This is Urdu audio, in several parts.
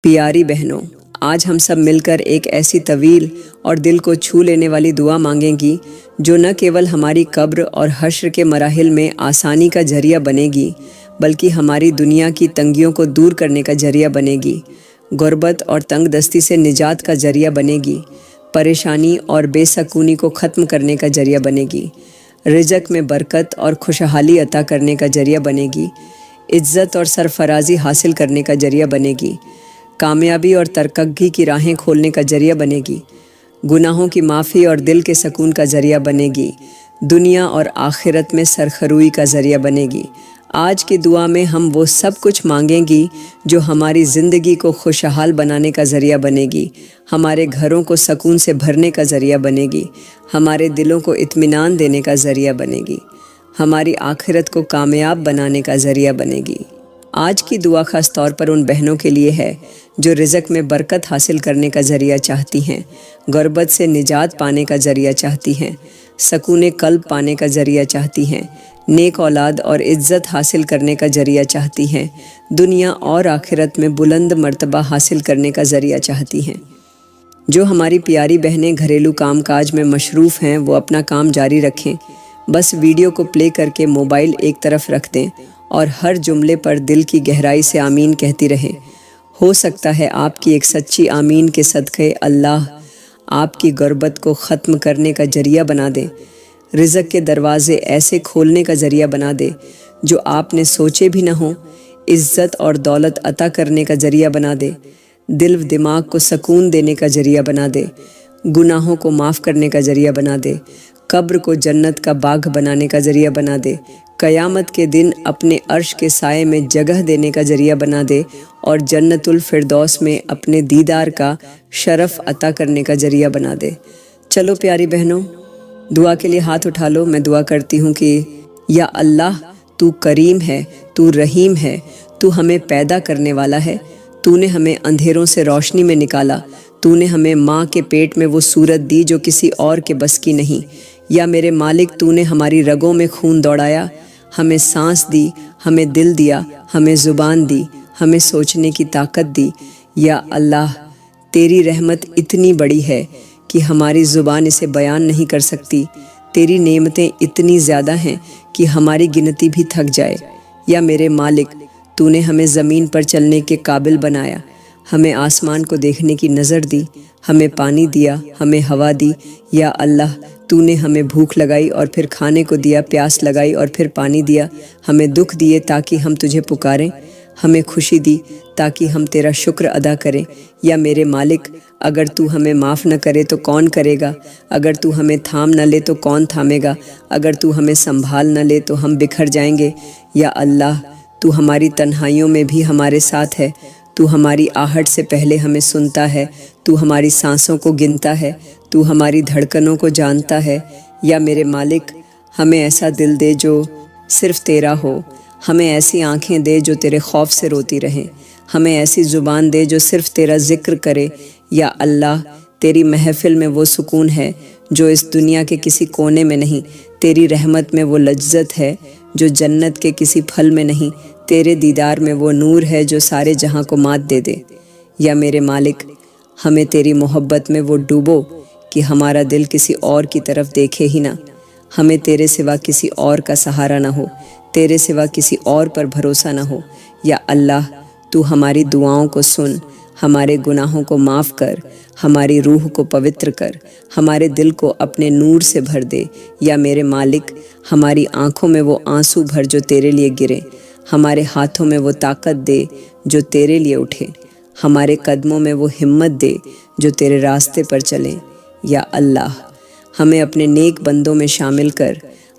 پیاری بہنوں، آج ہم سب مل کر ایک ایسی طویل اور دل کو چھو لینے والی دعا مانگیں گی جو نہ کیول ہماری قبر اور حشر کے مراحل میں آسانی کا ذریعہ بنے گی بلکہ ہماری دنیا کی تنگیوں کو دور کرنے کا ذریعہ بنے گی، غربت اور تنگ دستی سے نجات کا ذریعہ بنے گی، پریشانی اور بے سکونی کو ختم کرنے کا ذریعہ بنے گی، رزق میں برکت اور خوشحالی عطا کرنے کا ذریعہ بنے گی، عزت اور سرفرازی حاصل کرنے کا ذریعہ بنے گی، کامیابی اور ترقی کی راہیں کھولنے کا ذریعہ بنے گی، گناہوں کی معافی اور دل کے سکون کا ذریعہ بنے گی، دنیا اور آخرت میں سرخروئی کا ذریعہ بنے گی۔ آج کی دعا میں ہم وہ سب کچھ مانگیں گی جو ہماری زندگی کو خوشحال بنانے کا ذریعہ بنے گی، ہمارے گھروں کو سکون سے بھرنے کا ذریعہ بنے گی، ہمارے دلوں کو اطمینان دینے کا ذریعہ بنے گی، ہماری آخرت کو کامیاب بنانے کا ذریعہ بنے گی۔ آج کی دعا خاص طور پر ان بہنوں کے لیے ہے جو رزق میں برکت حاصل کرنے کا ذریعہ چاہتی ہیں، غربت سے نجات پانے کا ذریعہ چاہتی ہیں، سکون قلب پانے کا ذریعہ چاہتی ہیں، نیک اولاد اور عزت حاصل کرنے کا ذریعہ چاہتی ہیں، دنیا اور آخرت میں بلند مرتبہ حاصل کرنے کا ذریعہ چاہتی ہیں۔ جو ہماری پیاری بہنیں گھریلو کام کاج میں مصروف ہیں وہ اپنا کام جاری رکھیں، بس ویڈیو کو پلے کر کے موبائل ایک طرف رکھ دیں اور ہر جملے پر دل کی گہرائی سے آمین کہتی رہیں۔ ہو سکتا ہے آپ کی ایک سچی آمین کے صدقے اللہ آپ کی غربت کو ختم کرنے کا ذریعہ بنا دے، رزق کے دروازے ایسے کھولنے کا ذریعہ بنا دے جو آپ نے سوچے بھی نہ ہوں، عزت اور دولت عطا کرنے کا ذریعہ بنا دے، دل و دماغ کو سکون دینے کا ذریعہ بنا دے، گناہوں کو معاف کرنے کا ذریعہ بنا دے، قبر کو جنت کا باغ بنانے کا ذریعہ بنا دے، قیامت کے دن اپنے عرش کے سائے میں جگہ دینے کا ذریعہ بنا دے اور جنت الفردوس میں اپنے دیدار کا شرف عطا کرنے کا ذریعہ بنا دے۔ چلو پیاری بہنوں، دعا کے لیے ہاتھ اٹھا لو۔ میں دعا کرتی ہوں کہ یا اللہ تو کریم ہے، تو رحیم ہے، تو ہمیں پیدا کرنے والا ہے، تو نے ہمیں اندھیروں سے روشنی میں نکالا، تو نے ہمیں ماں کے پیٹ میں وہ صورت دی جو کسی اور کے بس کی نہیں۔ یا میرے مالک تو نے ہماری رگوں میں خون دوڑایا، ہمیں سانس دی، ہمیں دل دیا، ہمیں زبان دی، ہمیں سوچنے کی طاقت دی۔ یا اللہ تیری رحمت اتنی بڑی ہے کہ ہماری زبان اسے بیان نہیں کر سکتی، تیری نعمتیں اتنی زیادہ ہیں کہ ہماری گنتی بھی تھک جائے۔ یا میرے مالک تو نے ہمیں زمین پر چلنے کے قابل بنایا، ہمیں آسمان کو دیکھنے کی نظر دی، ہمیں پانی دیا، ہمیں ہوا دی۔ یا اللہ تو نے ہمیں بھوک لگائی اور پھر کھانے کو دیا، پیاس لگائی اور پھر پانی دیا، ہمیں دکھ دیے تاکہ ہم تجھے پکاریں، ہمیں خوشی دی تاکہ ہم تیرا شکر ادا کریں۔ یا میرے مالک اگر تو ہمیں معاف نہ کرے تو کون کرے گا، اگر تو ہمیں تھام نہ لے تو کون تھامے گا، اگر تو ہمیں سنبھال نہ لے تو ہم بکھر جائیں گے۔ یا اللہ تو ہماری تنہائیوں میں بھی ہمارے ساتھ ہے، تو ہماری آہٹ سے پہلے ہمیں سنتا ہے، تو ہماری سانسوں کو گنتا ہے، تو ہماری دھڑکنوں کو جانتا ہے۔ یا میرے مالک ہمیں ایسا دل دے جو صرف تیرا ہو، ہمیں ایسی آنکھیں دے جو تیرے خوف سے روتی رہیں، ہمیں ایسی زبان دے جو صرف تیرا ذکر کرے۔ یا اللہ تیری محفل میں وہ سکون ہے جو اس دنیا کے کسی کونے میں نہیں، تیری رحمت میں وہ لذت ہے جو جنت کے کسی پھل میں نہیں، تیرے دیدار میں وہ نور ہے جو سارے جہاں کو مات دے دے۔ یا میرے مالک ہمیں تیری محبت میں وہ ڈوبو کہ ہمارا دل کسی اور کی طرف دیکھے ہی نہ، ہمیں تیرے سوا کسی اور کا سہارا نہ ہو، تیرے سوا کسی اور پر بھروسہ نہ ہو۔ یا اللہ تو ہماری دعاؤں کو سن، ہمارے گناہوں کو معاف کر، ہماری روح کو پوتر کر، ہمارے دل کو اپنے نور سے بھر دے۔ یا میرے مالک ہماری آنکھوں میں وہ آنسو بھر جو تیرے لیے گرے، ہمارے ہاتھوں میں وہ طاقت دے جو تیرے لیے اٹھے، ہمارے قدموں میں وہ ہمت دے جو تیرے راستے پر چلیں۔ یا اللہ ہمیں اپنے نیک بندوں میں شامل کر،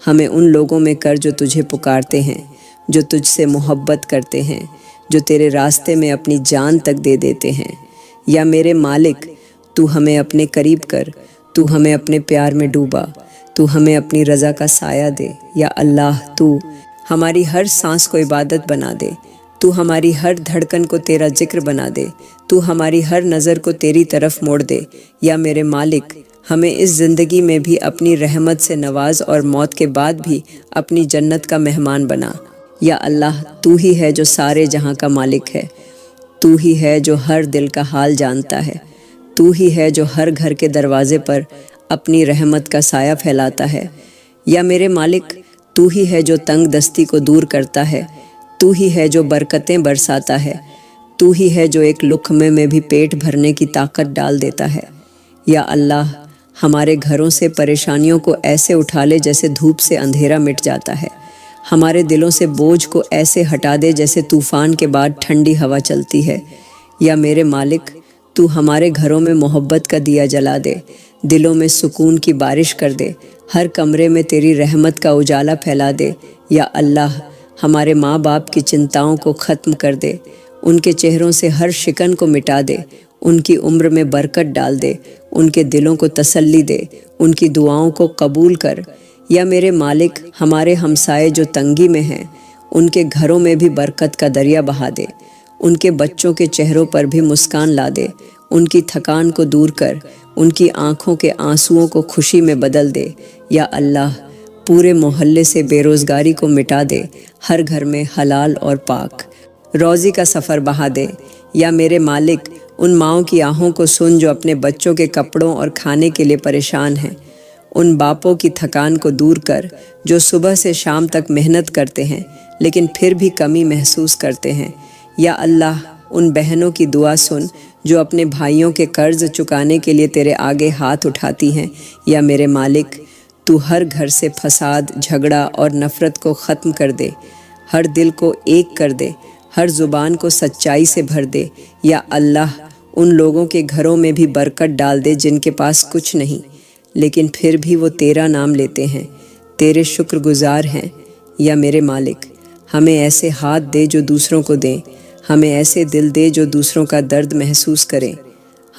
ہمیں ان لوگوں میں کر جو تجھے پکارتے ہیں، جو تجھ سے محبت کرتے ہیں، جو تیرے راستے میں اپنی جان تک دے دیتے ہیں۔ یا میرے مالک تو ہمیں اپنے قریب کر، تو ہمیں اپنے پیار میں ڈوبا، تو ہمیں اپنی رضا کا سایہ دے۔ یا اللہ تو ہماری ہر سانس کو عبادت بنا دے، تو ہماری ہر دھڑکن کو تیرا ذکر بنا دے، تو ہماری ہر نظر کو تیری طرف موڑ دے۔ یا میرے مالک ہمیں اس زندگی میں بھی اپنی رحمت سے نواز اور موت کے بعد بھی اپنی جنت کا مہمان بنا۔ یا اللہ تو ہی ہے جو سارے جہاں کا مالک ہے، تو ہی ہے جو ہر دل کا حال جانتا ہے، تو ہی ہے جو ہر گھر کے دروازے پر اپنی رحمت کا سایہ پھیلاتا ہے۔ یا میرے مالک، تو ہی ہے جو تنگ دستی کو دور کرتا ہے، تو ہی ہے جو برکتیں برساتا ہے، تو ہی ہے جو ایک لقمے میں بھی پیٹ بھرنے کی طاقت ڈال دیتا ہے۔ یا اللہ، ہمارے گھروں سے پریشانیوں کو ایسے اٹھا لے جیسے دھوپ سے اندھیرا مٹ جاتا ہے، ہمارے دلوں سے بوجھ کو ایسے ہٹا دے جیسے طوفان کے بعد ٹھنڈی ہوا چلتی ہے۔ یا میرے مالک، تو ہمارے گھروں میں محبت کا دیا جلا دے، دلوں میں سکون کی بارش کر دے، ہر کمرے میں تیری رحمت کا اجالا پھیلا دے۔ یا اللہ، ہمارے ماں باپ کی چنتاؤں کو ختم کر دے، ان کے چہروں سے ہر شکن کو مٹا دے، ان کی عمر میں برکت ڈال دے، ان کے دلوں کو تسلی دے، ان کی دعاؤں کو قبول کر۔ یا میرے مالک، ہمارے ہمسائے جو تنگی میں ہیں، ان کے گھروں میں بھی برکت کا دریا بہا دے، ان کے بچوں کے چہروں پر بھی مسکان لا دے، ان کی تھکان کو دور کر، ان کی آنکھوں کے آنسوؤں کو خوشی میں بدل دے۔ یا اللہ، پورے محلے سے بے روزگاری کو مٹا دے، ہر گھر میں حلال اور پاک روزی کا سفر بہا دے۔ یا میرے مالک، ان ماؤں کی آہوں کو سن جو اپنے بچوں کے کپڑوں اور کھانے کے لیے پریشان ہیں، ان باپوں کی تھکان کو دور کر جو صبح سے شام تک محنت کرتے ہیں لیکن پھر بھی کمی محسوس کرتے ہیں۔ یا اللہ، ان بہنوں کی دعا سن جو اپنے بھائیوں کے قرض چکانے کے لیے تیرے آگے ہاتھ اٹھاتی ہیں۔ یا میرے مالک، تو ہر گھر سے فساد، جھگڑا اور نفرت کو ختم کر دے، ہر دل کو ایک کر دے، ہر زبان کو سچائی سے بھر دے۔ یا اللہ، ان لوگوں کے گھروں میں بھی برکت ڈال دے جن کے پاس کچھ نہیں لیکن پھر بھی وہ تیرا نام لیتے ہیں، تیرے شکر گزار ہیں۔ یا میرے مالک، ہمیں ایسے ہاتھ دے جو دوسروں کو دیں، ہمیں ایسے دل دے جو دوسروں کا درد محسوس کریں،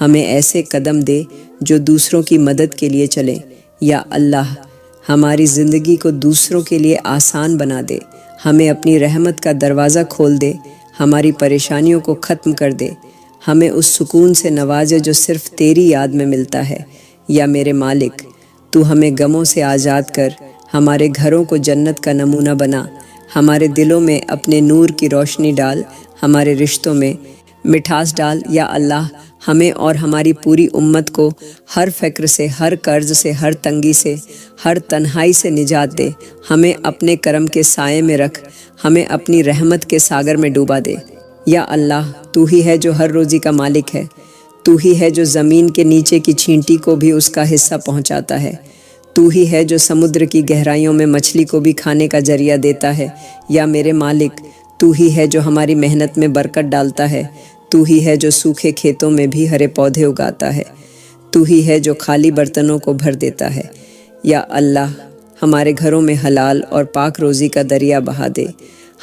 ہمیں ایسے قدم دے جو دوسروں کی مدد کے لیے چلیں۔ یا اللہ، ہماری زندگی کو دوسروں کے لیے آسان بنا دے، ہمیں اپنی رحمت کا دروازہ کھول دے، ہماری پریشانیوں کو ختم کر دے، ہمیں اس سکون سے نوازے جو صرف تیری یاد میں ملتا ہے۔ یا میرے مالک، تو ہمیں غموں سے آزاد کر، ہمارے گھروں کو جنت کا نمونہ بنا، ہمارے دلوں میں اپنے نور کی روشنی ڈال، ہمارے رشتوں میں مٹھاس ڈال۔ یا اللہ، ہمیں اور ہماری پوری امت کو ہر فقر سے، ہر قرض سے، ہر تنگی سے، ہر تنہائی سے نجات دے، ہمیں اپنے کرم کے سائے میں رکھ، ہمیں اپنی رحمت کے ساگر میں ڈوبا دے۔ یا اللہ، تو ہی ہے جو ہر روزی کا مالک ہے، تو ہی ہے جو زمین کے نیچے کی چھینٹی کو بھی اس کا حصہ پہنچاتا ہے، تو ہی ہے جو سمندر کی گہرائیوں میں مچھلی کو بھی کھانے کا ذریعہ دیتا ہے۔ یا میرے مالک، تو ہی ہے جو ہماری محنت میں برکت ڈالتا ہے، تو ہی ہے جو سوکھے کھیتوں میں بھی ہرے پودے اگاتا ہے، تو ہی ہے جو خالی برتنوں کو بھر دیتا ہے۔ یا اللہ، ہمارے گھروں میں حلال اور پاک روزی کا دریا بہا دے،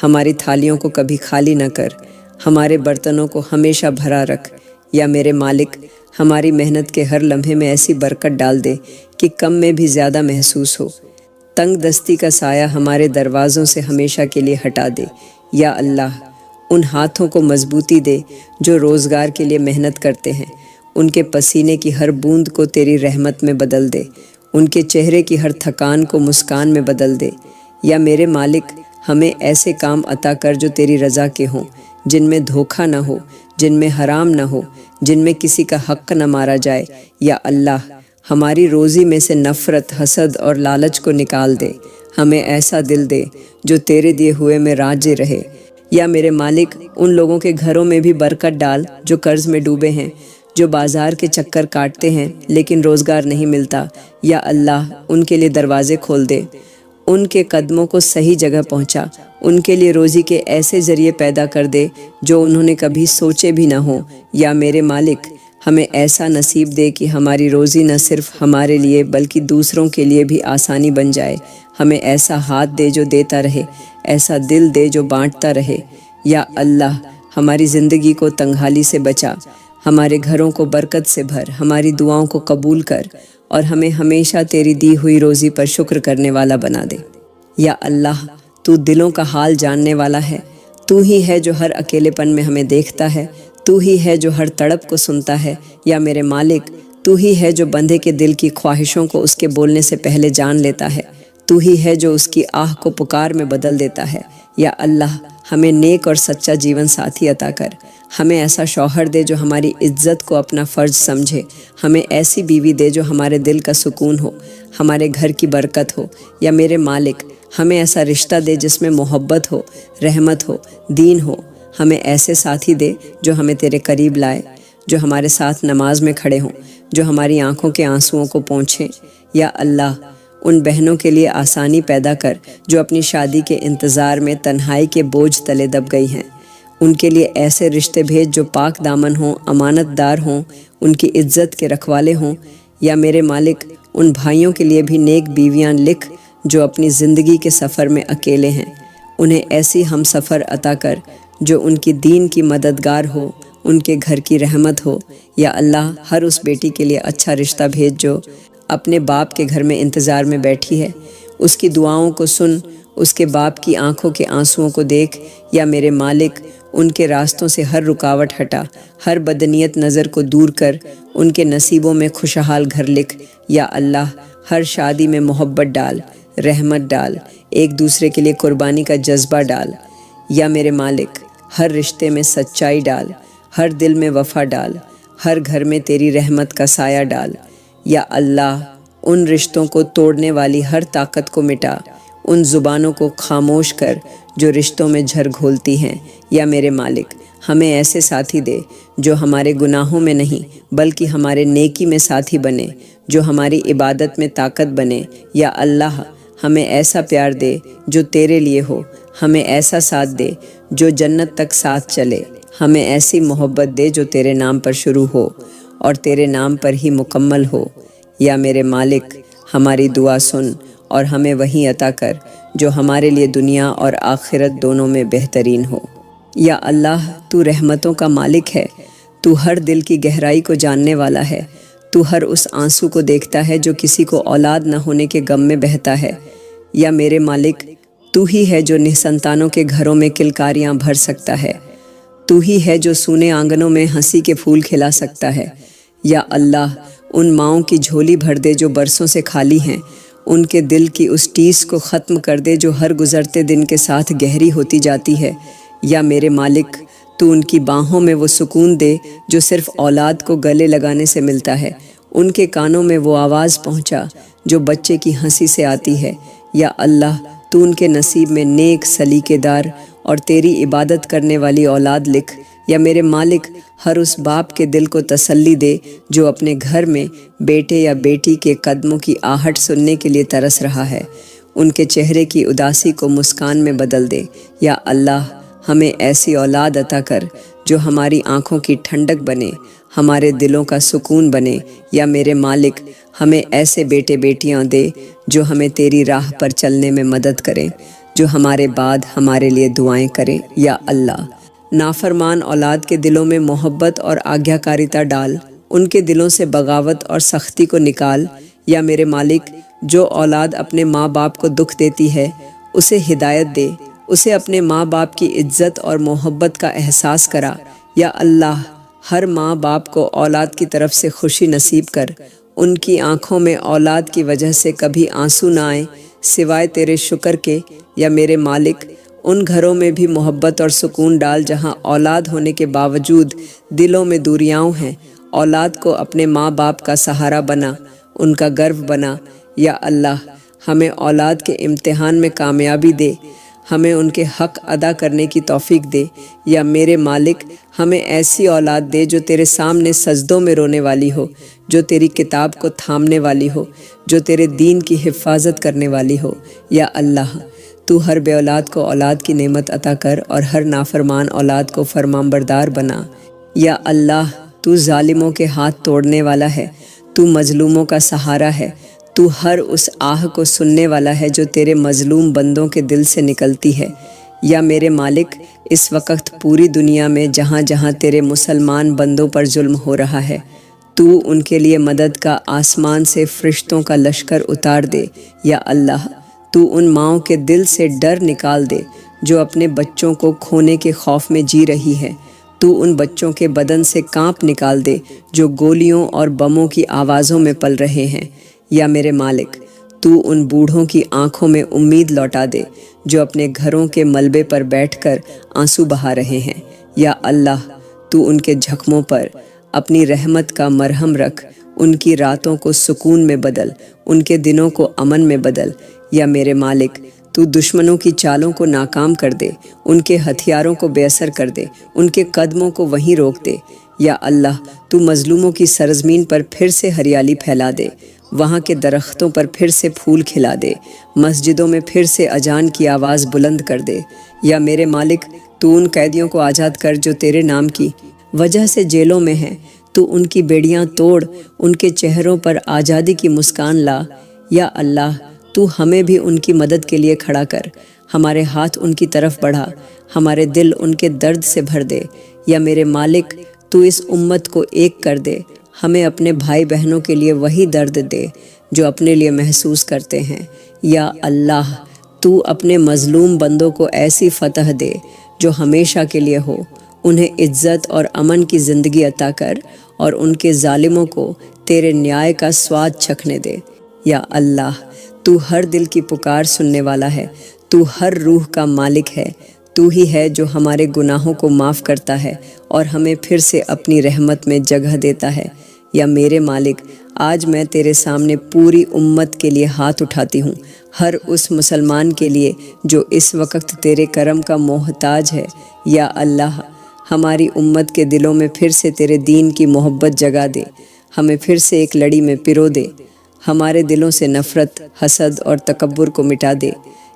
ہماری تھالیوں کو کبھی خالی نہ کر، ہمارے برتنوں کو ہمیشہ بھرا رکھ۔ یا میرے مالک، ہماری محنت کے ہر لمحے میں ایسی برکت ڈال دے کہ کم میں بھی زیادہ محسوس ہو، تنگ دستی کا سایہ ہمارے دروازوں سے ہمیشہ کے لیے ہٹا دے۔ یا اللہ، ان ہاتھوں کو مضبوطی دے جو روزگار کے لیے محنت کرتے ہیں، ان کے پسینے کی ہر بوند کو تیری رحمت میں بدل دے، ان کے چہرے کی ہر تھکان کو مسکان میں بدل دے۔ یا میرے مالک، ہمیں ایسے کام عطا کر جو تیری رضا کے ہوں، جن میں دھوکہ نہ ہو، جن میں حرام نہ ہو، جن میں کسی کا حق نہ مارا جائے۔ یا اللہ، ہماری روزی میں سے نفرت، حسد اور لالچ کو نکال دے، ہمیں ایسا دل دے جو تیرے دیے ہوئے میں راضی رہے۔ یا میرے مالک، ان لوگوں کے گھروں میں بھی برکت ڈال جو قرض میں ڈوبے ہیں، جو بازار کے چکر کاٹتے ہیں لیکن روزگار نہیں ملتا۔ یا اللہ، ان کے لیے دروازے کھول دے، ان کے قدموں کو صحیح جگہ پہنچا، ان کے لیے روزی کے ایسے ذریعے پیدا کر دے جو انہوں نے کبھی سوچے بھی نہ ہوں۔ یا میرے مالک، ہمیں ایسا نصیب دے کہ ہماری روزی نہ صرف ہمارے لیے بلکہ دوسروں کے لیے بھی آسانی بن جائے، ہمیں ایسا ہاتھ دے جو دیتا رہے، ایسا دل دے جو بانٹتا رہے۔ یا اللہ، ہماری زندگی کو تنگحالی سے بچا، ہمارے گھروں کو برکت سے بھر، ہماری دعاؤں کو قبول کر اور ہمیں ہمیشہ تیری دی ہوئی روزی پر شکر کرنے والا بنا دے۔ یا اللہ، تو دلوں کا حال جاننے والا ہے، تو ہی ہے جو ہر اکیلے پن میں ہمیں دیکھتا ہے، تو ہی ہے جو ہر تڑپ کو سنتا ہے۔ یا میرے مالک، تو ہی ہے جو بندے کے دل کی خواہشوں کو اس کے بولنے سے پہلے جان لیتا ہے، تو ہی ہے جو اس کی آہ کو پکار میں بدل دیتا ہے۔ یا اللہ ہمیں نیک اور سچا جیون ساتھی عطا کر، ہمیں ایسا شوہر دے جو ہماری عزت کو اپنا فرض سمجھے، ہمیں ایسی بیوی دے جو ہمارے دل کا سکون ہو، ہمارے گھر کی برکت ہو، یا میرے مالک ہمیں ایسا رشتہ دے جس میں محبت ہو، رحمت ہو، دین ہو، ہمیں ایسے ساتھی دے جو ہمیں تیرے قریب لائے، جو ہمارے ساتھ نماز میں کھڑے ہوں، جو ہماری آنکھوں کے آنسوؤں کو پونچھیں۔ یا اللہ ان بہنوں کے لیے آسانی پیدا کر جو اپنی شادی کے انتظار میں تنہائی کے بوجھ تلے دب گئی ہیں، ان کے لیے ایسے رشتے بھیج جو پاک دامن ہوں، امانت دار ہوں، ان کی عزت کے رکھوالے ہوں۔ یا میرے مالک ان بھائیوں کے لیے بھی نیک بیویاں لکھ جو اپنی زندگی کے سفر میں اکیلے ہیں، انہیں ایسی ہم سفر عطا کر جو ان کی دین کی مددگار ہو، ان کے گھر کی رحمت ہو۔ یا اللہ ہر اس بیٹی کے لیے اچھا رشتہ بھیج جو اپنے باپ کے گھر میں انتظار میں بیٹھی ہے، اس کی دعاؤں کو سن، اس کے باپ کی آنکھوں کے آنسوؤں کو دیکھ۔ یا میرے مالک ان کے راستوں سے ہر رکاوٹ ہٹا، ہر بدنیت نظر کو دور کر، ان کے نصیبوں میں خوشحال گھر لکھ۔ یا اللہ ہر شادی میں محبت ڈال، رحمت ڈال، ایک دوسرے کے لیے قربانی کا جذبہ ڈال۔ یا میرے مالک ہر رشتے میں سچائی ڈال، ہر دل میں وفا ڈال، ہر گھر میں تیری رحمت کا سایہ ڈال۔ یا اللہ ان رشتوں کو توڑنے والی ہر طاقت کو مٹا، ان زبانوں کو خاموش کر جو رشتوں میں جھر گھولتی ہیں۔ یا میرے مالک ہمیں ایسے ساتھی دے جو ہمارے گناہوں میں نہیں بلکہ ہمارے نیکی میں ساتھی بنے، جو ہماری عبادت میں طاقت بنے۔ یا اللہ ہمیں ایسا پیار دے جو تیرے لیے ہو، ہمیں ایسا ساتھ دے جو جنت تک ساتھ چلے، ہمیں ایسی محبت دے جو تیرے نام پر شروع ہو اور تیرے نام پر ہی مکمل ہو۔ یا میرے مالک ہماری دعا سن اور ہمیں وہی عطا کر جو ہمارے لیے دنیا اور آخرت دونوں میں بہترین ہو۔ یا اللہ تو رحمتوں کا مالک ہے، تو ہر دل کی گہرائی کو جاننے والا ہے، تو ہر اس آنسو کو دیکھتا ہے جو کسی کو اولاد نہ ہونے کے غم میں بہتا ہے۔ یا میرے مالک تو ہی ہے جو نسنتانوں کے گھروں میں کلکاریاں بھر سکتا ہے، تو ہی ہے جو سونے آنگنوں میں ہنسی کے پھول کھلا سکتا ہے۔ یا اللہ ان ماؤں کی جھولی بھر دے جو برسوں سے خالی ہیں، ان کے دل کی اس ٹیس کو ختم کر دے جو ہر گزرتے دن کے ساتھ گہری ہوتی جاتی ہے۔ یا میرے مالک تو ان کی باہوں میں وہ سکون دے جو صرف اولاد کو گلے لگانے سے ملتا ہے، ان کے کانوں میں وہ آواز پہنچا جو بچے کی ہنسی سے آتی ہے۔ یا اللہ تو ان کے نصیب میں نیک، سلیقے دار اور تیری عبادت کرنے والی اولاد لکھ۔ یا میرے مالک ہر اس باپ کے دل کو تسلی دے جو اپنے گھر میں بیٹے یا بیٹی کے قدموں کی آہٹ سننے کے لیے ترس رہا ہے، ان کے چہرے کی اداسی کو مسکان میں بدل دے۔ یا اللہ ہمیں ایسی اولاد عطا کر جو ہماری آنکھوں کی ٹھنڈک بنے، ہمارے دلوں کا سکون بنے۔ یا میرے مالک ہمیں ایسے بیٹے بیٹیاں دے جو ہمیں تیری راہ پر چلنے میں مدد کریں، جو ہمارے بعد ہمارے لیے دعائیں کریں۔ یا اللہ نافرمان اولاد کے دلوں میں محبت اور آگیا کاریتا ڈال، ان کے دلوں سے بغاوت اور سختی کو نکال۔ یا میرے مالک جو اولاد اپنے ماں باپ کو دکھ دیتی ہے اسے ہدایت دے، اسے اپنے ماں باپ کی عزت اور محبت کا احساس کرا۔ یا اللہ ہر ماں باپ کو اولاد کی طرف سے خوشی نصیب کر، ان کی آنکھوں میں اولاد کی وجہ سے کبھی آنسو نہ آئیں سوائے تیرے شکر کے۔ یا میرے مالک ان گھروں میں بھی محبت اور سکون ڈال جہاں اولاد ہونے کے باوجود دلوں میں دوریاں ہیں، اولاد کو اپنے ماں باپ کا سہارا بنا، ان کا گرو بنا۔ یا اللہ ہمیں اولاد کے امتحان میں کامیابی دے، ہمیں ان کے حق ادا کرنے کی توفیق دے۔ یا میرے مالک ہمیں ایسی اولاد دے جو تیرے سامنے سجدوں میں رونے والی ہو، جو تیری کتاب کو تھامنے والی ہو، جو تیرے دین کی حفاظت کرنے والی ہو۔ یا اللہ تو ہر بے اولاد کو اولاد کی نعمت عطا کر اور ہر نافرمان اولاد کو فرمانبردار بنا۔ یا اللہ تو ظالموں کے ہاتھ توڑنے والا ہے، تو مظلوموں کا سہارا ہے، تو ہر اس آہ کو سننے والا ہے جو تیرے مظلوم بندوں کے دل سے نکلتی ہے۔ یا میرے مالک اس وقت پوری دنیا میں جہاں جہاں تیرے مسلمان بندوں پر ظلم ہو رہا ہے، تو ان کے لیے مدد کا آسمان سے فرشتوں کا لشکر اتار دے۔ یا اللہ تو ان ماؤں کے دل سے ڈر نکال دے جو اپنے بچوں کو کھونے کے خوف میں جی رہی ہے، تو ان بچوں کے بدن سے کانپ نکال دے جو گولیوں اور بموں کی آوازوں میں پل رہے ہیں۔ یا میرے مالک تو ان بوڑھوں کی آنکھوں میں امید لوٹا دے جو اپنے گھروں کے ملبے پر بیٹھ کر آنسو بہا رہے ہیں۔ یا اللہ، تو ان کے زخموں پر اپنی رحمت کا مرہم رکھ، ان کی راتوں کو سکون میں بدل، ان کے دنوں کو امن میں بدل۔ یا میرے مالک، تو دشمنوں کی چالوں کو ناکام کر دے، ان کے ہتھیاروں کو بے اثر کر دے، ان کے قدموں کو وہیں روک دے۔ یا اللہ، تو مظلوموں کی سرزمین پر پھر سے ہریالی پھیلا دے، وہاں کے درختوں پر پھر سے پھول کھلا دے، مسجدوں میں پھر سے اذان کی آواز بلند کر دے۔ یا میرے مالک، تو ان قیدیوں کو آزاد کر جو تیرے نام کی وجہ سے جیلوں میں ہیں، تو ان کی بیڑیاں توڑ، ان کے چہروں پر آزادی کی مسکان لا۔ یا اللہ، تو ہمیں بھی ان کی مدد کے لیے کھڑا کر، ہمارے ہاتھ ان کی طرف بڑھا، ہمارے دل ان کے درد سے بھر دے۔ یا میرے مالک، تو اس امت کو ایک کر دے، ہمیں اپنے بھائی بہنوں کے لیے وہی درد دے جو اپنے لیے محسوس کرتے ہیں۔ یا اللہ، تو اپنے مظلوم بندوں کو ایسی فتح دے جو ہمیشہ کے لیے ہو، انہیں عزت اور امن کی زندگی عطا کر اور ان کے ظالموں کو تیرے نیائے کا سواد چکھنے دے۔ یا اللہ، تو ہر دل کی پکار سننے والا ہے، تو ہر روح کا مالک ہے، تو ہی ہے جو ہمارے گناہوں کو معاف کرتا ہے اور ہمیں پھر سے اپنی رحمت میں جگہ دیتا ہے۔ یا میرے مالک، آج میں تیرے سامنے پوری امت کے لیے ہاتھ اٹھاتی ہوں، ہر اس مسلمان کے لیے جو اس وقت تیرے کرم کا محتاج ہے۔ یا اللہ، ہماری امت کے دلوں میں پھر سے تیرے دین کی محبت جگا دے، ہمیں پھر سے ایک لڑی میں پرو دے، ہمارے دلوں سے نفرت، حسد اور تکبر کو مٹا دے۔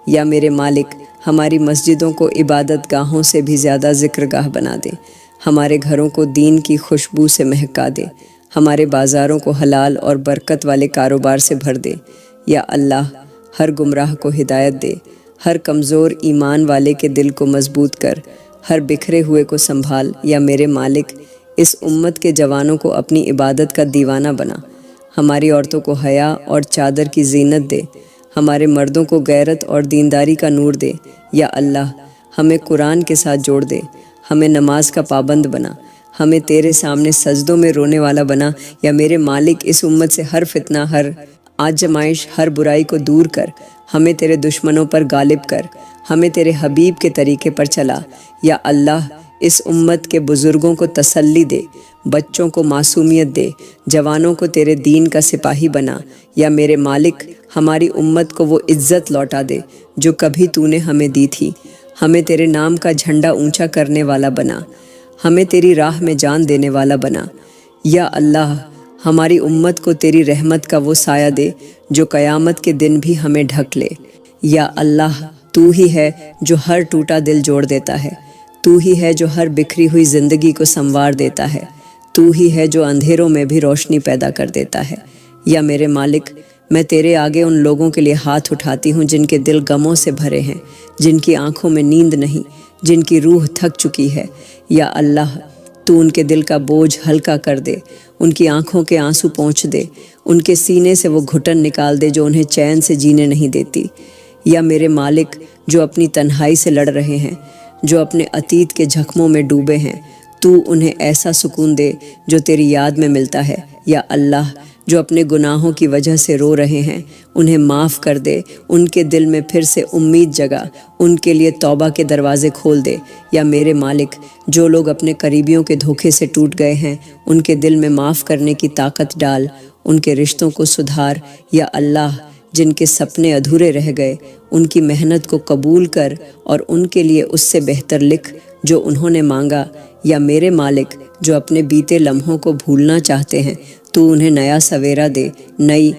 یا میرے مالک، ہماری مسجدوں کو عبادت گاہوں سے بھی زیادہ ذکر گاہ بنا دے، ہمارے گھروں کو دین کی خوشبو سے مہکا دے، ہمارے بازاروں کو حلال اور برکت والے کاروبار سے بھر دے۔ یا اللہ، ہر گمراہ کو ہدایت دے، ہر کمزور ایمان والے کے دل کو مضبوط کر، ہر بکھرے ہوئے کو سنبھال۔ یا میرے مالک، اس امت کے جوانوں کو اپنی عبادت کا دیوانہ بنا، ہماری عورتوں کو حیا اور چادر کی زینت دے، ہمارے مردوں کو غیرت اور دینداری کا نور دے۔ یا اللہ، ہمیں قرآن کے ساتھ جوڑ دے، ہمیں نماز کا پابند بنا، ہمیں تیرے سامنے سجدوں میں رونے والا بنا۔ یا میرے مالک، اس امت سے ہر فتنہ، ہر آزمائش، ہر برائی کو دور کر، ہمیں تیرے دشمنوں پر غالب کر، ہمیں تیرے حبیب کے طریقے پر چلا۔ یا اللہ، اس امت کے بزرگوں کو تسلی دے، بچوں کو معصومیت دے، جوانوں کو تیرے دین کا سپاہی بنا۔ یا میرے مالک، ہماری امت کو وہ عزت لوٹا دے جو کبھی تو نے ہمیں دی تھی، ہمیں تیرے نام کا جھنڈا اونچا کرنے والا بنا، ہمیں تیری راہ میں جان دینے والا بنا۔ یا اللہ، ہماری امت کو تیری رحمت کا وہ سایہ دے جو قیامت کے دن بھی ہمیں ڈھک لے۔ یا اللہ، تو ہی ہے جو ہر ٹوٹا دل جوڑ دیتا ہے، تو ہی ہے جو ہر بکھری ہوئی زندگی کو سنوار دیتا ہے، تو ہی ہے جو اندھیروں میں بھی روشنی پیدا کر دیتا ہے۔ یا میرے مالک، میں تیرے آگے ان لوگوں کے لیے ہاتھ اٹھاتی ہوں جن کے دل غموں سے بھرے ہیں، جن کی آنکھوں میں نیند نہیں، جن کی روح تھک چکی ہے۔ یا اللہ، تو ان کے دل کا بوجھ ہلکا کر دے، ان کی آنکھوں کے آنسو پونچھ دے، ان کے سینے سے وہ گھٹن نکال دے جو انہیں چین سے جینے نہیں دیتی۔ یا میرے مالک، جو اپنی تنہائی سے لڑ رہے ہیں، جو اپنے عتیت کے زخموں میں ڈوبے ہیں، تو انہیں ایسا سکون دے جو تیری یاد میں ملتا ہے۔ یا اللہ، جو اپنے گناہوں کی وجہ سے رو رہے ہیں، انہیں معاف کر دے، ان کے دل میں پھر سے امید جگا، ان کے لیے توبہ کے دروازے کھول دے۔ یا میرے مالک، جو لوگ اپنے قریبیوں کے دھوکے سے ٹوٹ گئے ہیں، ان کے دل میں معاف کرنے کی طاقت ڈال، ان کے رشتوں کو سدھار۔ یا اللہ، جن کے سپنے ادھورے رہ گئے، ان کی محنت کو قبول کر اور ان کے لیے اس سے بہتر لکھ جو انہوں نے مانگا۔ یا میرے مالک، جو اپنے بیتے لمحوں کو بھولنا چاہتے ہیں، تو انہیں نیا سویرا دے، نئی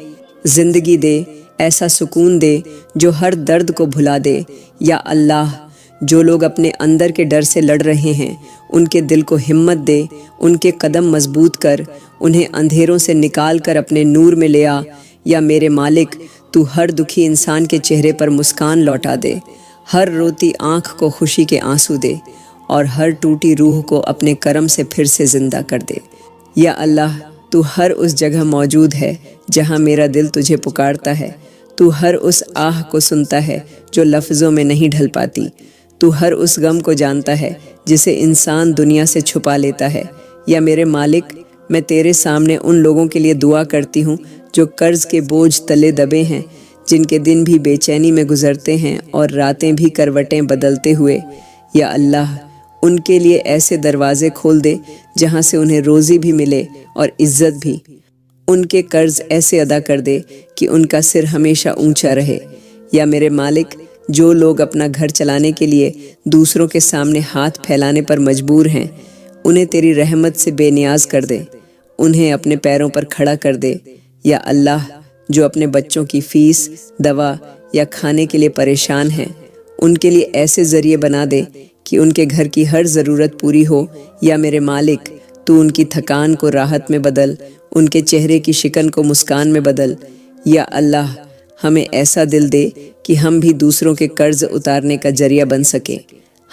زندگی دے، ایسا سکون دے جو ہر درد کو بھلا دے۔ یا اللہ، جو لوگ اپنے اندر کے ڈر سے لڑ رہے ہیں، ان کے دل کو ہمت دے، ان کے قدم مضبوط کر، انہیں اندھیروں سے نکال کر اپنے نور میں لے آ۔ یا میرے مالک، تو ہر دکھی انسان کے چہرے پر مسکان لوٹا دے، ہر روتی آنکھ کو خوشی کے آنسو دے، اور ہر ٹوٹی روح کو اپنے کرم سے پھر سے زندہ کر دے۔ یا اللہ، تو ہر اس جگہ موجود ہے جہاں میرا دل تجھے پکارتا ہے، تو ہر اس آہ کو سنتا ہے جو لفظوں میں نہیں ڈھل پاتی، تو ہر اس غم کو جانتا ہے جسے انسان دنیا سے چھپا لیتا ہے۔ یا میرے مالک، میں تیرے سامنے ان لوگوں کے لیے دعا کرتی ہوں جو قرض کے بوجھ تلے دبے ہیں، جن کے دن بھی بے چینی میں گزرتے ہیں اور راتیں بھی کروٹیں بدلتے ہوئے، یا اللہ ان کے لیے ایسے دروازے کھول دے جہاں سے انہیں روزی بھی ملے اور عزت بھی۔ ان کے قرض ایسے ادا کر دے کہ ان کا سر ہمیشہ اونچا رہے۔ یا میرے مالک، جو لوگ اپنا گھر چلانے کے لیے دوسروں کے سامنے ہاتھ پھیلانے پر مجبور ہیں، انہیں تیری رحمت سے بے نیاز کر دے، انہیں اپنے پیروں پر کھڑا کر دے۔ یا اللہ، جو اپنے بچوں کی فیس، دوا یا کھانے کے لیے پریشان ہیں، ان کے لیے ایسے ذریعے بنا دے کہ ان کے گھر کی ہر ضرورت پوری ہو۔ یا میرے مالک، تو ان کی تھکان کو راحت میں بدل، ان کے چہرے کی شکن کو مسکان میں بدل۔ یا اللہ، ہمیں ایسا دل دے کہ ہم بھی دوسروں کے قرض اتارنے کا ذریعہ بن سکیں۔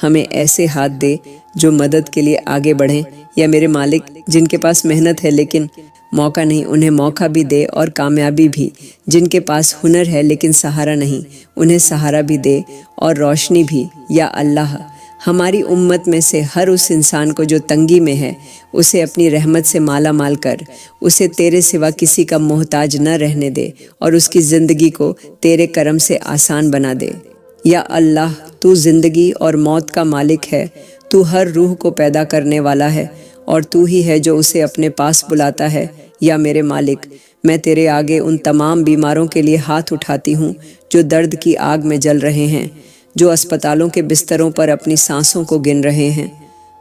ہمیں ایسے ہاتھ دے جو مدد کے لیے آگے بڑھیں۔ یا میرے مالک، جن کے پاس محنت ہے لیکن موقع نہیں، انہیں موقع بھی دے اور کامیابی بھی۔ جن کے پاس ہنر ہے لیکن سہارا نہیں، انہیں سہارا بھی دے اور روشنی بھی۔ یا اللہ، ہماری امت میں سے ہر اس انسان کو جو تنگی میں ہے، اسے اپنی رحمت سے مالا مال کر، اسے تیرے سوا کسی کا محتاج نہ رہنے دے اور اس کی زندگی کو تیرے کرم سے آسان بنا دے۔ یا اللہ، تو زندگی اور موت کا مالک ہے، تو ہر روح کو پیدا کرنے والا ہے اور تو ہی ہے جو اسے اپنے پاس بلاتا ہے۔ یا میرے مالک، میں تیرے آگے ان تمام بیماروں کے لیے ہاتھ اٹھاتی ہوں جو درد کی آگ میں جل رہے ہیں، جو اسپتالوں کے بستروں پر اپنی سانسوں کو گن رہے ہیں،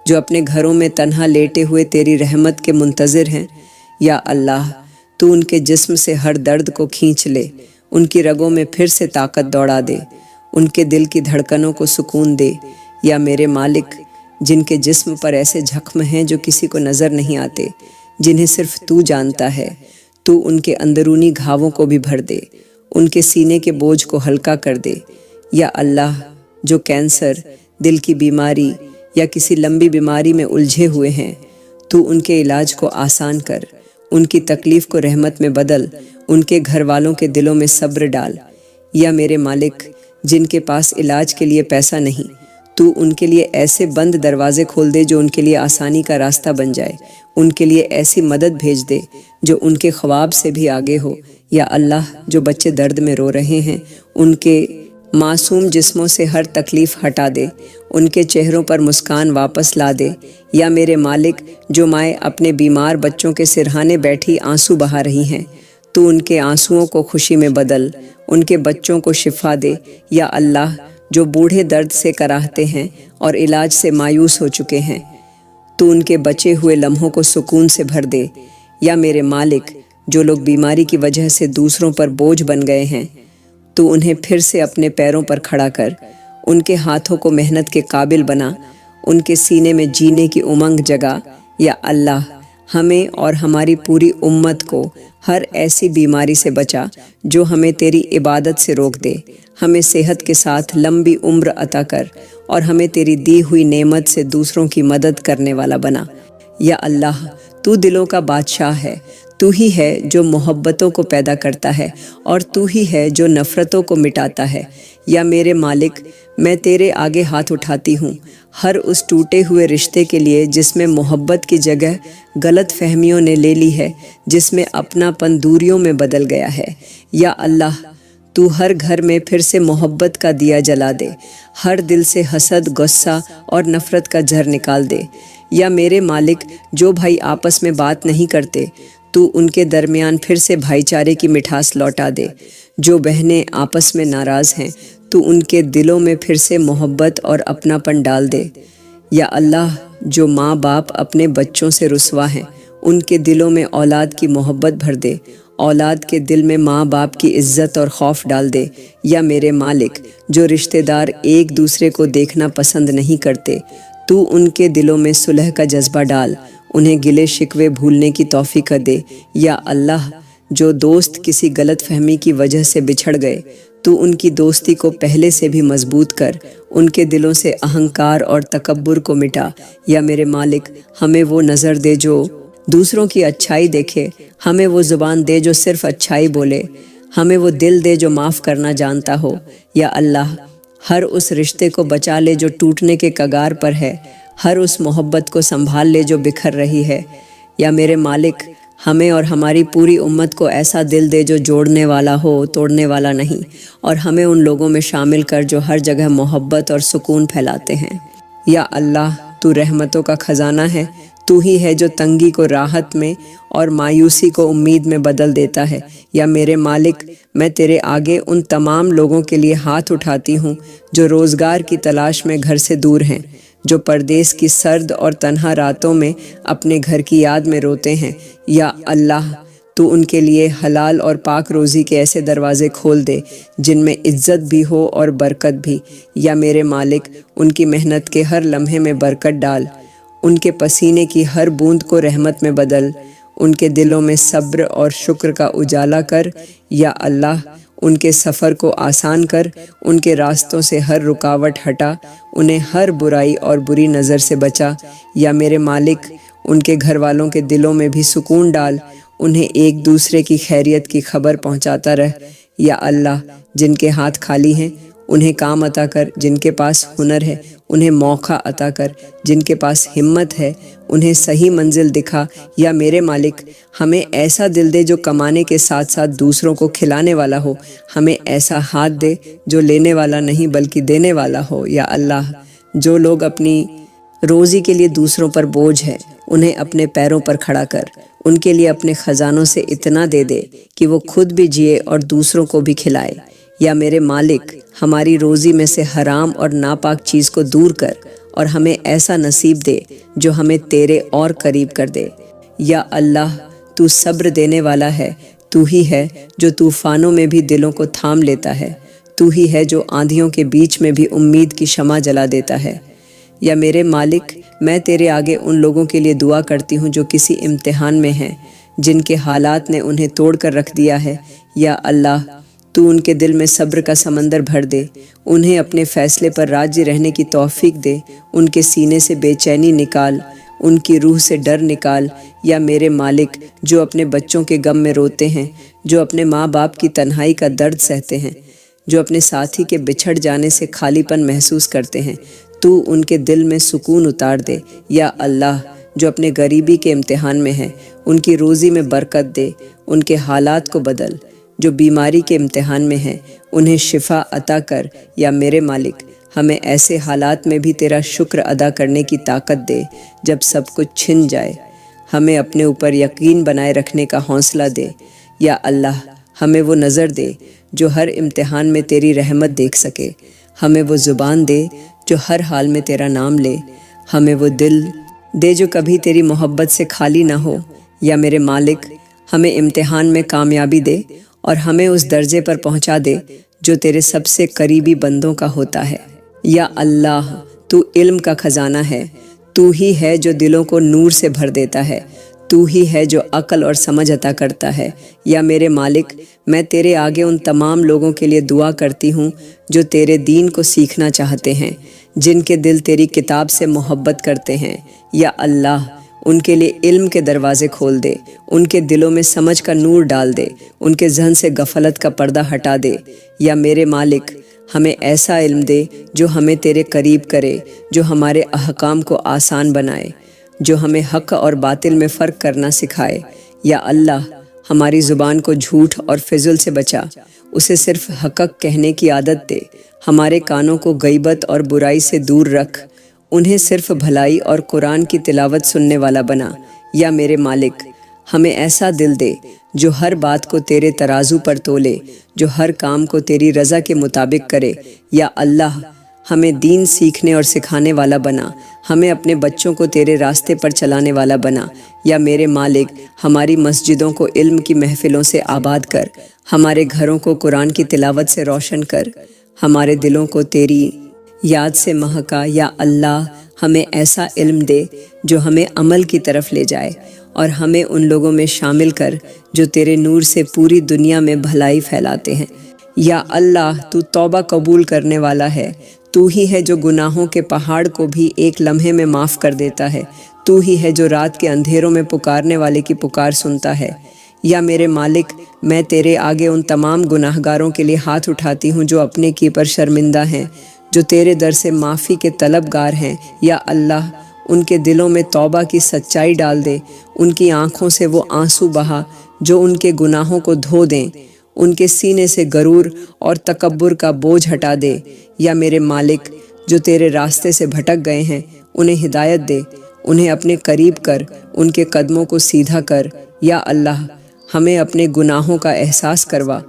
جو اپنے گھروں میں تنہا لیٹے ہوئے تیری رحمت کے منتظر ہیں۔ یا اللہ، تو ان کے جسم سے ہر درد کو کھینچ لے، ان کی رگوں میں پھر سے طاقت دوڑا دے، ان کے دل کی دھڑکنوں کو سکون دے۔ یا میرے مالک، جن کے جسم پر ایسے زخم ہیں جو کسی کو نظر نہیں آتے، جنہیں صرف تو جانتا ہے، تو ان کے اندرونی گھاووں کو بھی بھر دے، ان کے سینے کے بوجھ کو ہلکا کر دے۔ یا اللہ، جو کینسر، دل کی بیماری یا کسی لمبی بیماری میں الجھے ہوئے ہیں، تو ان کے علاج کو آسان کر، ان کی تکلیف کو رحمت میں بدل، ان کے گھر والوں کے دلوں میں صبر ڈال۔ یا میرے مالک، جن کے پاس علاج کے لیے پیسہ نہیں، تو ان کے لیے ایسے بند دروازے کھول دے جو ان کے لیے آسانی کا راستہ بن جائے، ان کے لیے ایسی مدد بھیج دے جو ان کے خواب سے بھی آگے ہو۔ یا اللہ، جو بچے درد میں رو رہے ہیں، ان کے معصوم جسموں سے ہر تکلیف ہٹا دے، ان کے چہروں پر مسکان واپس لا دے۔ یا میرے مالک، جو مائیں اپنے بیمار بچوں کے سرہانے بیٹھی آنسو بہا رہی ہیں، تو ان کے آنسوؤں کو خوشی میں بدل، ان کے بچوں کو شفا دے۔ یا اللہ، جو بوڑھے درد سے کراہتے ہیں اور علاج سے مایوس ہو چکے ہیں، تو ان کے بچے ہوئے لمحوں کو سکون سے بھر دے۔ یا میرے مالک، جو لوگ بیماری کی وجہ سے دوسروں پر بوجھ بن گئے ہیں، تو انہیں پھر سے اپنے پیروں پر کھڑا کر، ان کے ہاتھوں کو محنت کے قابل بنا، ان کے سینے میں جینے کی امنگ جگا۔ یا اللہ، ہمیں اور ہماری پوری امت کو ہر ایسی بیماری سے بچا جو ہمیں تیری عبادت سے روک دے، ہمیں صحت کے ساتھ لمبی عمر عطا کر اور ہمیں تیری دی ہوئی نعمت سے دوسروں کی مدد کرنے والا بنا۔ یا اللہ، تو دلوں کا بادشاہ ہے، تو ہی ہے جو محبتوں کو پیدا کرتا ہے اور تو ہی ہے جو نفرتوں کو مٹاتا ہے۔ یا میرے مالک، میں تیرے آگے ہاتھ اٹھاتی ہوں ہر اس ٹوٹے ہوئے رشتے کے لیے جس میں محبت کی جگہ غلط فہمیوں نے لے لی ہے، جس میں اپنا پن دوریوں میں بدل گیا ہے۔ یا اللہ، تو ہر گھر میں پھر سے محبت کا دیا جلا دے، ہر دل سے حسد، غصہ اور نفرت کا زہر نکال دے۔ یا میرے مالک، جو بھائی آپس میں بات نہیں کرتے، تو ان کے درمیان پھر سے بھائی چارے کی مٹھاس لوٹا دے۔ جو بہنیں آپس میں ناراض ہیں، تو ان کے دلوں میں پھر سے محبت اور اپناپن ڈال دے۔ یا اللہ، جو ماں باپ اپنے بچوں سے رسوا ہیں، ان کے دلوں میں اولاد کی محبت بھر دے، اولاد کے دل میں ماں باپ کی عزت اور خوف ڈال دے۔ یا میرے مالک، جو رشتہ دار ایک دوسرے کو دیکھنا پسند نہیں کرتے، تو ان کے دلوں میں صلح کا جذبہ ڈال، انہیں گلے شکوے بھولنے کی توفیق دے۔ یا اللہ، جو دوست کسی غلط فہمی کی وجہ سے بچھڑ گئے، تو ان کی دوستی کو پہلے سے بھی مضبوط کر، ان کے دلوں سے اہنکار اور تکبر کو مٹا۔ یا میرے مالک، ہمیں وہ نظر دے جو دوسروں کی اچھائی دیکھے، ہمیں وہ زبان دے جو صرف اچھائی بولے، ہمیں وہ دل دے جو معاف کرنا جانتا ہو۔ یا اللہ، ہر اس رشتے کو بچا لے جو ٹوٹنے کے کگار پر ہے، ہر اس محبت کو سنبھال لے جو بکھر رہی ہے۔ یا میرے مالک، ہمیں اور ہماری پوری امت کو ایسا دل دے جو جوڑنے والا ہو، توڑنے والا نہیں، اور ہمیں ان لوگوں میں شامل کر جو ہر جگہ محبت اور سکون پھیلاتے ہیں۔ یا اللہ، تو رحمتوں کا خزانہ ہے، تو ہی ہے جو تنگی کو راحت میں اور مایوسی کو امید میں بدل دیتا ہے۔ یا میرے مالک، میں تیرے آگے ان تمام لوگوں کے لیے ہاتھ اٹھاتی ہوں جو روزگار کی تلاش میں گھر سے دور ہیں، جو پردیس کی سرد اور تنہا راتوں میں اپنے گھر کی یاد میں روتے ہیں۔ یا اللہ، تو ان کے لیے حلال اور پاک روزی کے ایسے دروازے کھول دے جن میں عزت بھی ہو اور برکت بھی۔ یا میرے مالک، ان کی محنت کے ہر لمحے میں برکت ڈال، ان کے پسینے کی ہر بوند کو رحمت میں بدل، ان کے دلوں میں صبر اور شکر کا اجالا کر۔ یا اللہ، ان کے سفر کو آسان کر، ان کے راستوں سے ہر رکاوٹ ہٹا، انہیں ہر برائی اور بری نظر سے بچا۔ یا میرے مالک، ان کے گھر والوں کے دلوں میں بھی سکون ڈال، انہیں ایک دوسرے کی خیریت کی خبر پہنچاتا رہ۔ یا اللہ، جن کے ہاتھ خالی ہیں انہیں کام عطا کر، جن کے پاس ہنر ہے انہیں موقع عطا کر، جن کے پاس ہمت ہے انہیں صحیح منزل دکھا۔ یا میرے مالک، ہمیں ایسا دل دے جو کمانے کے ساتھ ساتھ دوسروں کو کھلانے والا ہو، ہمیں ایسا ہاتھ دے جو لینے والا نہیں بلکہ دینے والا ہو۔ یا اللہ، جو لوگ اپنی روزی کے لیے دوسروں پر بوجھ ہے انہیں اپنے پیروں پر کھڑا کر، ان کے لیے اپنے خزانوں سے اتنا دے دے کہ وہ خود بھی جیے اور دوسروں کو بھی کھلائے۔ یا میرے مالک، ہماری روزی میں سے حرام اور ناپاک چیز کو دور کر اور ہمیں ایسا نصیب دے جو ہمیں تیرے اور قریب کر دے۔ یا اللہ، تو صبر دینے والا ہے، تو ہی ہے جو طوفانوں میں بھی دلوں کو تھام لیتا ہے، تو ہی ہے جو آندھیوں کے بیچ میں بھی امید کی شمع جلا دیتا ہے۔ یا میرے مالک، میں تیرے آگے ان لوگوں کے لیے دعا کرتی ہوں جو کسی امتحان میں ہیں، جن کے حالات نے انہیں توڑ کر رکھ دیا ہے۔ یا اللہ، تو ان کے دل میں صبر کا سمندر بھر دے، انہیں اپنے فیصلے پر راضی رہنے کی توفیق دے، ان کے سینے سے بے چینی نکال، ان کی روح سے ڈر نکال۔ یا میرے مالک، جو اپنے بچوں کے غم میں روتے ہیں، جو اپنے ماں باپ کی تنہائی کا درد سہتے ہیں، جو اپنے ساتھی کے بچھڑ جانے سے خالی پن محسوس کرتے ہیں، تو ان کے دل میں سکون اتار دے۔ یا اللہ، جو اپنے غریبی کے امتحان میں ہیں ان کی روزی میں برکت دے، ان کے حالات کو بدل، جو بیماری کے امتحان میں ہیں انہیں شفا عطا کر۔ یا میرے مالک، ہمیں ایسے حالات میں بھی تیرا شکر ادا کرنے کی طاقت دے جب سب کچھ چھن جائے، ہمیں اپنے اوپر یقین بنائے رکھنے کا حوصلہ دے۔ یا اللہ، ہمیں وہ نظر دے جو ہر امتحان میں تیری رحمت دیکھ سکے، ہمیں وہ زبان دے جو ہر حال میں تیرا نام لے، ہمیں وہ دل دے جو کبھی تیری محبت سے خالی نہ ہو۔ یا میرے مالک، ہمیں امتحان میں کامیابی دے اور ہمیں اس درجے پر پہنچا دے جو تیرے سب سے قریبی بندوں کا ہوتا ہے۔ یا اللہ، تو علم کا خزانہ ہے، تو ہی ہے جو دلوں کو نور سے بھر دیتا ہے، تو ہی ہے جو عقل اور سمجھ عطا کرتا ہے۔ یا میرے مالک، میں تیرے آگے ان تمام لوگوں کے لیے دعا کرتی ہوں جو تیرے دین کو سیکھنا چاہتے ہیں، جن کے دل تیری کتاب سے محبت کرتے ہیں۔ یا اللہ، ان کے لیے علم کے دروازے کھول دے، ان کے دلوں میں سمجھ کا نور ڈال دے، ان کے ذہن سے غفلت کا پردہ ہٹا دے۔ یا میرے مالک، ہمیں ایسا علم دے جو ہمیں تیرے قریب کرے، جو ہمارے احکام کو آسان بنائے، جو ہمیں حق اور باطل میں فرق کرنا سکھائے۔ یا اللہ، ہماری زبان کو جھوٹ اور فضل سے بچا، اسے صرف حق کہنے کی عادت دے، ہمارے کانوں کو غیبت اور برائی سے دور رکھ، انہیں صرف بھلائی اور قرآن کی تلاوت سننے والا بنا۔ یا میرے مالک، ہمیں ایسا دل دے جو ہر بات کو تیرے ترازو پر تولے، جو ہر کام کو تیری رضا کے مطابق کرے۔ یا اللہ، ہمیں دین سیکھنے اور سکھانے والا بنا، ہمیں اپنے بچوں کو تیرے راستے پر چلانے والا بنا۔ یا میرے مالک، ہماری مسجدوں کو علم کی محفلوں سے آباد کر، ہمارے گھروں کو قرآن کی تلاوت سے روشن کر، ہمارے دلوں کو تیری یاد سے مہکا۔ یا اللہ، ہمیں ایسا علم دے جو ہمیں عمل کی طرف لے جائے اور ہمیں ان لوگوں میں شامل کر جو تیرے نور سے پوری دنیا میں بھلائی پھیلاتے ہیں۔ یا اللہ، تو توبہ قبول کرنے والا ہے، تو ہی ہے جو گناہوں کے پہاڑ کو بھی ایک لمحے میں معاف کر دیتا ہے، تو ہی ہے جو رات کے اندھیروں میں پکارنے والے کی پکار سنتا ہے۔ یا میرے مالک، میں تیرے آگے ان تمام گناہ گاروں کے لیے ہاتھ اٹھاتی ہوں جو اپنے کی پر شرمندہ ہیں، جو تیرے در سے معافی کے طلب گار ہیں۔ یا اللہ، ان کے دلوں میں توبہ کی سچائی ڈال دے، ان کی آنکھوں سے وہ آنسو بہا جو ان کے گناہوں کو دھو دیں، ان کے سینے سے غرور اور تکبر کا بوجھ ہٹا دے۔ یا میرے مالک، جو تیرے راستے سے بھٹک گئے ہیں انہیں ہدایت دے، انہیں اپنے قریب کر، ان کے قدموں کو سیدھا کر۔ یا اللہ، ہمیں اپنے گناہوں کا احساس کروا،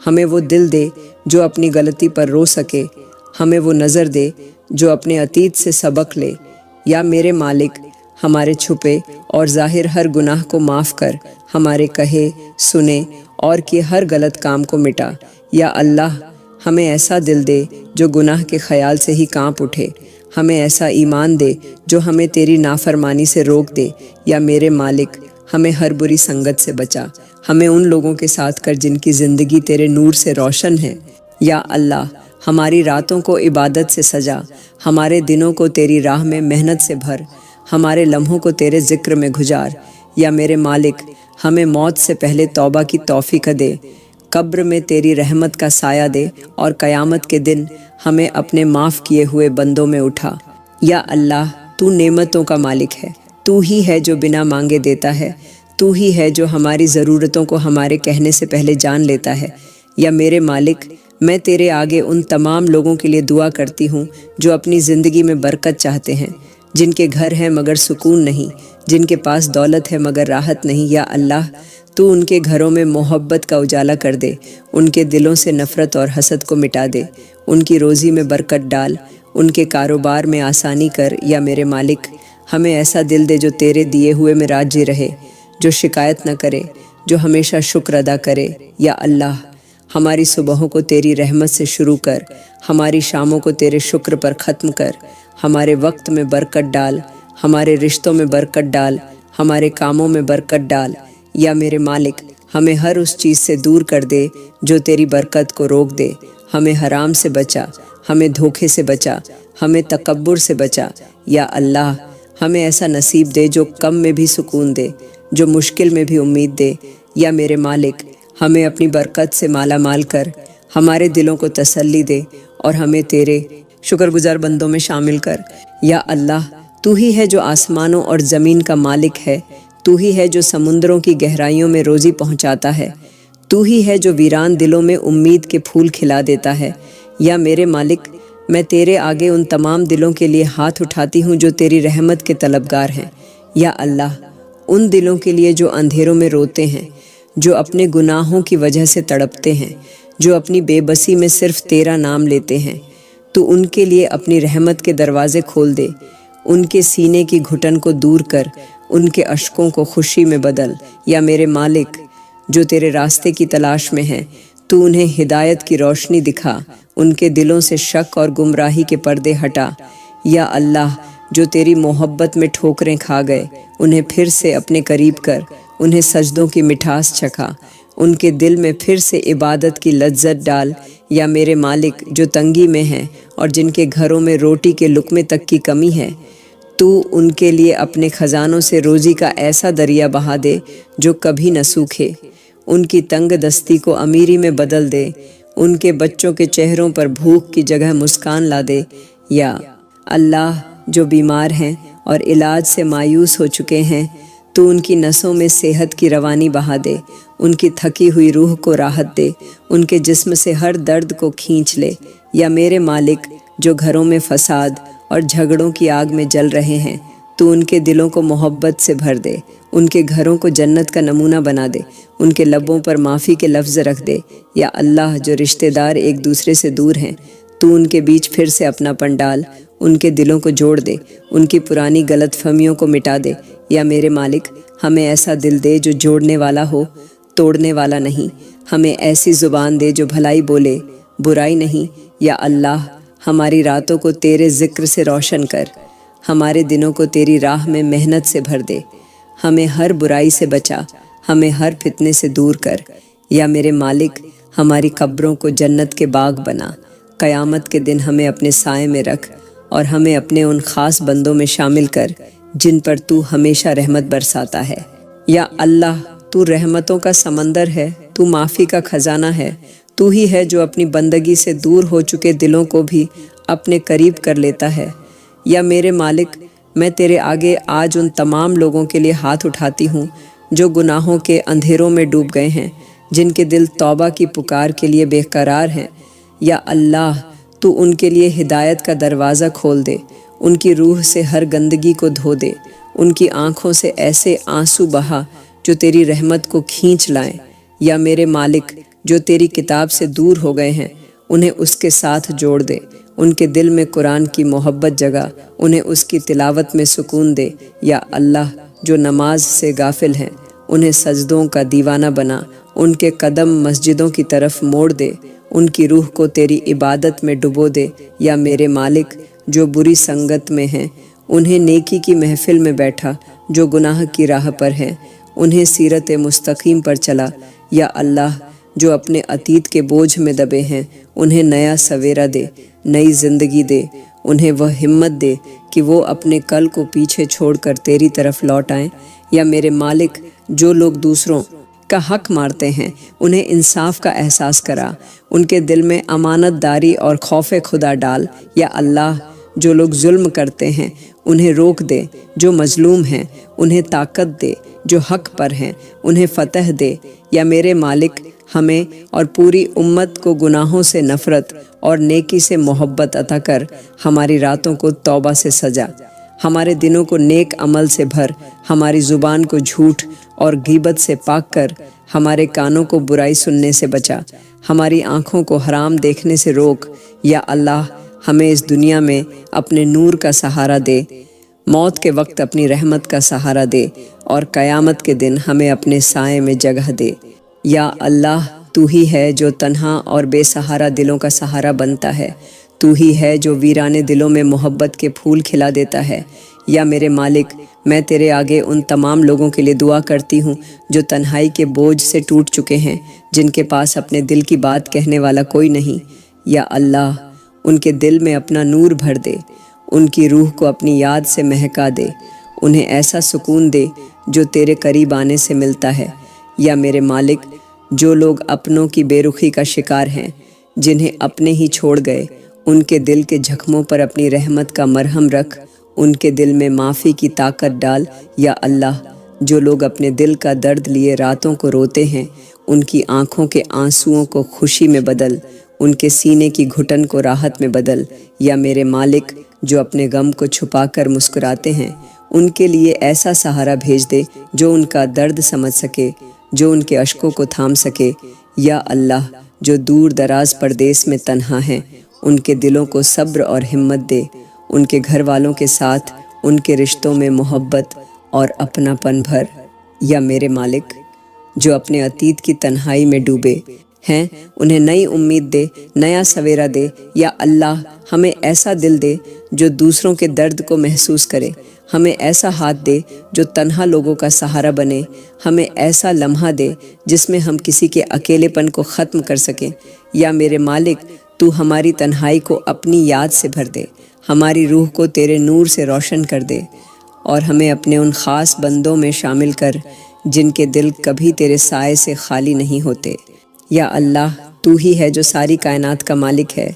ہمیں وہ دل دے جو اپنی غلطی پر رو سکے، ہمیں وہ نظر دے جو اپنے عتیت سے سبق لے۔ یا میرے مالک، ہمارے چھپے اور ظاہر ہر گناہ کو معاف کر، ہمارے کہے، سنے اور کیے ہر غلط کام کو مٹا۔ یا اللہ، ہمیں ایسا دل دے جو گناہ کے خیال سے ہی کانپ اٹھے، ہمیں ایسا ایمان دے جو ہمیں تیری نافرمانی سے روک دے۔ یا میرے مالک، ہمیں ہر بری سنگت سے بچا، ہمیں ان لوگوں کے ساتھ کر جن کی زندگی تیرے نور سے روشن ہے۔ یا اللہ، ہماری راتوں کو عبادت سے سجا، ہمارے دنوں کو تیری راہ میں محنت سے بھر، ہمارے لمحوں کو تیرے ذکر میں گزار۔ یا میرے مالک، ہمیں موت سے پہلے توبہ کی توفیق دے، قبر میں تیری رحمت کا سایہ دے، اور قیامت کے دن ہمیں اپنے معاف کیے ہوئے بندوں میں اٹھا۔ یا اللہ، تو نعمتوں کا مالک ہے، تو ہی ہے جو بنا مانگے دیتا ہے، تو ہی ہے جو ہماری ضرورتوں کو ہمارے کہنے سے پہلے جان لیتا ہے۔ یا میرے مالک، میں تیرے آگے ان تمام لوگوں کے لیے دعا کرتی ہوں جو اپنی زندگی میں برکت چاہتے ہیں، جن کے گھر ہیں مگر سکون نہیں، جن کے پاس دولت ہے مگر راحت نہیں۔ یا اللہ، تو ان کے گھروں میں محبت کا اجالا کر دے، ان کے دلوں سے نفرت اور حسد کو مٹا دے، ان کی روزی میں برکت ڈال، ان کے کاروبار میں آسانی کر۔ یا میرے مالک، ہمیں ایسا دل دے جو تیرے دیے ہوئے میں راضی رہے، جو شکایت نہ کرے، جو ہمیشہ شکر ادا کرے۔ یا اللہ، ہماری صبحوں کو تیری رحمت سے شروع کر، ہماری شاموں کو تیرے شکر پر ختم کر، ہمارے وقت میں برکت ڈال، ہمارے رشتوں میں برکت ڈال، ہمارے کاموں میں برکت ڈال۔ یا میرے مالک، ہمیں ہر اس چیز سے دور کر دے جو تیری برکت کو روک دے، ہمیں حرام سے بچا، ہمیں دھوکے سے بچا، ہمیں تکبر سے بچا۔ یا اللہ، ہمیں ایسا نصیب دے جو کم میں بھی سکون دے، جو مشکل میں بھی امید دے۔ یا میرے مالک، ہمیں اپنی برکت سے مالا مال کر، ہمارے دلوں کو تسلی دے، اور ہمیں تیرے شکر گزار بندوں میں شامل کر۔ یا اللہ، تو ہی ہے جو آسمانوں اور زمین کا مالک ہے، تو ہی ہے جو سمندروں کی گہرائیوں میں روزی پہنچاتا ہے، تو ہی ہے جو ویران دلوں میں امید کے پھول کھلا دیتا ہے۔ یا میرے مالک، میں تیرے آگے ان تمام دلوں کے لیے ہاتھ اٹھاتی ہوں جو تیری رحمت کے طلبگار ہیں۔ یا اللہ، ان دلوں کے لیے جو اندھیروں میں روتے ہیں، جو اپنے گناہوں کی وجہ سے تڑپتے ہیں، جو اپنی بے بسی میں صرف تیرا نام لیتے ہیں، تو ان کے لیے اپنی رحمت کے دروازے کھول دے، ان کے سینے کی گھٹن کو دور کر، ان کے اشکوں کو خوشی میں بدل۔ یا میرے مالک، جو تیرے راستے کی تلاش میں ہیں، تو انہیں ہدایت کی روشنی دکھا، ان کے دلوں سے شک اور گمراہی کے پردے ہٹا۔ یا اللہ، جو تیری محبت میں ٹھوکریں کھا گئے، انہیں پھر سے اپنے قریب کر، انہیں سجدوں کی مٹھاس چکھا، ان کے دل میں پھر سے عبادت کی لذت ڈال۔ یا میرے مالک، جو تنگی میں ہیں اور جن کے گھروں میں روٹی کے لقمے تک کی کمی ہے، تو ان کے لیے اپنے خزانوں سے روزی کا ایسا دریا بہا دے جو کبھی نہ سوکھے، ان کی تنگ دستی کو امیری میں بدل دے، ان کے بچوں کے چہروں پر بھوک کی جگہ مسکان لا دے۔ یا اللہ، جو بیمار ہیں اور علاج سے مایوس ہو چکے ہیں، تو ان کی نسوں میں صحت کی روانی بہا دے، ان کی تھکی ہوئی روح کو راحت دے، ان کے جسم سے ہر درد کو کھینچ لے۔ یا میرے مالک، جو گھروں میں فساد اور جھگڑوں کی آگ میں جل رہے ہیں، تو ان کے دلوں کو محبت سے بھر دے، ان کے گھروں کو جنت کا نمونہ بنا دے، ان کے لبوں پر معافی کے لفظ رکھ دے۔ یا اللہ، جو رشتہ دار ایک دوسرے سے دور ہیں، تو ان کے بیچ پھر سے اپنا پن ڈال، ان کے دلوں کو جوڑ دے، ان کی پرانی غلط فہمیوں کو مٹا دے۔ یا میرے مالک، ہمیں ایسا دل دے جو جوڑنے والا ہو، توڑنے والا نہیں، ہمیں ایسی زبان دے جو بھلائی بولے، برائی نہیں۔ یا اللہ، ہماری راتوں کو تیرے ذکر سے روشن کر، ہمارے دنوں کو تیری راہ میں محنت سے بھر دے، ہمیں ہر برائی سے بچا، ہمیں ہر فتنے سے دور کر۔ یا میرے مالک، ہماری قبروں کو جنت کے باغ بنا، قیامت کے دن ہمیں اپنے سائے میں رکھ، اور ہمیں اپنے ان خاص بندوں میں شامل کر جن پر تو ہمیشہ رحمت برساتا ہے۔ یا اللہ، تو رحمتوں کا سمندر ہے، تو معافی کا خزانہ ہے، تو ہی ہے جو اپنی بندگی سے دور ہو چکے دلوں کو بھی اپنے قریب کر لیتا ہے۔ یا میرے مالک، میں تیرے آگے آج ان تمام لوگوں کے لیے ہاتھ اٹھاتی ہوں جو گناہوں کے اندھیروں میں ڈوب گئے ہیں، جن کے دل توبہ کی پکار کے لیے بے قرار ہیں۔ یا اللہ، تو ان کے لیے ہدایت کا دروازہ کھول دے، ان کی روح سے ہر گندگی کو دھو دے، ان کی آنکھوں سے ایسے آنسو بہا جو تیری رحمت کو کھینچ لائیں۔ یا میرے مالک، جو تیری کتاب سے دور ہو گئے ہیں، انہیں اس کے ساتھ جوڑ دے، ان کے دل میں قرآن کی محبت جگا، انہیں اس کی تلاوت میں سکون دے۔ یا اللہ، جو نماز سے غافل ہیں، انہیں سجدوں کا دیوانہ بنا، ان کے قدم مسجدوں کی طرف موڑ دے، ان کی روح کو تیری عبادت میں ڈبو دے۔ یا میرے مالک، جو بری سنگت میں ہیں، انہیں نیکی کی محفل میں بیٹھا، جو گناہ کی راہ پر ہیں، انہیں سیرت مستقیم پر چلا۔ یا اللہ، جو اپنے عتیت کے بوجھ میں دبے ہیں، انہیں نیا سویرا دے، نئی زندگی دے، انہیں وہ ہمت دے کہ وہ اپنے کل کو پیچھے چھوڑ کر تیری طرف لوٹ آئیں۔ یا میرے مالک، جو لوگ دوسروں کا حق مارتے ہیں، انہیں انصاف کا احساس کرا، ان کے دل میں امانت داری اور خوف خدا ڈال۔ یا اللہ، جو لوگ ظلم کرتے ہیں، انہیں روک دے، جو مظلوم ہیں انہیں طاقت دے، جو حق پر ہیں انہیں فتح دے۔ یا میرے مالک، ہمیں اور پوری امت کو گناہوں سے نفرت اور نیکی سے محبت عطا کر، ہماری راتوں کو توبہ سے سجا، ہمارے دنوں کو نیک عمل سے بھر، ہماری زبان کو جھوٹ اور غیبت سے پاک کر، ہمارے کانوں کو برائی سننے سے بچا، ہماری آنکھوں کو حرام دیکھنے سے روک۔ یا اللہ، ہمیں اس دنیا میں اپنے نور کا سہارا دے، موت کے وقت اپنی رحمت کا سہارا دے، اور قیامت کے دن ہمیں اپنے سائے میں جگہ دے۔ یا اللہ، تو ہی ہے جو تنہا اور بے سہارا دلوں کا سہارا بنتا ہے، تو ہی ہے جو ویرانے دلوں میں محبت کے پھول کھلا دیتا ہے۔ یا میرے مالک، میں تیرے آگے ان تمام لوگوں کے لیے دعا کرتی ہوں جو تنہائی کے بوجھ سے ٹوٹ چکے ہیں، جن کے پاس اپنے دل کی بات کہنے والا کوئی نہیں۔ یا اللہ، ان کے دل میں اپنا نور بھر دے، ان کی روح کو اپنی یاد سے مہکا دے، انہیں ایسا سکون دے جو تیرے قریب آنے سے ملتا ہے۔ یا میرے مالک، جو لوگ اپنوں کی بے رخی کا شکار ہیں، جنہیں اپنے ہی چھوڑ گئے، ان کے دل کے زخموں پر اپنی رحمت کا مرہم رکھ، ان کے دل میں معافی کی طاقت ڈال۔ یا اللہ، جو لوگ اپنے دل کا درد لیے راتوں کو روتے ہیں، ان کی آنکھوں کے آنسوؤں کو خوشی میں بدل، ان کے سینے کی گھٹن کو راحت میں بدل۔ یا میرے مالک، جو اپنے غم کو چھپا کر مسکراتے ہیں، ان کے لیے ایسا سہارا بھیج دے جو ان کا درد سمجھ سکے، جو ان کے اشکوں کو تھام سکے۔ یا اللہ، جو دور دراز پردیس میں تنہا ہیں، ان کے دلوں کو صبر اور ہمت دے، ان کے گھر والوں کے ساتھ ان کے رشتوں میں محبت اور اپنا پن بھر۔ یا میرے مالک، جو اپنے عتیت کی تنہائی میں ڈوبے ہیں، انہیں نئی امید دے، نیا سویرا دے۔ یا اللہ، ہمیں ایسا دل دے جو دوسروں کے درد کو محسوس کرے، ہمیں ایسا ہاتھ دے جو تنہا لوگوں کا سہارا بنے، ہمیں ایسا لمحہ دے جس میں ہم کسی کے اکیلے پن کو ختم کر سکیں۔ یا میرے مالک، تو ہماری تنہائی کو اپنی یاد سے بھر دے، ہماری روح کو تیرے نور سے روشن کر دے، اور ہمیں اپنے ان خاص بندوں میں شامل کر جن کے دل کبھی تیرے سائے سے خالی نہیں ہوتے۔ یا اللہ، تو ہی ہے جو ساری کائنات کا مالک ہے،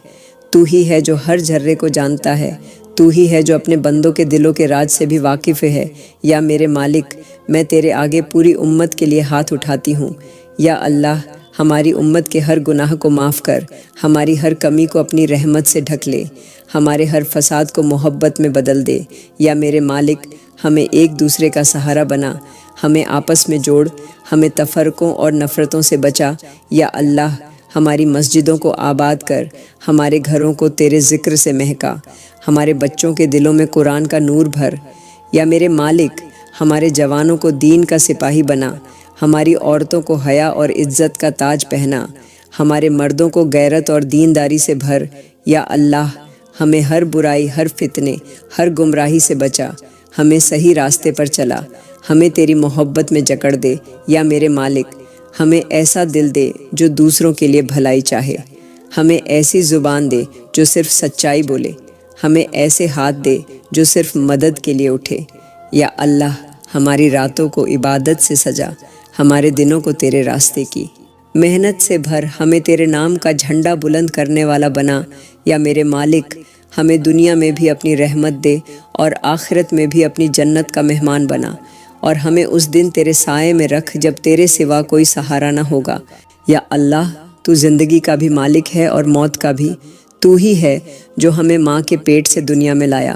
تو ہی ہے جو ہر ذرے کو جانتا ہے، تو ہی ہے جو اپنے بندوں کے دلوں کے راز سے بھی واقف ہے۔ یا میرے مالک، میں تیرے آگے پوری امت کے لیے ہاتھ اٹھاتی ہوں۔ یا اللہ، ہماری امت کے ہر گناہ کو معاف کر، ہماری ہر کمی کو اپنی رحمت سے ڈھک لے، ہمارے ہر فساد کو محبت میں بدل دے۔ یا میرے مالک، ہمیں ایک دوسرے کا سہارا بنا، ہمیں آپس میں جوڑ، ہمیں تفرقوں اور نفرتوں سے بچا۔ یا اللہ، ہماری مسجدوں کو آباد کر، ہمارے گھروں کو تیرے ذکر سے مہکا، ہمارے بچوں کے دلوں میں قرآن کا نور بھر۔ یا میرے مالک، ہمارے جوانوں کو دین کا سپاہی بنا، ہماری عورتوں کو حیا اور عزت کا تاج پہنا، ہمارے مردوں کو غیرت اور دینداری سے بھر۔ یا اللہ، ہمیں ہر برائی، ہر فتنے، ہر گمراہی سے بچا، ہمیں صحیح راستے پر چلا، ہمیں تیری محبت میں جکڑ دے۔ یا میرے مالک، ہمیں ایسا دل دے جو دوسروں کے لیے بھلائی چاہے، ہمیں ایسی زبان دے جو صرف سچائی بولے، ہمیں ایسے ہاتھ دے جو صرف مدد کے لیے اٹھے۔ یا اللہ، ہماری راتوں کو عبادت سے سجا، ہمارے دنوں کو تیرے راستے کی محنت سے بھر، ہمیں تیرے نام کا جھنڈا بلند کرنے والا بنا۔ یا میرے مالک، ہمیں دنیا میں بھی اپنی رحمت دے اور آخرت میں بھی اپنی جنت کا مہمان بنا، اور ہمیں اس دن تیرے سائے میں رکھ جب تیرے سوا کوئی سہارا نہ ہوگا۔ یا اللہ، تو زندگی کا بھی مالک ہے اور موت کا بھی۔ تو ہی ہے جو ہمیں ماں کے پیٹ سے دنیا میں لایا،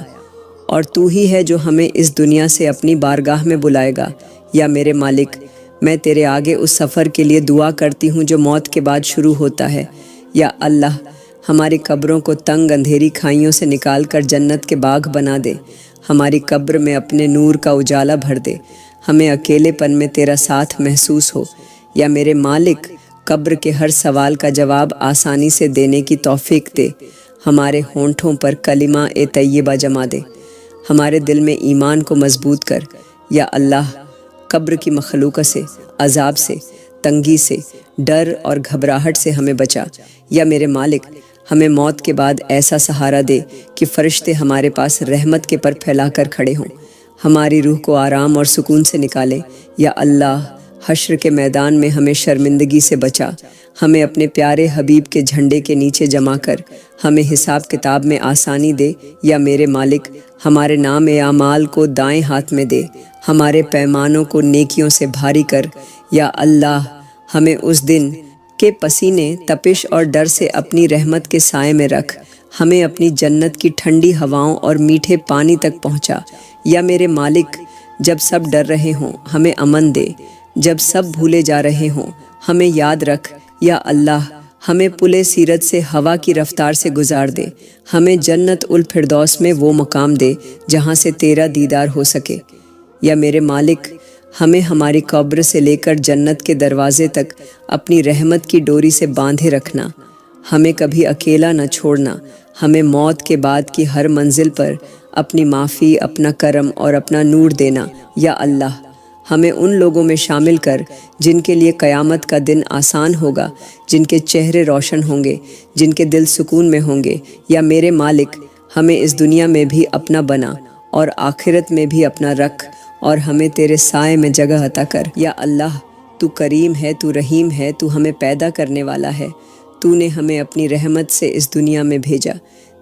اور تو ہی ہے جو ہمیں اس دنیا سے اپنی بارگاہ میں بلائے گا۔ یا میرے مالک، میں تیرے آگے اس سفر کے لیے دعا کرتی ہوں جو موت کے بعد شروع ہوتا ہے۔ یا اللہ، ہماری قبروں کو تنگ اندھیری کھائیوں سے نکال کر جنت کے باغ بنا دے، ہماری قبر میں اپنے نور کا اجالا بھر دے، ہمیں اکیلے پن میں تیرا ساتھ محسوس ہو۔ یا میرے مالک، قبر کے ہر سوال کا جواب آسانی سے دینے کی توفیق دے، ہمارے ہونٹوں پر کلمہ طیبہ جما دے، ہمارے دل میں ایمان کو مضبوط کر۔ یا اللہ، قبر کی مخلوق سے، عذاب سے، تنگی سے، ڈر اور گھبراہٹ سے ہمیں بچا۔ یا میرے مالک، ہمیں موت کے بعد ایسا سہارا دے کہ فرشتے ہمارے پاس رحمت کے پر پھیلا کر کھڑے ہوں، ہماری روح کو آرام اور سکون سے نکالے۔ یا اللہ، حشر کے میدان میں ہمیں شرمندگی سے بچا، ہمیں اپنے پیارے حبیب کے جھنڈے کے نیچے جمع کر ہمیں حساب کتاب میں آسانی دے۔ یا میرے مالک، ہمارے نام اعمال کو دائیں ہاتھ میں دے، ہمارے پیمانوں کو نیکیوں سے بھاری کر۔ یا اللہ، ہمیں اس دن کے پسینے، تپش اور ڈر سے اپنی رحمت کے سائے میں رکھ، ہمیں اپنی جنت کی ٹھنڈی ہواؤں اور میٹھے پانی تک پہنچا۔ یا میرے مالک، جب سب ڈر رہے ہوں ہمیں امن دے، جب سب بھولے جا رہے ہوں ہمیں یاد رکھ۔ یا اللہ، ہمیں پل سیرت سے ہوا کی رفتار سے گزار دے، ہمیں جنت الفردوس میں وہ مقام دے جہاں سے تیرا دیدار ہو سکے۔ یا میرے مالک، ہمیں ہماری قبر سے لے کر جنت کے دروازے تک اپنی رحمت کی ڈوری سے باندھے رکھنا، ہمیں کبھی اکیلا نہ چھوڑنا، ہمیں موت کے بعد کی ہر منزل پر اپنی معافی، اپنا کرم اور اپنا نور دینا۔ یا اللہ، ہمیں ان لوگوں میں شامل کر جن کے لیے قیامت کا دن آسان ہوگا، جن کے چہرے روشن ہوں گے، جن کے دل سکون میں ہوں گے۔ یا میرے مالک، ہمیں اس دنیا میں بھی اپنا بنا اور آخرت میں بھی اپنا رکھ، اور ہمیں تیرے سائے میں جگہ عطا کر۔ یا اللہ، تو کریم ہے، تو رحیم ہے، تو ہمیں پیدا کرنے والا ہے، تو نے ہمیں اپنی رحمت سے اس دنیا میں بھیجا۔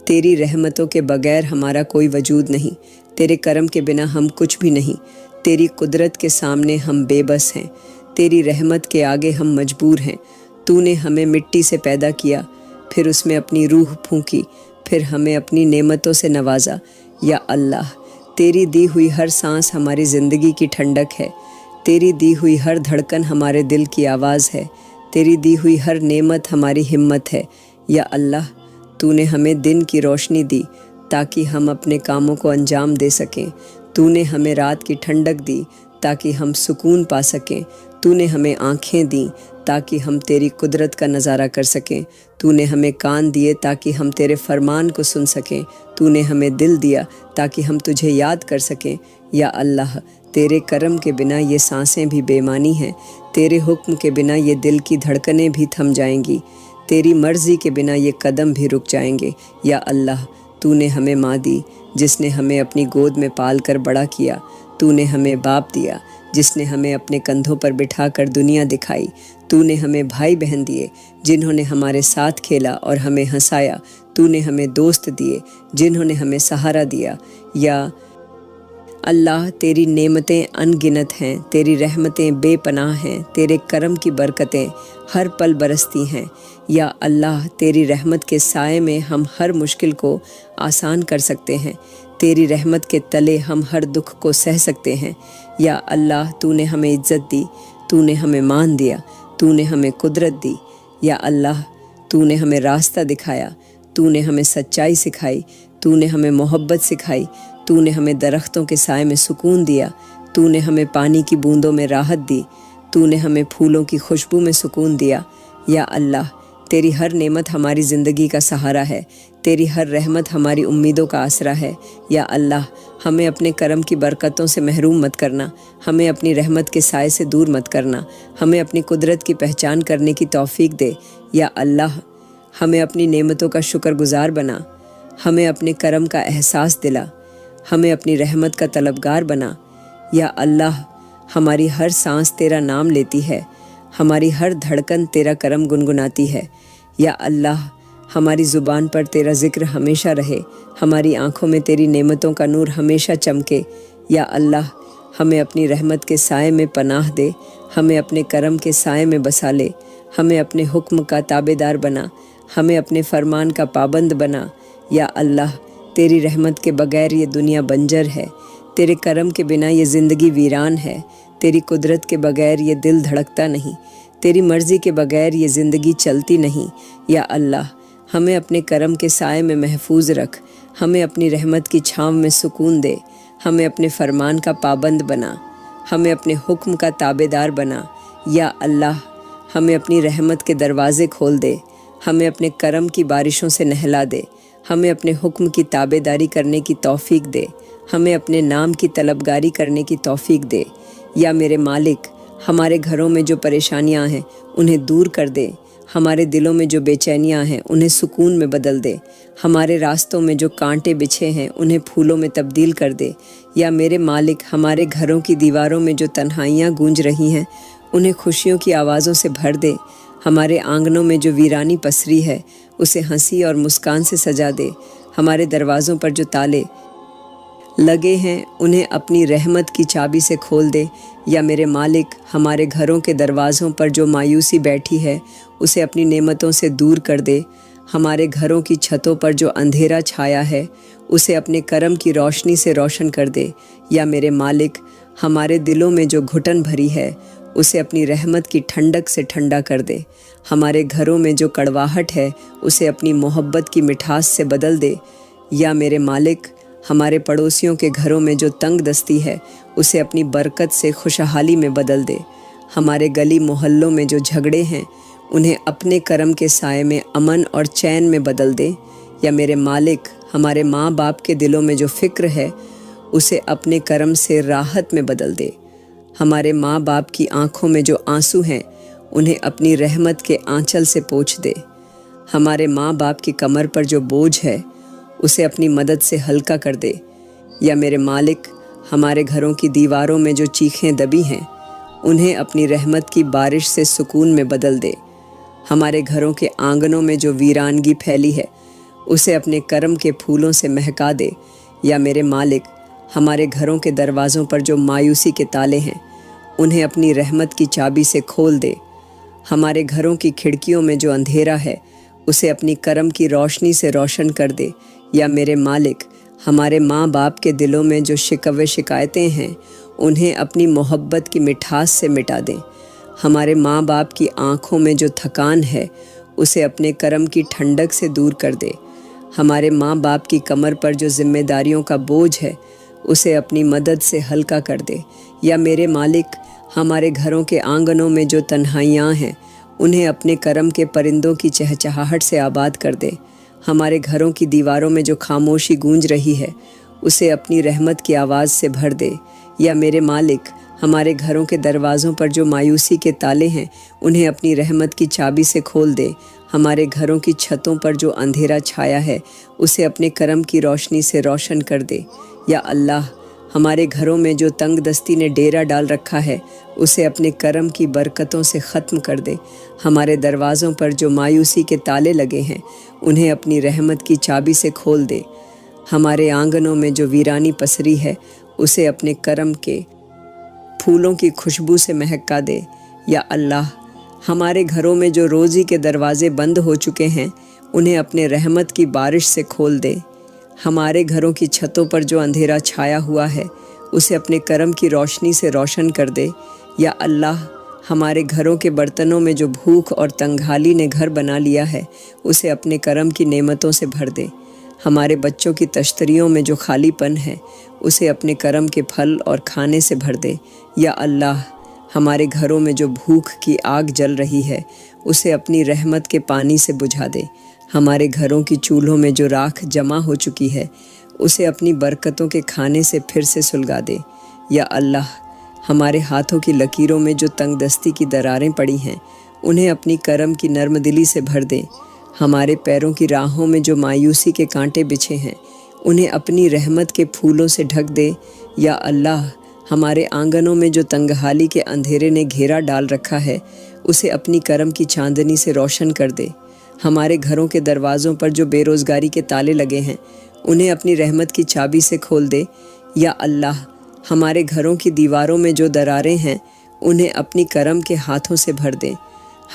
تیری رحمتوں کے بغیر ہمارا کوئی وجود نہیں، تیرے کرم کے بنا ہم کچھ بھی نہیں، تیری قدرت کے سامنے ہم بے بس ہیں، تیری رحمت کے آگے ہم مجبور ہیں۔ تو نے ہمیں مٹی سے پیدا کیا، پھر اس میں اپنی روح پھونکی، پھر ہمیں اپنی نعمتوں سے نوازا۔ یا اللہ، تیری دی ہوئی ہر سانس ہماری زندگی کی ٹھنڈک ہے، تیری دی ہوئی ہر دھڑکن ہمارے دل کی آواز ہے، تیری دی ہوئی ہر نعمت ہماری ہمت ہے۔ یا اللہ، تو نے ہمیں دن کی روشنی دی تاکہ ہم اپنے کاموں کو انجام دے سکیں، تو نے ہمیں رات کی ٹھنڈک دی تاکہ ہم سکون پا سکیں، تو نے ہمیں آنکھیں دیں تاکہ ہم تیری قدرت کا نظارہ کر سکیں، تو نے ہمیں کان دیے تاکہ ہم تیرے فرمان کو سن سکیں، تو نے ہمیں دل دیا تاکہ ہم تجھے یاد کر سکیں۔ یا اللہ، تیرے کرم کے بنا یہ سانسیں بھی بے معنی ہیں، تیرے حکم کے بنا یہ دل کی دھڑکنیں بھی تھم جائیں گی، تیری مرضی کے بنا یہ قدم بھی رک جائیں گے۔ یا اللہ، تو نے ہمیں ماں دی جس نے ہمیں اپنی گود میں پال کر بڑا کیا، تو نے ہمیں باپ دیا جس نے ہمیں اپنے کندھوں پر بٹھا کر دنیا دکھائی، تو نے ہمیں بھائی بہن دیے جنہوں نے ہمارے ساتھ کھیلا اور ہمیں ہنسایا، تو نے ہمیں دوست دیے جنہوں نے ہمیں سہارا دیا۔ یا اللہ، تیری نعمتیں ان گنت ہیں، تیری رحمتیں بے پناہ ہیں، تیرے کرم کی برکتیں ہر پل برستی ہیں۔ یا اللہ، تیری رحمت کے سائے میں ہم ہر مشکل کو آسان کر سکتے ہیں، تیری رحمت کے تلے ہم ہر دکھ کو سہ سکتے ہیں۔ یا اللہ، تو نے ہمیں عزت دی، تو نے ہمیں مان دیا، تو نے ہمیں قدرت دی۔ یا اللہ، تو نے ہمیں راستہ دکھایا، تو نے ہمیں سچائی سکھائی، تو نے ہمیں محبت سکھائی، تو نے ہمیں درختوں کے سائے میں سکون دیا، تو نے ہمیں پانی کی بوندوں میں راحت دی، تو نے ہمیں پھولوں کی خوشبو میں سکون دیا۔ یا اللہ، تیری ہر نعمت ہماری زندگی کا سہارا ہے، تیری ہر رحمت ہماری امیدوں کا آسرا ہے۔ یا اللہ، ہمیں اپنے کرم کی برکتوں سے محروم مت کرنا، ہمیں اپنی رحمت کے سائے سے دور مت کرنا، ہمیں اپنی قدرت کی پہچان کرنے کی توفیق دے۔ یا اللہ، ہمیں اپنی نعمتوں کا شکر گزار بنا، ہمیں اپنے کرم کا احساس دلا، ہمیں اپنی رحمت کا طلبگار بنا۔ یا اللہ، ہماری ہر سانس تیرا نام لیتی ہے، ہماری ہر دھڑکن تیرا کرم گنگناتی ہے۔ یا اللہ، ہماری زبان پر تیرا ذکر ہمیشہ رہے، ہماری آنکھوں میں تیری نعمتوں کا نور ہمیشہ چمکے۔ یا اللہ، ہمیں اپنی رحمت کے سائے میں پناہ دے، ہمیں اپنے کرم کے سائے میں بسا لے، ہمیں اپنے حکم کا تابع دار بنا، ہمیں اپنے فرمان کا پابند بنا۔ یا اللہ، تیری رحمت کے بغیر یہ دنیا بنجر ہے، تیرے کرم کے بنا یہ زندگی ویران ہے، تیری قدرت کے بغیر یہ دل دھڑکتا نہیں، تیری مرضی کے بغیر یہ زندگی چلتی نہیں۔ یا اللہ، ہمیں اپنے کرم کے سائے میں محفوظ رکھ، ہمیں اپنی رحمت کی چھاؤں میں سکون دے، ہمیں اپنے فرمان کا پابند بنا، ہمیں اپنے حکم کا تابع دار بنا۔ یا اللہ، ہمیں اپنی رحمت کے دروازے کھول دے، ہمیں اپنے کرم کی بارشوں سے نہلا دے، ہمیں اپنے حکم کی تابع داری کرنے کی توفیق دے، ہمیں اپنے نام کی طلبگاری کرنے کی توفیق دے۔ یا میرے مالک، ہمارے گھروں میں جو پریشانیاں ہیں انہیں دور کر دے، ہمارے دلوں میں جو بے چینیاں ہیں انہیں سکون میں بدل دے، ہمارے راستوں میں جو کانٹے بچھے ہیں انہیں پھولوں میں تبدیل کر دے۔ یا میرے مالک، ہمارے گھروں کی دیواروں میں جو تنہائیاں گونج رہی ہیں انہیں خوشیوں کی آوازوں سے بھر دے، ہمارے آنگنوں میں جو ویرانی پسری ہے اسے ہنسی اور مسکان سے سجا دے، ہمارے دروازوں پر جو تالے لگے ہیں انہیں اپنی رحمت کی چابی سے کھول دے۔ یا میرے مالک، ہمارے گھروں کے دروازوں پر جو مایوسی بیٹھی ہے اسے اپنی نعمتوں سے دور کر دے، ہمارے گھروں کی چھتوں پر جو اندھیرا چھایا ہے اسے اپنے کرم کی روشنی سے روشن کر دے۔ یا میرے مالک، ہمارے دلوں میں جو گھٹن بھری ہے اسے اپنی رحمت کی ٹھنڈک سے ٹھنڈا کر دے، ہمارے گھروں میں جو کڑواہٹ ہے اسے اپنی محبت کی مٹھاس سے بدل دے۔ یا میرے مالک، ہمارے پڑوسیوں کے گھروں میں جو تنگ دستی ہے اسے اپنی برکت سے خوشحالی میں بدل دے، ہمارے گلی محلوں میں جو جھگڑے ہیں انہیں اپنے کرم کے سائے میں امن اور چین میں بدل دے۔ یا میرے مالک، ہمارے ماں باپ کے دلوں میں جو فکر ہے اسے اپنے کرم سے راحت میں بدل دے، ہمارے ماں باپ کی آنکھوں میں جو آنسو ہیں انہیں اپنی رحمت کے آنچل سے پوچھ دے، ہمارے ماں باپ کی کمر پر جو بوجھ ہے اسے اپنی مدد سے ہلکا کر دے۔ یا میرے مالک، ہمارے گھروں کی دیواروں میں جو چیخیں دبی ہیں انہیں اپنی رحمت کی بارش سے سکون میں بدل دے، ہمارے گھروں کے آنگنوں میں جو ویرانگی پھیلی ہے اسے اپنے کرم کے پھولوں سے مہکا دے۔ یا میرے مالک، ہمارے گھروں کے دروازوں پر جو مایوسی کے تالے ہیں انہیں اپنی رحمت کی چابی سے کھول دے، ہمارے گھروں کی کھڑکیوں میں جو اندھیرا ہے اسے اپنی کرم کی روشنی سے روشن کر دے۔ یا میرے مالک، ہمارے ماں باپ کے دلوں میں جو شکوے شکایتیں ہیں انہیں اپنی محبت کی مٹھاس سے مٹا دیں، ہمارے ماں باپ کی آنکھوں میں جو تھکان ہے اسے اپنے کرم کی ٹھنڈک سے دور کر دے، ہمارے ماں باپ کی کمر پر جو ذمہ داریوں کا بوجھ ہے اسے اپنی مدد سے ہلکا کر دے۔ یا میرے مالک، ہمارے گھروں کے آنگنوں میں جو تنہائیاں ہیں انہیں اپنے کرم کے پرندوں کی چہچہاہٹ سے آباد کر دے، ہمارے گھروں کی دیواروں میں جو خاموشی گونج رہی ہے اسے اپنی رحمت کی آواز سے بھر دے۔ یا میرے مالک، ہمارے گھروں کے دروازوں پر جو مایوسی کے تالے ہیں انہیں اپنی رحمت کی چابی سے کھول دے، ہمارے گھروں کی چھتوں پر جو اندھیرا چھایا ہے اسے اپنے کرم کی روشنی سے روشن کر دے۔ یا اللہ، ہمارے گھروں میں جو تنگ دستی نے ڈیرا ڈال رکھا ہے اسے اپنے کرم کی برکتوں سے ختم کر دے، ہمارے دروازوں پر جو مایوسی کے تالے لگے ہیں انہیں اپنی رحمت کی چابی سے کھول دے، ہمارے آنگنوں میں جو ویرانی پسری ہے اسے اپنے کرم کے پھولوں کی خوشبو سے مہکا دے۔ یا اللہ، ہمارے گھروں میں جو روزی کے دروازے بند ہو چکے ہیں انہیں اپنے رحمت کی بارش سے کھول دے، ہمارے گھروں کی چھتوں پر جو اندھیرا چھایا ہوا ہے اسے اپنے کرم کی روشنی سے روشن کر دے۔ یا اللہ، ہمارے گھروں کے برتنوں میں جو بھوک اور تنگحالی نے گھر بنا لیا ہے اسے اپنے کرم کی نعمتوں سے بھر دے، ہمارے بچوں کی تشتریوں میں جو خالی پن ہے اسے اپنے کرم کے پھل اور کھانے سے بھر دے۔ یا اللہ، ہمارے گھروں میں جو بھوک کی آگ جل رہی ہے اسے اپنی رحمت کے پانی سے بجھا دے، ہمارے گھروں کی چولہوں میں جو راکھ جمع ہو چکی ہے اسے اپنی برکتوں کے کھانے سے پھر سے سلگا دے۔ یا اللہ، ہمارے ہاتھوں کی لکیروں میں جو تنگ دستی کی دراریں پڑی ہیں انہیں اپنی کرم کی نرم دلی سے بھر دے، ہمارے پیروں کی راہوں میں جو مایوسی کے کانٹے بچھے ہیں انہیں اپنی رحمت کے پھولوں سے ڈھک دے۔ یا اللہ، ہمارے آنگنوں میں جو تنگحالی کے اندھیرے نے گھیرا ڈال رکھا ہے اسے اپنی کرم کی چاندنی سے روشن کر دے، ہمارے گھروں کے دروازوں پر جو بے روزگاری کے تالے لگے ہیں انہیں اپنی رحمت کی چابی سے کھول دے۔ یا اللہ، ہمارے گھروں کی دیواروں میں جو دراریں ہیں انہیں اپنی کرم کے ہاتھوں سے بھر دے۔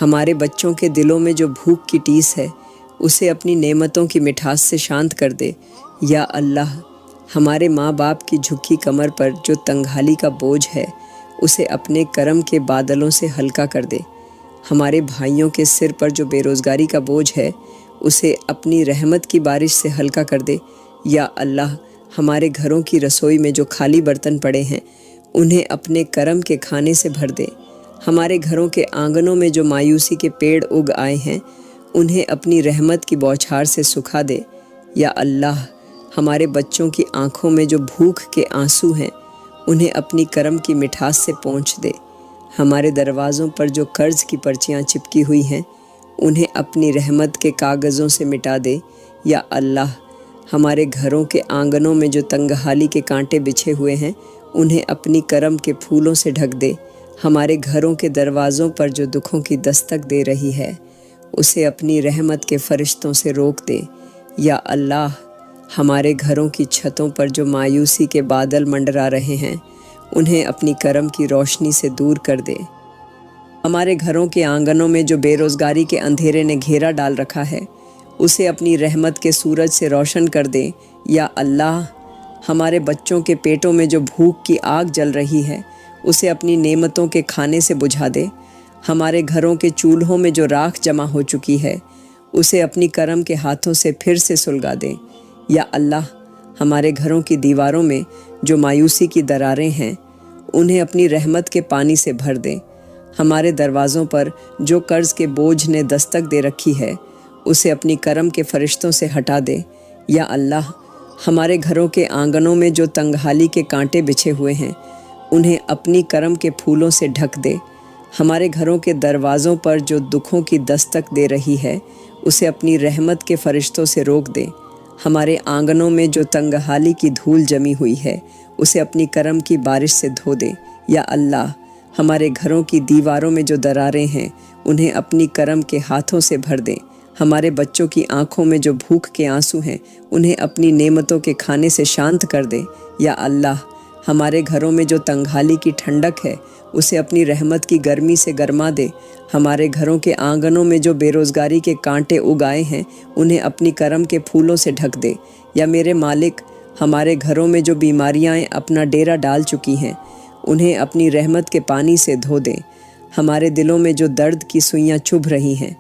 ہمارے بچوں کے دلوں میں جو بھوک کی ٹیس ہے اسے اپنی نعمتوں کی مٹھاس سے شانت کر دے۔ یا اللہ، ہمارے ماں باپ کی جھکی کمر پر جو تنگحالی کا بوجھ ہے اسے اپنے کرم کے بادلوں سے ہلکا کر دے۔ ہمارے بھائیوں کے سر پر جو بے روزگاری کا بوجھ ہے اسے اپنی رحمت کی بارش سے ہلکا کر دے۔ یا اللہ، ہمارے گھروں کی رسوئی میں جو خالی برتن پڑے ہیں انہیں اپنے کرم کے کھانے سے بھر دے۔ ہمارے گھروں کے آنگنوں میں جو مایوسی کے پیڑ اگ آئے ہیں انہیں اپنی رحمت کی بوچھار سے سکھا دے۔ یا اللہ، ہمارے بچوں کی آنکھوں میں جو بھوک کے آنسو ہیں انہیں اپنی کرم کی مٹھاس سے پونچھ دے۔ ہمارے دروازوں پر جو قرض کی پرچیاں چپکی ہوئی ہیں انہیں اپنی رحمت کے کاغذوں سے مٹا دے۔ یا اللہ، ہمارے گھروں کے آنگنوں میں جو تنگحالی کے کانٹے بچھے ہوئے ہیں انہیں اپنی کرم کے پھولوں سے ڈھک دے۔ ہمارے گھروں کے دروازوں پر جو دکھوں کی دستک دے رہی ہے اسے اپنی رحمت کے فرشتوں سے روک دے۔ یا اللہ، ہمارے گھروں کی چھتوں پر جو مایوسی کے بادل منڈرا رہے ہیں انہیں اپنی کرم کی روشنی سے دور کر دے۔ ہمارے گھروں کے آنگنوں میں جو بے روزگاری کے اندھیرے نے گھیرا ڈال رکھا ہے اسے اپنی رحمت کے سورج سے روشن کر دے۔ یا اللہ، ہمارے بچوں کے پیٹوں میں جو بھوک کی آگ جل رہی ہے اسے اپنی نعمتوں کے کھانے سے بجھا دے۔ ہمارے گھروں کے چولہوں میں جو راکھ جمع ہو چکی ہے اسے اپنی کرم کے ہاتھوں سے پھر سے سلگا دے۔ یا اللہ، ہمارے گھروں کی دیواروں میں جو مایوسی کی دراریں ہیں انہیں اپنی رحمت کے پانی سے بھر دے۔ ہمارے دروازوں پر جو قرض کے بوجھ نے دستک دے رکھی ہے اسے اپنی کرم کے فرشتوں سے ہٹا دے۔ یا اللہ، ہمارے گھروں کے آنگنوں میں جو تنگحالی کے کانٹے بچھے ہوئے ہیں انہیں اپنی کرم کے پھولوں سے ڈھک دے۔ ہمارے گھروں کے دروازوں پر جو دکھوں کی دستک دے رہی ہے اسے اپنی رحمت کے فرشتوں سے روک دے۔ ہمارے آنگنوں میں جو تنگحالی کی دھول جمی ہوئی ہے اسے اپنی کرم کی بارش سے دھو دے۔ یا اللہ، ہمارے گھروں کی دیواروں میں جو دراریں ہیں انہیں اپنی کرم کے ہاتھوں سے بھر دے۔ ہمارے بچوں کی آنکھوں میں جو بھوک کے آنسو ہیں انہیں اپنی نعمتوں کے کھانے سے شانت کر دے۔ یا اللہ، ہمارے گھروں میں جو تنگحالی کی ٹھنڈک ہے اسے اپنی رحمت کی گرمی سے گرما دے۔ ہمارے گھروں کے آنگنوں میں جو بے روزگاری کے کانٹے اگائے ہیں انہیں اپنی کرم کے پھولوں سے ڈھک دے۔ یا میرے مالک، ہمارے گھروں میں جو بیماریاں اپنا ڈیرا ڈال چکی ہیں انہیں اپنی رحمت کے پانی سے دھو دے۔ ہمارے دلوں میں جو درد کی سوئیاں چبھ رہی ہیں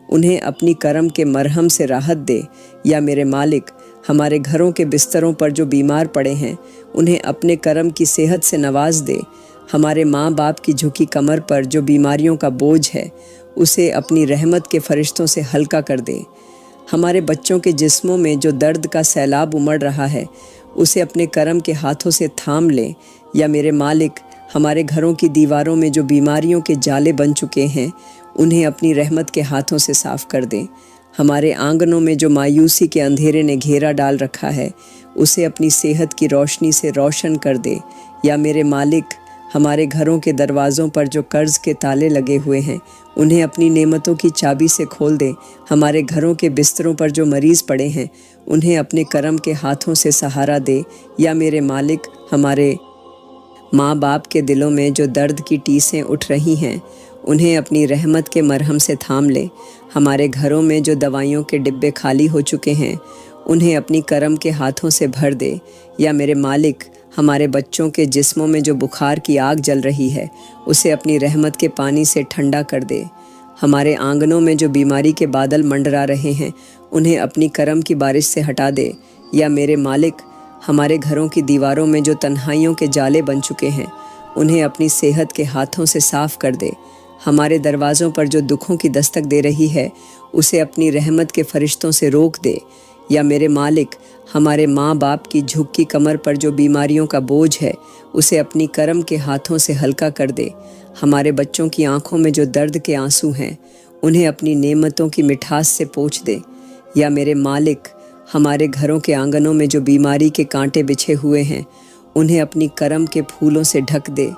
انہیں اپنی کرم کے مرہم سے راحت دے۔ یا میرے مالک، ہمارے گھروں کے بستروں پر جو بیمار پڑے ہیں انہیں اپنے کرم کی صحت سے نواز دے۔ ہمارے ماں باپ کی جھکی کمر پر جو بیماریوں کا بوجھ ہے اسے اپنی رحمت کے فرشتوں سے ہلکا کر دے۔ ہمارے بچوں کے جسموں میں جو درد کا سیلاب امڑ رہا ہے اسے اپنے کرم کے ہاتھوں سے تھام لے۔ یا میرے مالک، ہمارے گھروں کی دیواروں میں جو بیماریوں کے جالے بن چکے ہیں انہیں اپنی رحمت کے ہاتھوں سے صاف کر دے۔ ہمارے آنگنوں میں جو مایوسی کے اندھیرے نے گھیرا ڈال رکھا ہے اسے اپنی صحت کی روشنی سے روشن کر دے۔ یا میرے مالک، ہمارے گھروں کے دروازوں پر جو قرض کے تالے لگے ہوئے ہیں انہیں اپنی نعمتوں کی چابی سے کھول دے۔ ہمارے گھروں کے بستروں پر جو مریض پڑے ہیں انہیں اپنے کرم کے ہاتھوں سے سہارا دے۔ یا میرے مالک، ہمارے ماں باپ کے دلوں میں جو درد کی ٹیسیں اٹھ رہی ہیں انہیں اپنی رحمت کے مرہم سے تھام لے۔ ہمارے گھروں میں جو دوائیوں کے ڈبے خالی ہو چکے ہیں انہیں اپنی کرم کے ہاتھوں سے بھر دے۔ یا میرے مالک، ہمارے بچوں کے جسموں میں جو بخار کی آگ جل رہی ہے اسے اپنی رحمت کے پانی سے ٹھنڈا کر دے۔ ہمارے آنگنوں میں جو بیماری کے بادل منڈرا رہے ہیں انہیں اپنی کرم کی بارش سے ہٹا دے۔ یا میرے مالک، ہمارے گھروں کی دیواروں میں جو تنہائیوں کے جالے بن چکے ہیں انہیں اپنی صحت کے ہاتھوں سے صاف کر دے۔ ہمارے دروازوں پر جو دکھوں کی دستک دے رہی ہے اسے اپنی رحمت کے فرشتوں سے روک دے۔ یا میرے مالک، ہمارے ماں باپ کی جھکی کمر پر جو بیماریوں کا بوجھ ہے اسے اپنی کرم کے ہاتھوں سے ہلکا کر دے۔ ہمارے بچوں کی آنکھوں میں جو درد کے آنسو ہیں انہیں اپنی نعمتوں کی مٹھاس سے پوچھ دے۔ یا میرے مالک، ہمارے گھروں کے آنگنوں میں جو بیماری کے کانٹے بچھے ہوئے ہیں انہیں اپنی کرم کے پھولوں سے ڈھک دے۔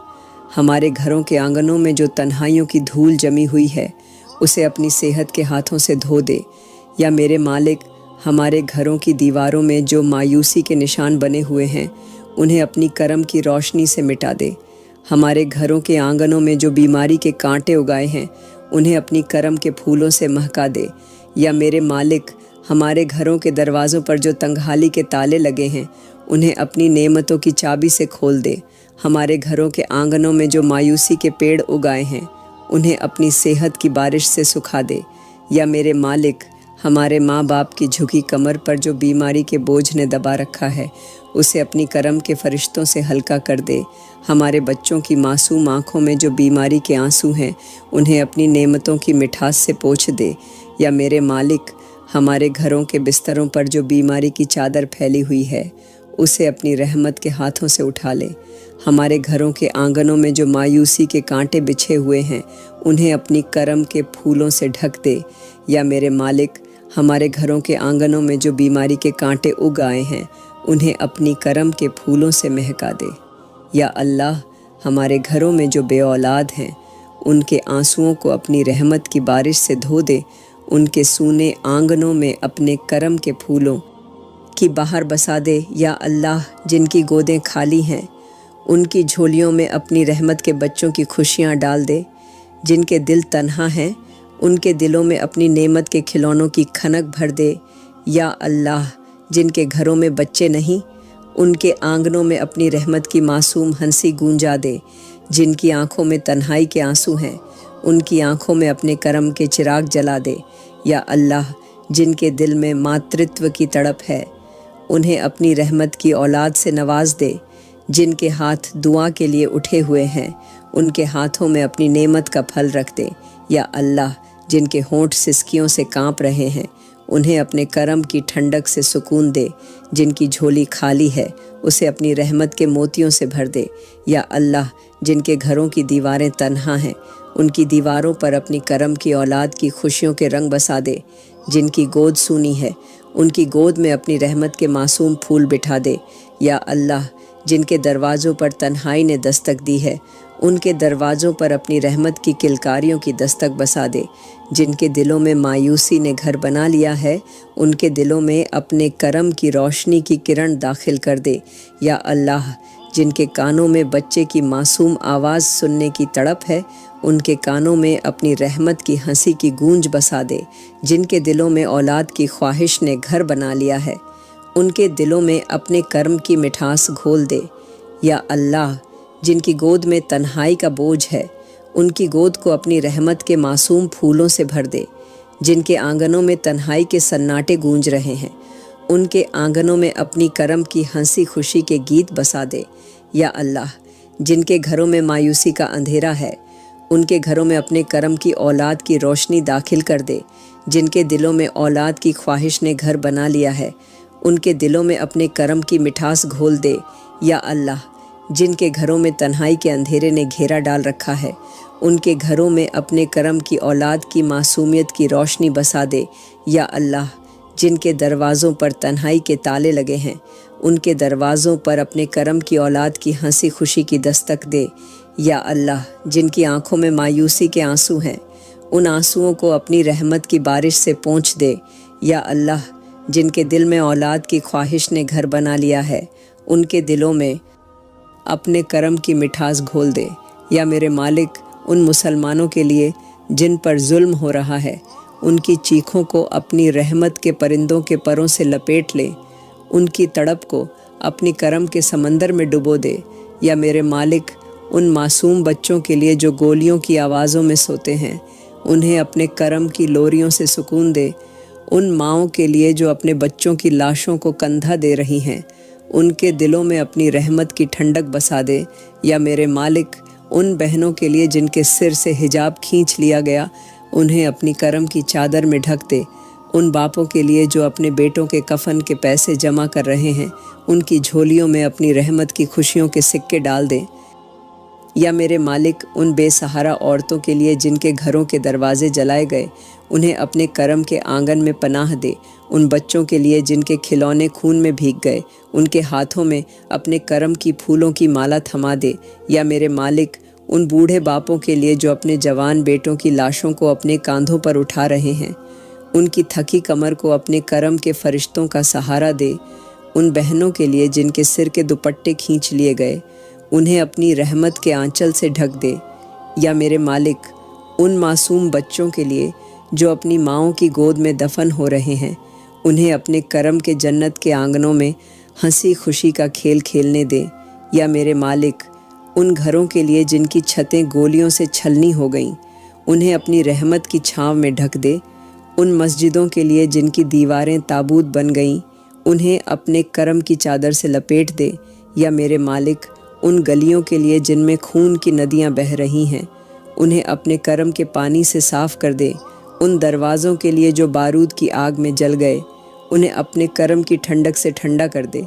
ہمارے گھروں کے آنگنوں میں جو تنہائیوں کی دھول جمی ہوئی ہے اسے اپنی صحت کے ہاتھوں سے دھو دے۔ یا میرے مالک ہمارے گھروں کی دیواروں میں جو مایوسی کے نشان بنے ہوئے ہیں انہیں اپنی کرم کی روشنی سے مٹا دے۔ ہمارے گھروں کے آنگنوں میں جو بیماری کے کانٹے اگائے ہیں انہیں اپنی کرم کے پھولوں سے مہکا دے۔ یا میرے مالک ہمارے گھروں کے دروازوں پر جو تنگحالی کے تالے لگے ہیں انہیں اپنی نعمتوں کی چابی سے کھول دے۔ ہمارے گھروں کے آنگنوں میں جو مایوسی کے پیڑ اگائے ہیں انہیں اپنی صحت کی بارش سے سکھا دے۔ یا میرے مالک ہمارے ماں باپ کی جھکی کمر پر جو بیماری کے بوجھ نے دبا رکھا ہے اسے اپنی کرم کے فرشتوں سے ہلکا کر دے۔ ہمارے بچوں کی معصوم آنکھوں میں جو بیماری کے آنسو ہیں انہیں اپنی نعمتوں کی مٹھاس سے پوچھ دے۔ یا میرے مالک ہمارے گھروں کے بستروں پر جو بیماری کی چادر پھیلی ہوئی ہے اسے اپنی رحمت کے ہاتھوں سے اٹھا لے۔ ہمارے گھروں کے آنگنوں میں جو مایوسی کے کانٹے بچھے ہوئے ہیں انہیں اپنی کرم کے پھولوں سے ڈھک دے۔ یا میرے مالک ہمارے گھروں کے آنگنوں میں جو بیماری کے کانٹے اگ آئے ہیں انہیں اپنی کرم کے پھولوں سے مہکا دے۔ یا اللہ ہمارے گھروں میں جو بے اولاد ہیں ان کے آنسوؤں کو اپنی رحمت کی بارش سے دھو دے۔ ان کے سونے آنگنوں میں اپنے کرم کے پھولوں کی بہار بسا دے۔ یا اللہ جن کی گودیں خالی ہیں ان کی جھولیوں میں اپنی رحمت کے بچوں کی خوشیاں ڈال دے۔ جن کے دل تنہا ہیں ان کے دلوں میں اپنی نعمت کے کھلونوں کی کھنک بھر دے۔ یا اللہ جن کے گھروں میں بچے نہیں ان کے آنگنوں میں اپنی رحمت کی معصوم ہنسی گونجا دے۔ جن کی آنکھوں میں تنہائی کے آنسو ہیں ان کی آنکھوں میں اپنے کرم کے چراغ جلا دے۔ یا اللہ جن کے دل میں ماترتو کی تڑپ ہے انہیں اپنی رحمت کی اولاد سے نواز دے۔ جن کے ہاتھ دعا کے لیے اٹھے ہوئے ہیں ان کے ہاتھوں میں اپنی نعمت کا پھل رکھ دے۔ یا اللہ جن کے ہونٹ سسکیوں سے کانپ رہے ہیں انہیں اپنے کرم کی ٹھنڈک سے سکون دے۔ جن کی جھولی خالی ہے اسے اپنی رحمت کے موتیوں سے بھر دے۔ یا اللہ جن کے گھروں کی دیواریں تنہا ہیں ان کی دیواروں پر اپنی کرم کی اولاد کی خوشیوں کے رنگ بسا دے۔ جن کی گود سونی ہے ان کی گود میں اپنی رحمت کے معصوم پھول بٹھا دے۔ یا اللہ جن کے دروازوں پر تنہائی نے دستک دی ہے ان کے دروازوں پر اپنی رحمت کی کلکاریوں کی دستک بسا دے۔ جن کے دلوں میں مایوسی نے گھر بنا لیا ہے ان کے دلوں میں اپنے کرم کی روشنی کی کرن داخل کر دے۔ یا اللہ جن کے کانوں میں بچے کی معصوم آواز سننے کی تڑپ ہے ان کے کانوں میں اپنی رحمت کی ہنسی کی گونج بسا دے۔ جن کے دلوں میں اولاد کی خواہش نے گھر بنا لیا ہے ان کے دلوں میں اپنے کرم کی مٹھاس گھول دے۔ یا اللہ جن کی گود میں تنہائی کا بوجھ ہے ان کی گود کو اپنی رحمت کے معصوم پھولوں سے بھر دے۔ جن کے آنگنوں میں تنہائی کے سناٹے گونج رہے ہیں ان کے آنگنوں میں اپنی کرم کی ہنسی خوشی کے گیت بسا دے۔ یا اللہ جن کے گھروں میں مایوسی کا اندھیرا ہے ان کے گھروں میں اپنے کرم کی اولاد کی روشنی داخل کر دے۔ جن کے دلوں میں اولاد کی خواہش نے گھر بنا لیا ہے ان کے دلوں میں اپنے کرم کی مٹھاس گھول دے۔ یا اللہ جن کے گھروں میں تنہائی کے اندھیرے نے گھیرا ڈال رکھا ہے ان کے گھروں میں اپنے کرم کی اولاد کی معصومیت کی روشنی بسا دے۔ یا اللہ جن کے دروازوں پر تنہائی کے تالے لگے ہیں ان کے دروازوں پر اپنے کرم کی اولاد کی ہنسی خوشی کی دستک دے۔ یا اللہ جن کی آنکھوں میں مایوسی کے آنسو ہیں ان آنسوؤں کو اپنی رحمت کی بارش سے پونچھ دے۔ یا اللہ جن کے دل میں اولاد کی خواہش نے گھر بنا لیا ہے ان کے دلوں میں اپنے کرم کی مٹھاس گھول دے۔ یا میرے مالک ان مسلمانوں کے لیے جن پر ظلم ہو رہا ہے ان کی چیخوں کو اپنی رحمت کے پرندوں کے پروں سے لپیٹ لے۔ ان کی تڑپ کو اپنی کرم کے سمندر میں ڈبو دے۔ یا میرے مالک ان معصوم بچوں کے لیے جو گولیوں کی آوازوں میں سوتے ہیں انہیں اپنے کرم کی لوریوں سے سکون دے۔ ان ماؤں کے لیے جو اپنے بچوں کی لاشوں کو کندھا دے رہی ہیں ان کے دلوں میں اپنی رحمت کی ٹھنڈک بسا دے۔ یا میرے مالک ان بہنوں کے لیے جن کے سر سے حجاب کھینچ لیا گیا انہیں اپنی کرم کی چادر میں ڈھک دے۔ ان باپوں کے لیے جو اپنے بیٹوں کے کفن کے پیسے جمع کر رہے ہیں ان کی جھولیوں میں اپنی رحمت کی خوشیوں کے سکے ڈال دے۔ یا میرے مالک ان بے سہارا عورتوں کے لیے جن کے گھروں کے دروازے جلائے گئے انہیں اپنے کرم کے آنگن میں پناہ دے۔ ان بچوں کے لیے جن کے کھلونے خون میں بھیگ گئے ان کے ہاتھوں میں اپنے کرم کی پھولوں کی مالا تھما دے۔ یا میرے مالک ان بوڑھے باپوں کے لیے جو اپنے جوان بیٹوں کی لاشوں کو اپنے کاندھوں پر اٹھا رہے ہیں، ان کی تھکی کمر کو اپنے کرم کے فرشتوں کا سہارا دے۔ ان بہنوں کے لیے جن کے سر کے دوپٹے کھینچ لیے گئے، انہیں اپنی رحمت کے آنچل سے ڈھک دے۔ یا میرے مالک، ان معصوم بچوں کے لیے جو اپنی ماؤں کی گود میں دفن ہو رہے ہیں، انہیں اپنے کرم کے جنت کے آنگنوں میں ہنسی خوشی کا کھیل کھیلنے دے۔ یا میرے مالک، ان گھروں کے لیے جن کی چھتیں گولیوں سے چھلنی ہو گئیں، انہیں اپنی رحمت کی چھاؤں میں ڈھک دے۔ ان مسجدوں کے لیے جن کی دیواریں تابوت بن گئیں، انہیں اپنے کرم کی چادر سے لپیٹ دے۔ یا میرے مالک، ان گلیوں کے لیے جن میں خون کی ندیاں بہہ رہی ہیں، انہیں اپنے کرم کے پانی سے صاف کر دے۔ ان دروازوں کے لیے جو بارود کی آگ میں جل گئے، انہیں اپنے کرم کی ٹھنڈک سے ٹھنڈا کر دے۔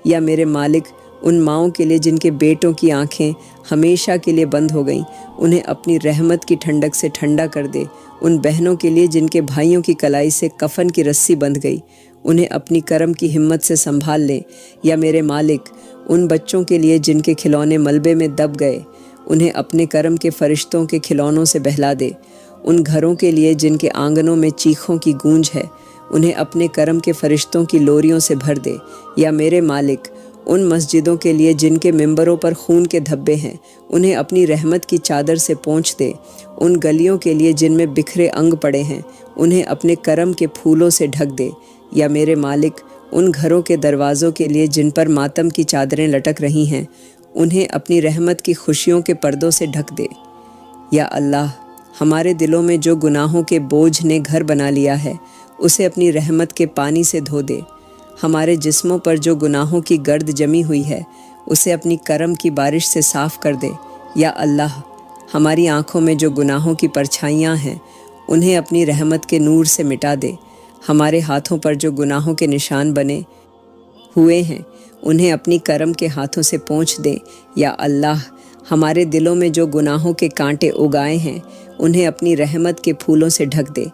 یا میرے مالک، ان ماؤں کے لیے جن کے بیٹوں کی آنکھیں ہمیشہ کے لیے بند ہو گئیں، انہیں اپنی رحمت کی ٹھنڈک سے ٹھنڈا کر دے۔ ان بہنوں کے لیے جن کے بھائیوں کی کلائی سے کفن کی رسی بندھ گئی، انہیں اپنی کرم کی ہمت سے سنبھال لے۔ یا میرے مالک، ان بچوں کے لیے جن کے کھلونے ملبے میں دب گئے، انہیں اپنے کرم کے فرشتوں کے کھلونوں سے بہلا دے۔ ان گھروں کے لیے جن کے آنگنوں میں چیخوں کی گونج ہے، انہیں اپنے کرم کے فرشتوں کی لوریوں سے بھر دے۔ یا میرے مالک، ان مسجدوں کے لیے جن کے ممبروں پر خون کے دھبے ہیں، انہیں اپنی رحمت کی چادر سے پونچھ دے۔ ان گلیوں کے لیے جن میں بکھرے انگ پڑے ہیں، انہیں اپنے کرم کے پھولوں سے ڈھک دے۔ یا میرے مالک، ان گھروں کے دروازوں کے لیے جن پر ماتم کی چادریں لٹک رہی ہیں، انہیں اپنی رحمت کی خوشیوں کے پردوں سے ڈھک دے۔ یا اللہ، ہمارے دلوں میں جو گناہوں کے بوجھ نے گھر بنا لیا ہے، اسے اپنی رحمت کے پانی سے دھو دے۔ ہمارے جسموں پر جو گناہوں کی گرد جمی ہوئی ہے، اسے اپنی کرم کی بارش سے صاف کر دے۔ یا اللہ، ہماری آنکھوں میں جو گناہوں کی پرچھائیاں ہیں، انہیں اپنی رحمت کے نور سے مٹا دے۔ ہمارے ہاتھوں پر جو گناہوں کے نشان بنے ہوئے ہیں، انہیں اپنی کرم کے ہاتھوں سے پونچھ دے۔ یا اللہ، ہمارے دلوں میں جو گناہوں کے کانٹے اگائے ہیں، انہیں اپنی رحمت کے پھولوں سے ڈھک دے۔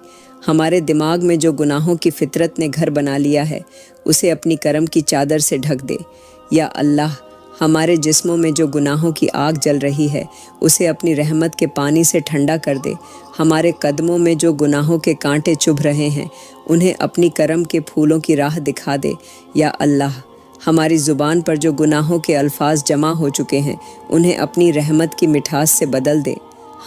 ہمارے دماغ میں جو گناہوں کی فطرت نے گھر بنا لیا ہے، اسے اپنی کرم کی چادر سے ڈھک دے۔ یا اللہ، ہمارے جسموں میں جو گناہوں کی آگ جل رہی ہے، اسے اپنی رحمت کے پانی سے ٹھنڈا کر دے۔ ہمارے قدموں میں جو گناہوں کے کانٹے چبھ رہے ہیں، انہیں اپنی کرم کے پھولوں کی راہ دکھا دے۔ یا اللہ، ہماری زبان پر جو گناہوں کے الفاظ جمع ہو چکے ہیں، انہیں اپنی رحمت کی مٹھاس سے بدل دے۔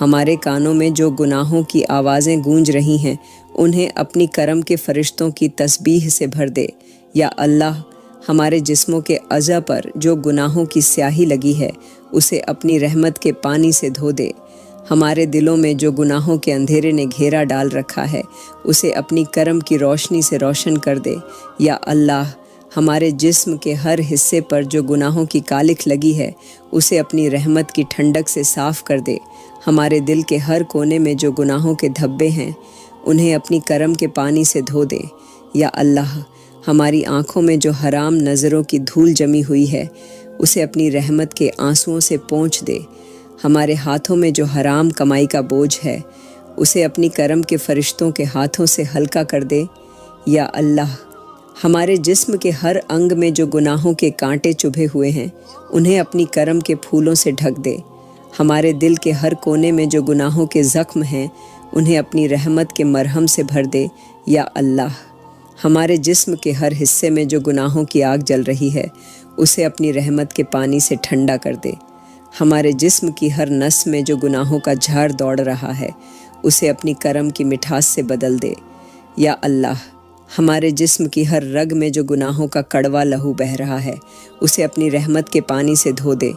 ہمارے کانوں میں جو گناہوں کی آوازیں گونج رہی ہیں، انہیں اپنی کرم کے فرشتوں کی تسبیح سے بھر دے۔ یا اللہ، ہمارے جسموں کے اعضاء پر جو گناہوں کی سیاہی لگی ہے، اسے اپنی رحمت کے پانی سے دھو دے۔ ہمارے دلوں میں جو گناہوں کے اندھیرے نے گھیرا ڈال رکھا ہے، اسے اپنی کرم کی روشنی سے روشن کر دے۔ یا اللہ، ہمارے جسم کے ہر حصے پر جو گناہوں کی کالکھ لگی ہے، اسے اپنی رحمت کی ٹھنڈک سے صاف کر دے۔ ہمارے دل کے ہر کونے میں جو گناہوں کے دھبے ہیں، انہیں اپنی کرم کے پانی سے دھو دے۔ یا اللہ، ہماری آنکھوں میں جو حرام نظروں کی دھول جمی ہوئی ہے، اسے اپنی رحمت کے آنسوؤں سے پونچھ دے۔ ہمارے ہاتھوں میں جو حرام کمائی کا بوجھ ہے، اسے اپنی کرم کے فرشتوں کے ہاتھوں سے ہلکا کر دے۔ یا اللہ، ہمارے جسم کے ہر انگ میں جو گناہوں کے کانٹے چبھے ہوئے ہیں، انہیں اپنی کرم کے پھولوں سے ڈھک دے۔ ہمارے دل کے ہر کونے میں جو گناہوں کے زخم ہیں، انہیں اپنی رحمت کے مرہم سے بھر دے۔ یا اللہ، ہمارے جسم کے ہر حصے میں جو گناہوں کی آگ جل رہی ہے، اسے اپنی رحمت کے پانی سے ٹھنڈا کر دے۔ ہمارے جسم کی ہر نس میں جو گناہوں کا جھاڑ دوڑ رہا ہے، اسے اپنی کرم کی مٹھاس سے بدل دے۔ یا اللہ، ہمارے جسم کی ہر رگ میں جو گناہوں کا کڑوا لہو بہہ رہا ہے، اسے اپنی رحمت کے پانی سے دھو دے۔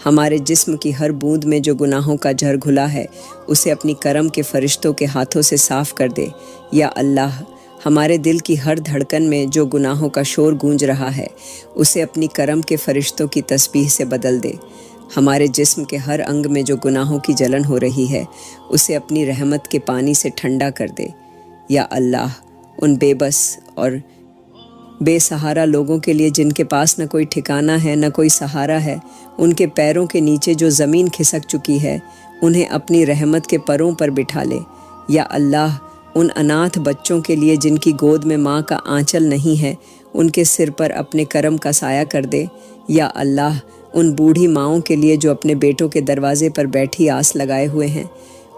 ہمارے جسم کی ہر بوند میں جو گناہوں کا جھر گھلا ہے، اسے اپنی کرم کے فرشتوں کے ہاتھوں سے صاف کر دے۔ یا اللہ، ہمارے دل کی ہر دھڑکن میں جو گناہوں کا شور گونج رہا ہے، اسے اپنی کرم کے فرشتوں کی تسبیح سے بدل دے۔ ہمارے جسم کے ہر انگ میں جو گناہوں کی جلن ہو رہی ہے، اسے اپنی رحمت کے پانی سے ٹھنڈا کر دے۔ یا اللہ، ان بے بس اور بے سہارا لوگوں کے لیے جن کے پاس نہ کوئی ٹھکانہ ہے نہ کوئی سہارا ہے، ان کے پیروں کے نیچے جو زمین کھسک چکی ہے، انہیں اپنی رحمت کے پروں پر بٹھا لے۔ یا اللہ، ان اناتھ بچوں کے لیے جن کی گود میں ماں کا آنچل نہیں ہے، ان کے سر پر اپنے کرم کا سایہ کر دے۔ یا اللہ، ان بوڑھی ماؤں کے لیے جو اپنے بیٹوں کے دروازے پر بیٹھی آس لگائے ہوئے ہیں،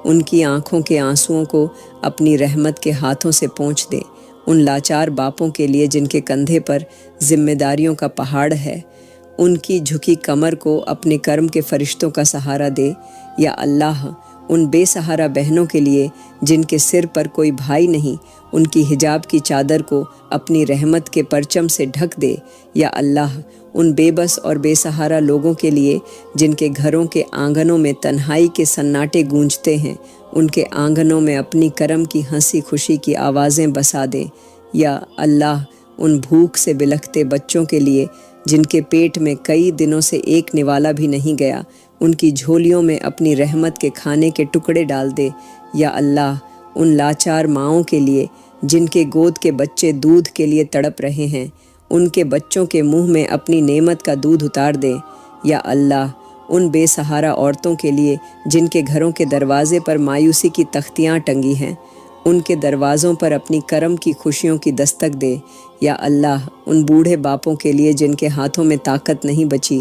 ان کی آنکھوں کے آنسوؤں کو اپنی رحمت کے ہاتھوں سے پونچھ دے۔ ان لاچار باپوں کے لیے جن کے کندھے پر ذمہ داریوں کا پہاڑ ہے، ان کی جھکی کمر کو اپنے کرم کے فرشتوں کا سہارا دے۔ یا اللہ، ان بے سہارا بہنوں کے لیے جن کے سر پر کوئی بھائی نہیں، ان کی حجاب کی چادر کو اپنی رحمت کے پرچم سے ڈھک دے۔ یا اللہ، ان بے بس اور بے سہارا لوگوں کے لیے جن کے گھروں کے آنگنوں میں تنہائی کے سناٹے گونجتے ہیں، ان کے آنگنوں میں اپنی کرم کی ہنسی خوشی کی آوازیں بسا دے۔ یا اللہ، ان بھوک سے بلکتے بچوں کے لیے جن کے پیٹ میں کئی دنوں سے ایک نوالا بھی نہیں گیا، ان کی جھولیوں میں اپنی رحمت کے کھانے کے ٹکڑے ڈال دے۔ یا اللہ، ان لاچار ماؤں کے لیے جن کے گود کے بچے دودھ کے لیے تڑپ رہے ہیں، ان کے بچوں کے منہ میں اپنی نعمت کا دودھ اتار دے۔ یا اللہ، ان بے سہارا عورتوں کے لیے جن کے گھروں کے دروازے پر مایوسی کی تختیاں ٹنگی ہیں، ان کے دروازوں پر اپنی کرم کی خوشیوں کی دستک دے۔ یا اللہ، ان بوڑھے باپوں کے لیے جن کے ہاتھوں میں طاقت نہیں بچی،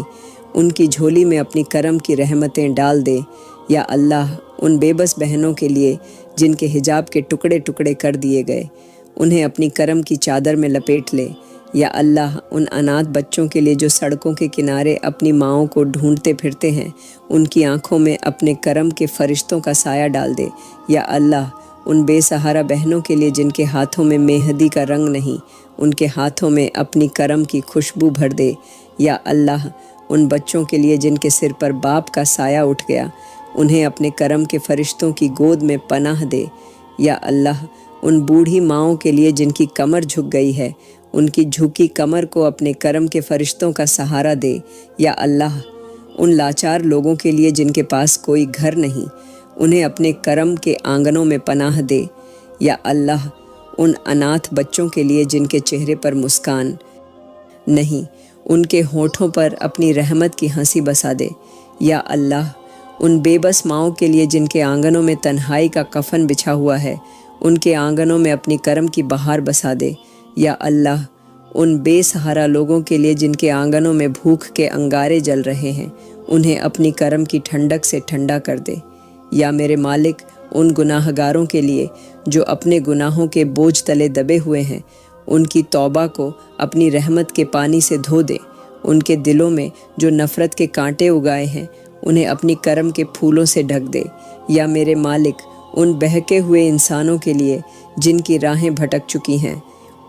ان کی جھولی میں اپنی کرم کی رحمتیں ڈال دے۔ یا اللہ، ان بے بس بہنوں کے لیے جن کے حجاب کے ٹکڑے ٹکڑے کر دیے گئے، انہیں اپنی کرم کی چادر میں لپیٹ لے۔ یا اللہ، ان اناتھ بچوں کے لیے جو سڑکوں کے کنارے اپنی ماؤں کو ڈھونڈتے پھرتے ہیں، ان کی آنکھوں میں اپنے کرم کے فرشتوں کا سایہ ڈال دے۔ یا اللہ، ان بے سہارا بہنوں کے لیے جن کے ہاتھوں میں مہندی کا رنگ نہیں، ان کے ہاتھوں میں اپنی کرم کی خوشبو بھر دے۔ یا اللہ، ان بچوں کے لیے جن کے سر پر باپ کا سایہ اٹھ گیا، انہیں اپنے کرم کے فرشتوں کی گود میں پناہ دے۔ یا اللہ، ان بوڑھی ماؤں کے لیے جن کی کمر جھک گئی ہے، ان کی جھکی کمر کو اپنے کرم کے فرشتوں کا سہارا دے۔ یا اللہ، ان لاچار لوگوں کے لیے جن کے پاس کوئی گھر نہیں، انہیں اپنے کرم کے آنگنوں میں پناہ دے۔ یا اللہ، ان اناتھ بچوں کے لیے جن کے چہرے پر مسکان نہیں، ان کے ہونٹوں پر اپنی رحمت کی ہنسی بسا دے۔ یا اللہ، ان بے بس ماؤں کے لیے جن کے آنگنوں میں تنہائی کا کفن بچھا ہوا ہے، ان کے آنگنوں میں اپنی کرم کی بہار بسا دے۔ یا اللہ، ان بے سہارا لوگوں کے لیے جن کے آنگنوں میں بھوک کے انگارے جل رہے ہیں، انہیں اپنی کرم کی ٹھنڈک سے ٹھنڈا کر دے۔ یا میرے مالک، ان گناہ گاروں کے لیے جو اپنے گناہوں کے بوجھ تلے دبے ہوئے ہیں، ان کی توبہ کو اپنی رحمت کے پانی سے دھو دے۔ ان کے دلوں میں جو نفرت کے کانٹے اگائے ہیں، انہیں اپنی کرم کے پھولوں سے ڈھک دے۔ یا میرے مالک، ان بہکے ہوئے انسانوں کے لیے جن کی راہیں بھٹک چکی ہیں،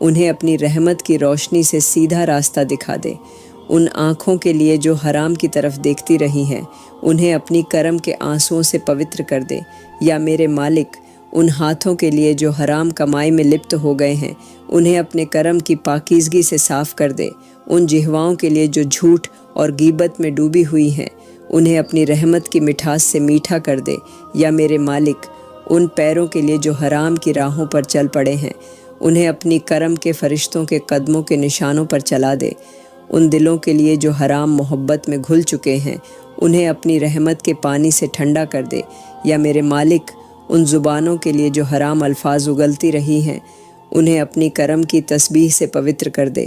انہیں اپنی رحمت کی روشنی سے سیدھا راستہ دکھا دے۔ ان آنکھوں کے لیے جو حرام کی طرف دیکھتی رہی ہیں، انہیں اپنی کرم کے آنسوؤں سے پوتر کر دے۔ یا میرے مالک، ان ہاتھوں کے لیے جو حرام کمائی میں لپت ہو گئے ہیں، انہیں اپنے کرم کی پاکیزگی سے صاف کر دے۔ ان جہواؤں کے لیے جو جھوٹ اور غیبت میں ڈوبی ہوئی ہیں، انہیں اپنی رحمت کی مٹھاس سے میٹھا کر دے۔ یا میرے مالک، ان پیروں کے لیے جو حرام کی راہوں پر چل پڑے ہیں، انہیں اپنی کرم کے فرشتوں کے قدموں کے نشانوں پر چلا دے۔ ان دلوں کے لیے جو حرام محبت میں گھل چکے ہیں، انہیں اپنی رحمت کے پانی سے ٹھنڈا کر دے۔ یا میرے مالک، ان زبانوں کے لیے جو حرام الفاظ اگلتی رہی ہیں، انہیں اپنی کرم کی تسبیح سے پوتر کر دے۔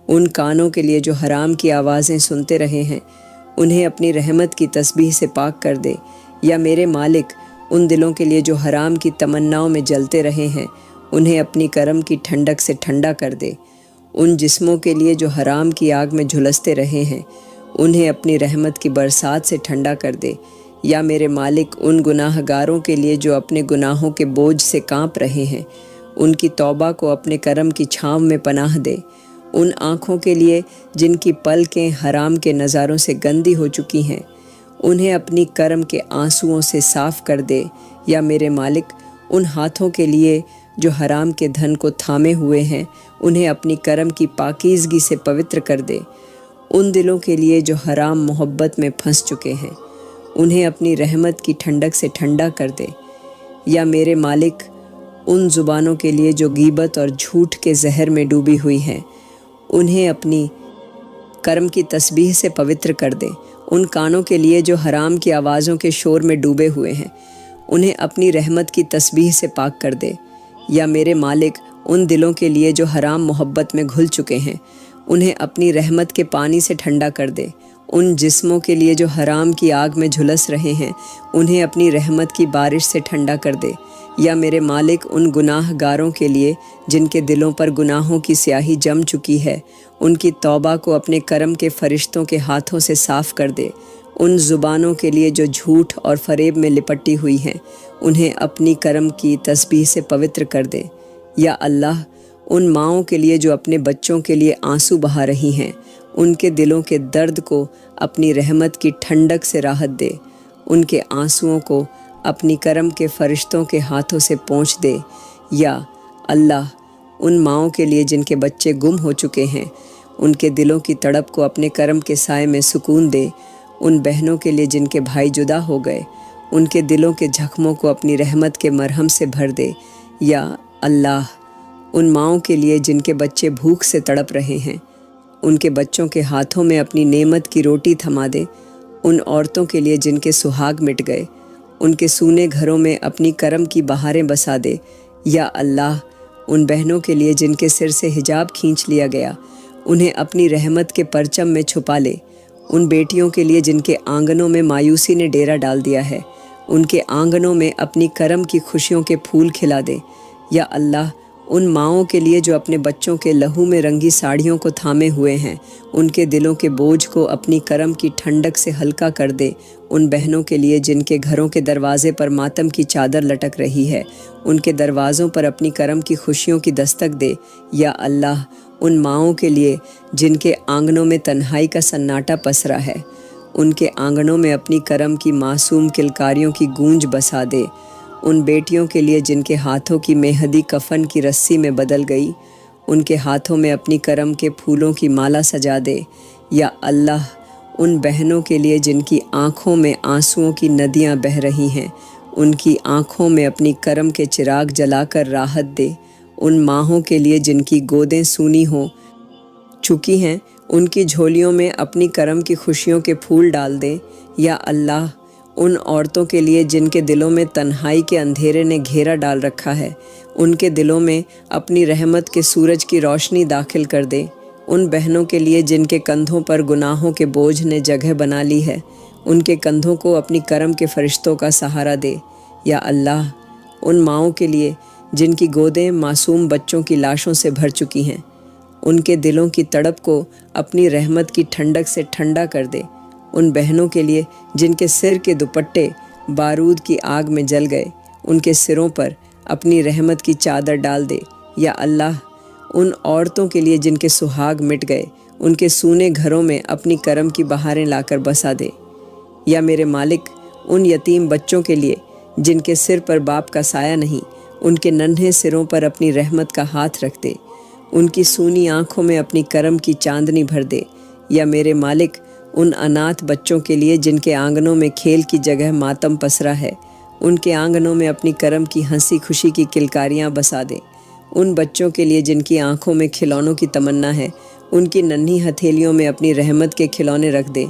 ان کانوں کے لیے جو حرام کی آوازیں سنتے رہے ہیں، انہیں اپنی رحمت کی تسبیح سے پاک کر دے۔ یا میرے مالک، ان دلوں کے لیے جو حرام کی تمناؤں میں جلتے رہے ہیں، انہیں اپنی کرم کی ٹھنڈک سے ٹھنڈا کر دے۔ ان جسموں کے لیے جو حرام کی آگ میں جھلستے رہے ہیں، انہیں اپنی رحمت کی برسات سے ٹھنڈا کر دے۔ یا میرے مالک، ان گناہ گاروں کے لیے جو اپنے گناہوں کے بوجھ سے کانپ رہے ہیں، ان کی توبہ کو اپنے کرم کی چھاؤں میں پناہ دے۔ ان آنکھوں کے لیے جن کی پلکیں حرام کے نظاروں سے گندی ہو چکی ہیں، انہیں اپنی کرم کے آنسوؤں سے صاف کر دے۔ یا میرے مالک، ان ہاتھوں کے لیے جو حرام کے دھن کو تھامے ہوئے ہیں، انہیں اپنی کرم کی پاکیزگی سے پوتر کر دے۔ ان دلوں کے لیے جو حرام محبت میں پھنس چکے ہیں، انہیں اپنی رحمت کی ٹھنڈک سے ٹھنڈا کر دے۔ یا میرے مالک، ان زبانوں کے لیے جو غیبت اور جھوٹ کے زہر میں ڈوبی ہوئی ہیں، انہیں اپنی کرم کی تسبیح سے پوتر کر دے۔ ان کانوں کے لیے جو حرام کی آوازوں کے شور میں ڈوبے ہوئے ہیں، انہیں اپنی رحمت کی تسبیح سے پاک کر دے۔ یا میرے مالک، ان دلوں کے لیے جو حرام محبت میں گھل چکے ہیں، انہیں اپنی رحمت کے پانی سے ٹھنڈا کر دے۔ ان جسموں کے لیے جو حرام کی آگ میں جھلس رہے ہیں انہیں اپنی رحمت کی بارش سے ٹھنڈا کر دے۔ یا میرے مالک ان گناہ گاروں کے لیے جن کے دلوں پر گناہوں کی سیاہی جم چکی ہے، ان کی توبہ کو اپنے کرم کے فرشتوں کے ہاتھوں سے صاف کر دے۔ ان زبانوں کے لیے جو جھوٹ اور فریب میں لپٹی ہوئی ہیں انہیں اپنی کرم کی تسبیح سے پوتر کر دے۔ یا اللہ ان ماؤں کے لیے جو اپنے بچوں کے لیے آنسو بہا رہی ہیں، ان کے دلوں کے درد کو اپنی رحمت کی ٹھنڈک سے راحت دے، ان کے آنسوؤں کو اپنی کرم کے فرشتوں کے ہاتھوں سے پونچھ دے۔ یا اللہ ان ماؤں کے لیے جن کے بچے گم ہو چکے ہیں، ان کے دلوں کی تڑپ کو اپنے کرم کے سائے میں سکون دے۔ ان بہنوں کے لیے جن کے بھائی جدا ہو گئے، ان کے دلوں کے زخموں کو اپنی رحمت کے مرہم سے بھر دے۔ یا اللہ ان ماؤں کے لیے جن کے بچے بھوک سے تڑپ رہے ہیں، ان کے بچوں کے ہاتھوں میں اپنی نعمت کی روٹی تھما دے۔ ان عورتوں کے لیے جن کے سہاگ مٹ گئے، ان کے سونے گھروں میں اپنی کرم کی بہاریں بسا دے۔ یا اللہ ان بہنوں کے لیے جن کے سر سے حجاب کھینچ لیا گیا، انہیں اپنی رحمت کے پرچم میں چھپا لے۔ ان بیٹیوں کے لیے جن کے آنگنوں میں مایوسی نے ڈیرا ڈال دیا ہے، ان کے آنگنوں میں اپنی کرم کی خوشیوں کے پھول کھلا دے۔ یا اللہ ان ماؤں کے لیے جو اپنے بچوں کے لہو میں رنگی ساڑیوں کو تھامے ہوئے ہیں، ان کے دلوں کے بوجھ کو اپنی کرم کی ٹھنڈک سے ہلکا کر دے۔ ان بہنوں کے لیے جن کے گھروں کے دروازے پر ماتم کی چادر لٹک رہی ہے، ان کے دروازوں پر اپنی کرم کی خوشیوں کی دستک دے۔ یا اللہ ان ماؤں کے لیے جن کے آنگنوں میں تنہائی کا سناٹا پسرا ہے، ان کے آنگنوں میں اپنی کرم کی معصوم کلکاریوں کی گونج بسا دے۔ ان بیٹیوں کے لیے جن کے ہاتھوں کی مہندی کفن کی رسی میں بدل گئی، ان کے ہاتھوں میں اپنی کرم کے پھولوں کی مالا سجا دے۔ یا اللہ ان بہنوں کے لیے جن کی آنکھوں میں آنسوؤں کی ندیاں بہہ رہی ہیں، ان کی آنکھوں میں اپنی کرم کے چراغ جلا کر راحت دے۔ ان ماہوں کے لیے جن کی گودیں سونی ہو چکی ہیں، ان کی جھولیوں میں اپنی کرم کی خوشیوں کے پھول ڈال دے۔ یا اللہ ان عورتوں کے لیے جن کے دلوں میں تنہائی کے اندھیرے نے گھیرا ڈال رکھا ہے، ان کے دلوں میں اپنی رحمت کے سورج کی روشنی داخل کر دے۔ ان بہنوں کے لیے جن کے کندھوں پر گناہوں کے بوجھ نے جگہ بنا لی ہے، ان کے کندھوں کو اپنی کرم کے فرشتوں کا سہارا دے۔ یا اللہ ان ماؤں کے لیے جن کی گودیں معصوم بچوں کی لاشوں سے بھر چکی ہیں، ان کے دلوں کی تڑپ کو اپنی رحمت کی ٹھنڈک سے ٹھنڈا کر دے۔ ان بہنوں کے لیے جن کے سر کے دوپٹے بارود کی آگ میں جل گئے، ان کے سروں پر اپنی رحمت کی چادر ڈال دے۔ یا اللہ ان عورتوں کے لیے جن کے سہاگ مٹ گئے، ان کے سونے گھروں میں اپنی کرم کی بہاریں لا کر بسا دے۔ یا میرے مالک ان یتیم بچوں کے لیے جن کے سر پر باپ کا سایہ نہیں، ان کے ننھے سروں پر اپنی رحمت کا ہاتھ رکھ دے، ان کی سونی آنکھوں میں اپنی کرم کی چاندنی بھر دے۔ یا میرے مالک ان اناتھ بچوں کے لیے جن کے آنگنوں میں کھیل کی جگہ ماتم پسرا ہے، ان کے آنگنوں میں اپنی کرم کی ہنسی خوشی کی کلکاریاں بسا دے۔ ان بچوں کے لیے جن کی آنکھوں میں کھلونوں کی تمنا ہے، ان کی ننھی ہتھیلیوں میں اپنی رحمت کے کھلونے رکھ دے۔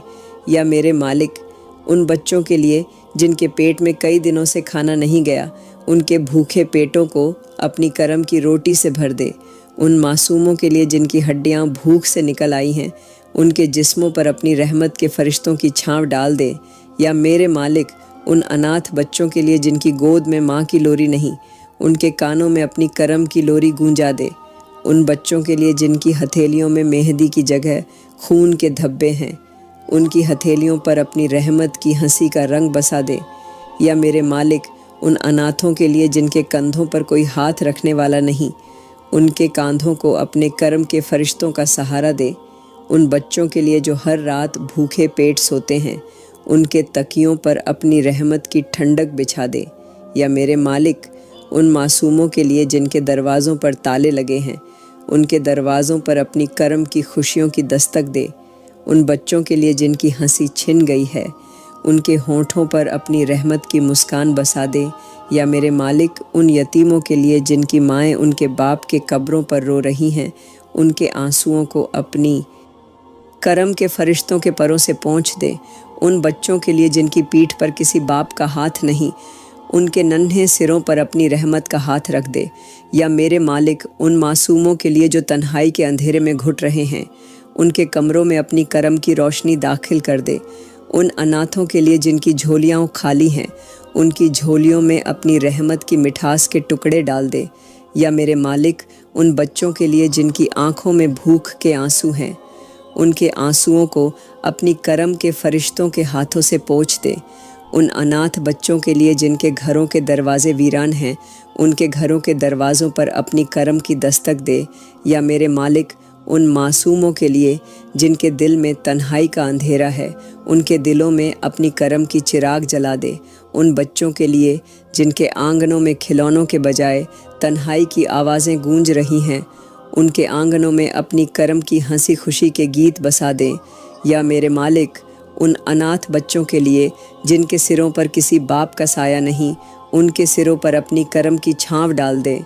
یا میرے مالک ان بچوں کے لیے جن کے پیٹ میں کئی دنوں سے کھانا نہیں گیا، ان کے بھوکے پیٹوں کو اپنی کرم کی روٹی سے بھر دے۔ ان معصوموں کے لیے جن کی ہڈیاں بھوک سے نکل آئی ہیں، ان کے جسموں پر اپنی رحمت کے فرشتوں کی چھاؤں ڈال دے۔ یا میرے مالک ان اناتھ بچوں کے لیے جن کی گود میں ماں کی لوری نہیں، ان کے کانوں میں اپنی کرم کی لوری گونجا دے۔ ان بچوں کے لیے جن کی ہتھیلیوں میں مہندی کی جگہ خون کے دھبے ہیں، ان کی ہتھیلیوں پر اپنی رحمت کی ہنسی کا رنگ بسا دے۔ یا میرے مالک ان اناتھوں کے لیے جن کے کندھوں پر کوئی ہاتھ رکھنے والا نہیں، ان کے کاندھوں کو اپنے کرم کے فرشتوں کا سہارا دے۔ ان بچوں کے لیے جو ہر رات بھوکے پیٹ سوتے ہیں، ان کے تکیوں پر اپنی رحمت کی ٹھنڈک بچھا دے۔ یا میرے مالک ان معصوموں کے لیے جن کے دروازوں پر تالے لگے ہیں، ان کے دروازوں پر اپنی کرم کی خوشیوں کی دستک دے۔ ان بچوں کے لیے جن کی ہنسی چھن گئی ہے، ان کے ہونٹوں پر اپنی رحمت کی مسکان بسا دے۔ یا میرے مالک ان یتیموں کے لیے جن کی مائیں ان کے باپ کے قبروں پر رو رہی ہیں، ان کے آنسوؤں کو اپنی کرم کے فرشتوں کے پروں سے پونچھ دے۔ ان بچوں کے لیے جن کی پیٹھ پر کسی باپ کا ہاتھ نہیں، ان کے ننھے سروں پر اپنی رحمت کا ہاتھ رکھ دے۔ یا میرے مالک ان معصوموں کے لیے جو تنہائی کے اندھیرے میں گھٹ رہے ہیں، ان کے کمروں میں اپنی کرم کی روشنی داخل کر دے۔ ان اناتھوں کے لیے جن کی جھولیاں خالی ہیں، ان کی جھولیوں میں اپنی رحمت کی مٹھاس کے ٹکڑے ڈال دے۔ یا میرے مالک، ان بچوں کے لیے جن کی آنکھوں میں بھوک کے آنسو ہیں، ان کے آنسوؤں کو اپنی کرم کے فرشتوں کے ہاتھوں سے پوچھ دے۔ ان اناتھ بچوں کے لیے جن کے گھروں کے دروازے ویران ہیں، ان کے گھروں کے دروازوں پر اپنی کرم کی دستک دے۔ یا میرے مالک، ان معصوموں کے لیے جن کے دل میں تنہائی کا اندھیرا ہے، ان کے دلوں میں اپنی کرم کی چراغ جلا دے۔ ان بچوں کے لیے جن کے آنگنوں میں کھلونوں کے بجائے تنہائی کی آوازیں گونج رہی ہیں، ان کے آنگنوں میں اپنی کرم کی ہنسی خوشی کے گیت بسا دیں۔ یا میرے مالک، ان اناتھ بچوں کے لیے جن کے سروں پر کسی باپ کا سایہ نہیں، ان کے سروں پر اپنی کرم کی چھاؤں ڈال دے۔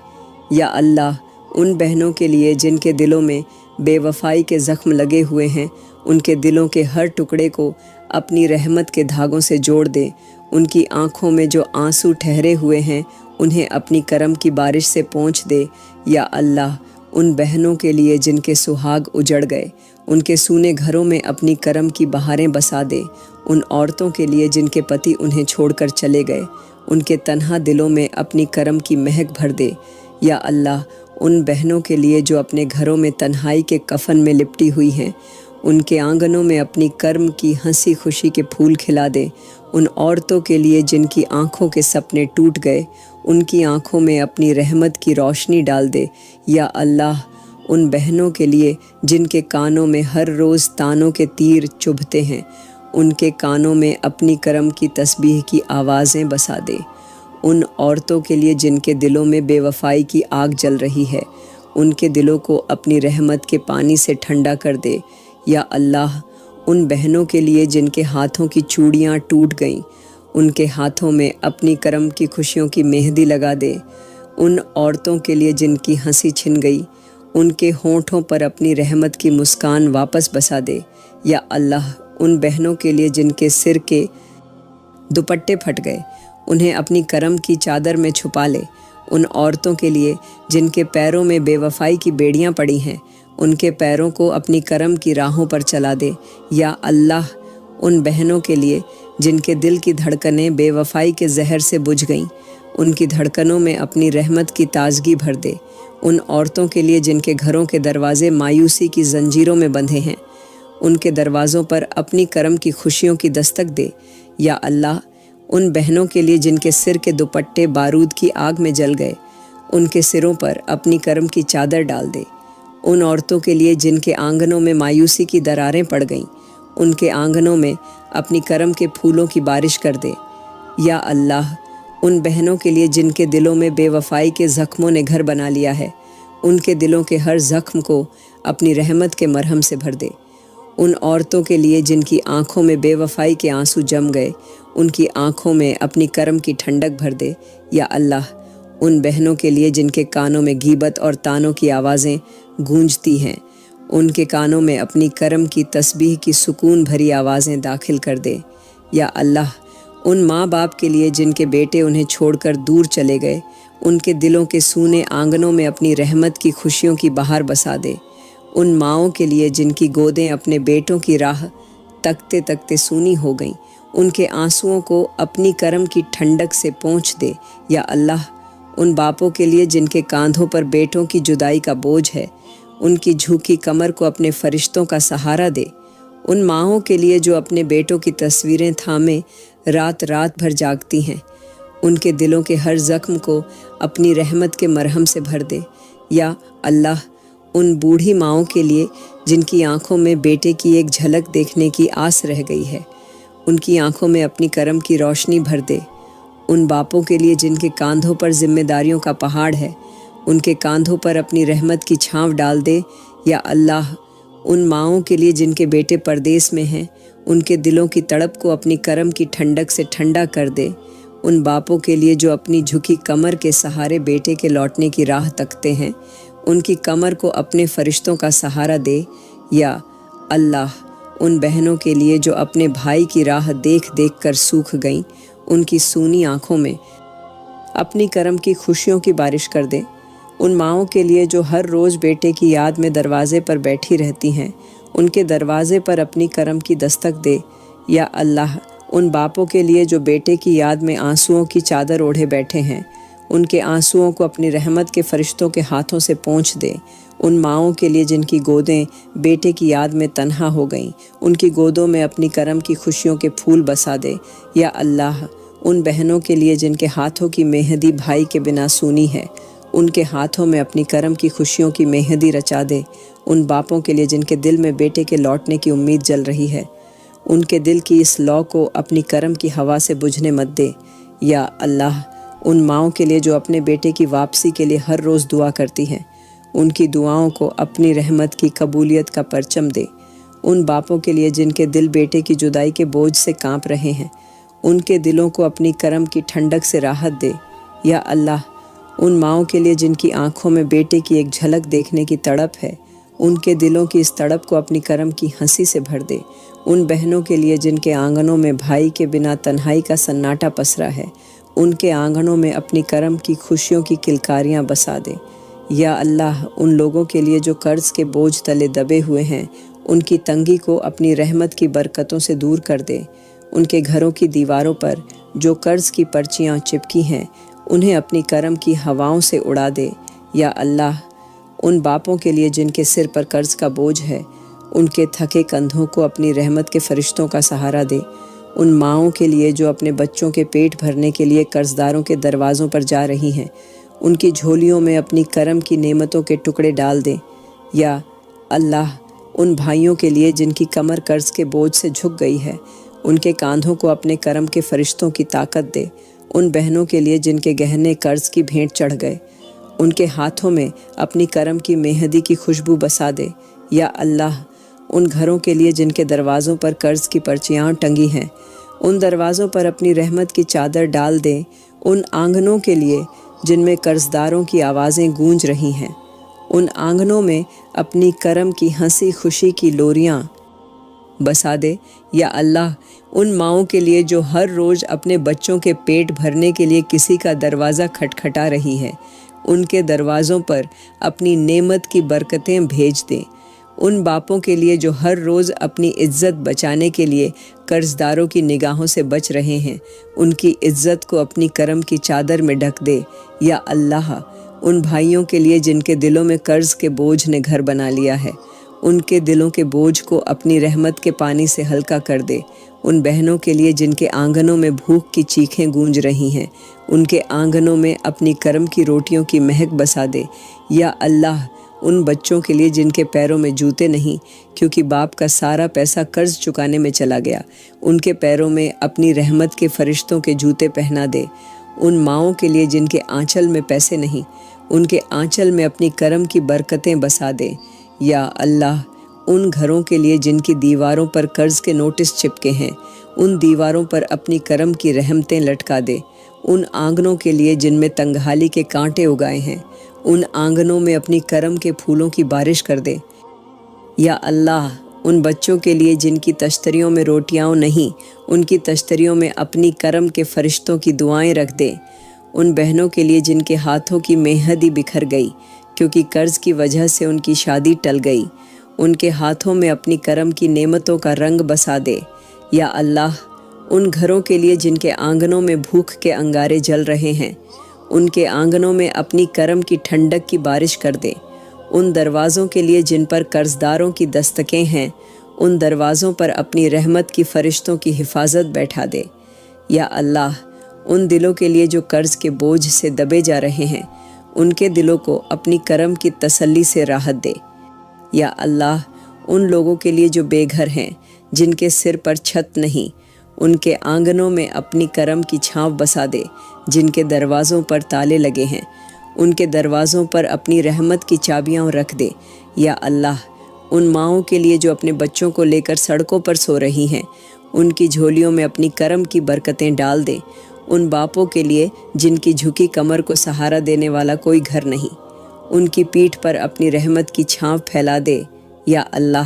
یا اللہ، ان بہنوں کے لیے جن کے دلوں میں بے وفائی کے زخم لگے ہوئے ہیں، ان کے دلوں کے ہر ٹکڑے کو اپنی رحمت کے دھاگوں سے جوڑ دے۔ ان کی آنکھوں میں جو آنسو ٹھہرے ہوئے ہیں، انہیں اپنی کرم کی بارش سے پونچھ دے۔ یا اللہ، ان بہنوں کے لیے جن کے سہاگ اجڑ گئے، ان کے سونے گھروں میں اپنی کرم کی بہاریں بسا دے۔ ان عورتوں کے لیے جن کے پتی انہیں چھوڑ کر چلے گئے، ان کے تنہا دلوں میں اپنی کرم کی مہک بھر دے۔ یا اللہ، ان بہنوں کے لیے جو اپنے گھروں میں تنہائی کے کفن میں لپٹی ہوئی ہیں، ان کے آنگنوں میں اپنی کرم کی ہنسی خوشی کے پھول کھلا دے۔ ان عورتوں کے لیے جن کی آنکھوں کے سپنے ٹوٹ گئے، ان کی آنکھوں میں اپنی رحمت کی روشنی ڈال دے۔ یا اللہ، ان بہنوں کے لیے جن کے کانوں میں ہر روز تانوں کے تیر چبھتے ہیں، ان کے کانوں میں اپنی کرم کی تسبیح کی آوازیں بسا دے۔ ان عورتوں کے لیے جن کے دلوں میں بے وفائی کی آگ جل رہی ہے، ان کے دلوں کو اپنی رحمت کے پانی سے ٹھنڈا کر دے۔ یا اللہ، ان بہنوں کے لیے جن کے ہاتھوں کی چوڑیاں ٹوٹ گئیں، ان کے ہاتھوں میں اپنی کرم کی خوشیوں کی مہندی لگا دے۔ ان عورتوں کے لیے جن کی ہنسی چھن گئی، ان کے ہونٹوں پر اپنی رحمت کی مسکان واپس بسا دے۔ یا اللہ، ان بہنوں کے لیے جن کے سر کے دوپٹے پھٹ گئے، انہیں اپنی کرم کی چادر میں چھپا لے۔ ان عورتوں کے لیے جن کے پیروں میں بے وفائی کی بیڑیاں پڑی ہیں، ان کے پیروں کو اپنی کرم کی راہوں پر چلا دے۔ یا اللہ، ان بہنوں کے لیے جن کے دل کی دھڑکنیں بے وفائی کے زہر سے بجھ گئیں، ان کی دھڑکنوں میں اپنی رحمت کی تازگی بھر دے۔ ان عورتوں کے لیے جن کے گھروں کے دروازے مایوسی کی زنجیروں میں بندھے ہیں، ان کے دروازوں پر اپنی کرم کی خوشیوں کی دستک دے۔ یا اللہ، ان بہنوں کے لیے جن کے سر کے دوپٹے بارود کی آگ میں جل گئے، ان کے سروں پر اپنی کرم کی چادر ڈال دے۔ ان عورتوں کے لیے جن کے آنگنوں میں مایوسی کی دراریں پڑ گئیں، ان کے آنگنوں میں اپنی کرم کے پھولوں کی بارش کر دے۔ یا اللہ، ان بہنوں کے لیے جن کے دلوں میں بے وفائی کے زخموں نے گھر بنا لیا ہے، ان کے دلوں کے ہر زخم کو اپنی رحمت کے مرہم سے بھر دے۔ ان عورتوں کے لیے جن کی آنکھوں میں بے وفائی کے آنسو جم گئے، ان کی آنکھوں میں اپنی کرم کی ٹھنڈک بھر دے۔ یا اللہ، ان بہنوں کے لیے جن کے کانوں میں غیبت اور طعنوں کی آوازیں گونجتی ہیں، ان کے کانوں میں اپنی کرم کی تسبیح کی سکون بھری آوازیں داخل کر دے۔ یا اللہ، ان ماں باپ کے لیے جن کے بیٹے انہیں چھوڑ کر دور چلے گئے، ان کے دلوں کے سونے آنگنوں میں اپنی رحمت کی خوشیوں کی بہار بسا دے۔ ان ماؤں کے لیے جن کی گودیں اپنے بیٹوں کی راہ تکتے تکتے سونی ہو گئیں، ان کے آنسوؤں کو اپنی کرم کی ٹھنڈک سے پونچھ دے۔ یا اللہ، ان باپوں کے لیے جن کے کاندھوں پر بیٹوں کی جدائی کا بوجھ ہے، ان کی جھوکی کمر کو اپنے فرشتوں کا سہارا دے۔ ان ماؤں کے لیے جو اپنے بیٹوں کی تصویریں تھامے رات رات بھر جاگتی ہیں، ان کے دلوں کے ہر زخم کو اپنی رحمت کے مرہم سے بھر دے۔ یا اللہ، ان بوڑھی ماؤں کے لیے جن کی آنکھوں میں بیٹے کی ایک جھلک دیکھنے کی آس رہ گئی ہے، ان کی آنکھوں میں اپنی کرم کی روشنی بھر دے۔ ان باپوں کے لیے جن کے کاندھوں پر ذمہ داریوں کا پہاڑ ہے، ان کے کاندھوں پر اپنی رحمت کی چھاؤں ڈال دے۔ یا اللہ، ان ماؤں کے لیے جن کے بیٹے پردیس میں ہیں، ان کے دلوں کی تڑپ کو اپنی کرم کی ٹھنڈک سے ٹھنڈا کر دے۔ ان باپوں کے لیے جو اپنی جھکی کمر کے سہارے بیٹے کے لوٹنے کی راہ تکتے ہیں، ان کی کمر کو اپنے فرشتوں کا سہارا دے۔ یا اللہ، ان بہنوں کے لیے جو اپنے بھائی کی راہ دیکھ دیکھ کر سوکھ گئیں، ان کی سونی آنکھوں میں اپنی کرم کی خوشیوں کی بارش کر دے۔ ان ماؤں کے لیے جو ہر روز بیٹے کی یاد میں دروازے پر بیٹھی رہتی ہیں، ان کے دروازے پر اپنی کرم کی دستک دے۔ یا اللہ، ان باپوں کے لیے جو بیٹے کی یاد میں آنسوؤں کی چادر اوڑھے بیٹھے ہیں، ان کے آنسوؤں کو اپنی رحمت کے فرشتوں کے ہاتھوں سے پونچھ دے۔ ان ماؤں کے لیے جن کی گودیں بیٹے کی یاد میں تنہا ہو گئیں، ان کی گودوں میں اپنی کرم کی خوشیوں کے پھول بسا دے۔ یا اللہ، ان بہنوں کے لیے جن کے ہاتھوں کی مہندی بھائی کے بنا سونی ہے، ان کے ہاتھوں میں اپنی کرم کی خوشیوں کی مہندی رچا دے۔ ان باپوں کے لیے جن کے دل میں بیٹے کے لوٹنے کی امید جل رہی ہے، ان کے دل کی اس لو کو اپنی کرم کی ہوا سے بجھنے مت دے۔ یا اللہ، ان ماؤں کے لیے جو اپنے بیٹے کی واپسی کے لیے ہر روز دعا کرتی ہیں، ان کی دعاؤں کو اپنی رحمت کی قبولیت کا پرچم دے۔ ان باپوں کے لیے جن کے دل بیٹے کی جدائی کے بوجھ سے کانپ رہے ہیں، ان کے دلوں کو اپنی کرم کی ٹھنڈک سے راحت دے۔ یا اللہ، ان ماؤں کے لیے جن کی آنکھوں میں بیٹے کی ایک جھلک دیکھنے کی تڑپ ہے، ان کے دلوں کی اس تڑپ کو اپنی کرم کی ہنسی سے بھر دے۔ ان بہنوں کے لیے جن کے آنگنوں میں بھائی کے بنا تنہائی کا سناٹا پسرا ہے، ان کے آنگنوں میں اپنی کرم کی خوشیوں کی کلکاریاں بسا دے۔ یا اللہ، ان لوگوں کے لیے جو قرض کے بوجھ تلے دبے ہوئے ہیں، ان کی تنگی کو اپنی رحمت کی برکتوں سے دور کر دے۔ ان کے گھروں کی دیواروں پر جو قرض کی پرچیاں چپکی ہیں، انہیں اپنی کرم کی ہواؤں سے اڑا دے۔ یا اللہ، ان باپوں کے لیے جن کے سر پر قرض کا بوجھ ہے، ان کے تھکے کندھوں کو اپنی رحمت کے فرشتوں کا سہارا دے۔ ان ماؤں کے لیے جو اپنے بچوں کے پیٹ بھرنے کے لیے قرض داروں کے دروازوں پر جا رہی ہیں، ان کی جھولیوں میں اپنی کرم کی نعمتوں کے ٹکڑے ڈال دے۔ یا اللہ، ان بھائیوں کے لیے جن کی کمر قرض کے بوجھ سے جھک گئی ہے، ان کے کاندھوں کو اپنے کرم کے فرشتوں کی طاقت دے۔ ان بہنوں کے لیے جن کے گہنے قرض کی بھینٹ چڑھ گئے، ان کے ہاتھوں میں اپنی کرم کی مہندی کی خوشبو بسا دے۔ یا اللہ، ان گھروں کے لیے جن کے دروازوں پر قرض کی پرچیاں ٹنگی ہیں، ان دروازوں پر اپنی رحمت کی چادر ڈال دے۔ ان آنگنوں کے لیے جن میں قرض داروں کی آوازیں گونج رہی ہیں، ان آنگنوں میں اپنی کرم کی ہنسی خوشی کی لوریاں بسا دے۔ یا اللہ، ان ماؤں کے لیے جو ہر روز اپنے بچوں کے پیٹ بھرنے کے لیے کسی کا دروازہ کھٹکھٹا رہی ہے، ان کے دروازوں پر اپنی نعمت کی برکتیں بھیج دے۔ ان باپوں کے لیے جو ہر روز اپنی عزت بچانے کے لیے قرض داروں کی نگاہوں سے بچ رہے ہیں، ان کی عزت کو اپنی کرم کی چادر میں ڈھک دے۔ یا اللہ، ان بھائیوں کے لیے جن کے دلوں میں قرض کے بوجھ نے گھر بنا لیا ہے، ان کے دلوں کے بوجھ کو اپنی رحمت کے پانی سے ہلکا کر دے۔ ان بہنوں کے لیے جن کے آنگنوں میں بھوک کی چیخیں گونج رہی ہیں، ان کے آنگنوں میں اپنی کرم کی روٹیوں کی مہک بسا دے۔ یا اللہ، ان بچوں کے لیے جن کے پیروں میں جوتے نہیں کیونکہ باپ کا سارا پیسہ قرض چکانے میں چلا گیا، ان کے پیروں میں اپنی رحمت کے فرشتوں کے جوتے پہنا دے۔ ان ماؤں کے لیے جن کے آنچل میں پیسے نہیں، ان کے آنچل میں اپنی کرم کی برکتیں بسا دے۔ یا اللہ، ان گھروں کے لیے جن کی دیواروں پر قرض کے نوٹس چپکے ہیں، ان دیواروں پر اپنی کرم کی رحمتیں لٹکا دے۔ ان آنگنوں کے لیے جن میں تنگحالی کے کانٹے اگائے ہیں، ان آنگنوں میں اپنی کرم کے پھولوں کی بارش کر دے۔ یا اللہ، ان بچوں کے لیے جن کی تشتریوں میں روٹیاں نہیں، ان کی تشتریوں میں اپنی کرم کے فرشتوں کی دعائیں رکھ دے۔ ان بہنوں کے لیے جن کے ہاتھوں کی مہندی بکھر گئی کیونکہ قرض کی وجہ سے ان کی شادی ٹل گئی، ان کے ہاتھوں میں اپنی کرم کی نعمتوں کا رنگ بسا دے۔ یا اللہ، ان گھروں کے لیے جن کے آنگنوں میں بھوک کے انگارے جل رہے ہیں، ان کے آنگنوں میں اپنی کرم کی ٹھنڈک کی بارش کر دے۔ ان دروازوں کے لیے جن پر قرض داروں کی دستکیں ہیں، ان دروازوں پر اپنی رحمت کی فرشتوں کی حفاظت بیٹھا دے۔ یا اللہ، ان دلوں کے لیے جو قرض کے بوجھ سے دبے جا رہے ہیں، ان کے دلوں کو اپنی کرم کی تسلی سے راحت دے۔ یا اللہ، ان لوگوں کے لیے جو بے گھر ہیں، جن کے سر پر چھت نہیں، ان کے آنگنوں میں اپنی کرم کی چھاؤں بسا دے۔ جن کے دروازوں پر تالے لگے ہیں، ان کے دروازوں پر اپنی رحمت کی چابیاں رکھ دے۔ یا اللہ، ان ماؤں کے لیے جو اپنے بچوں کو لے کر سڑکوں پر سو رہی ہیں، ان کی جھولیوں میں اپنی کرم کی برکتیں ڈال دے۔ ان باپوں کے لیے جن کی جھکی کمر کو سہارا دینے والا کوئی گھر نہیں، ان کی پیٹھ پر اپنی رحمت کی چھاؤں پھیلا دے۔ یا اللہ،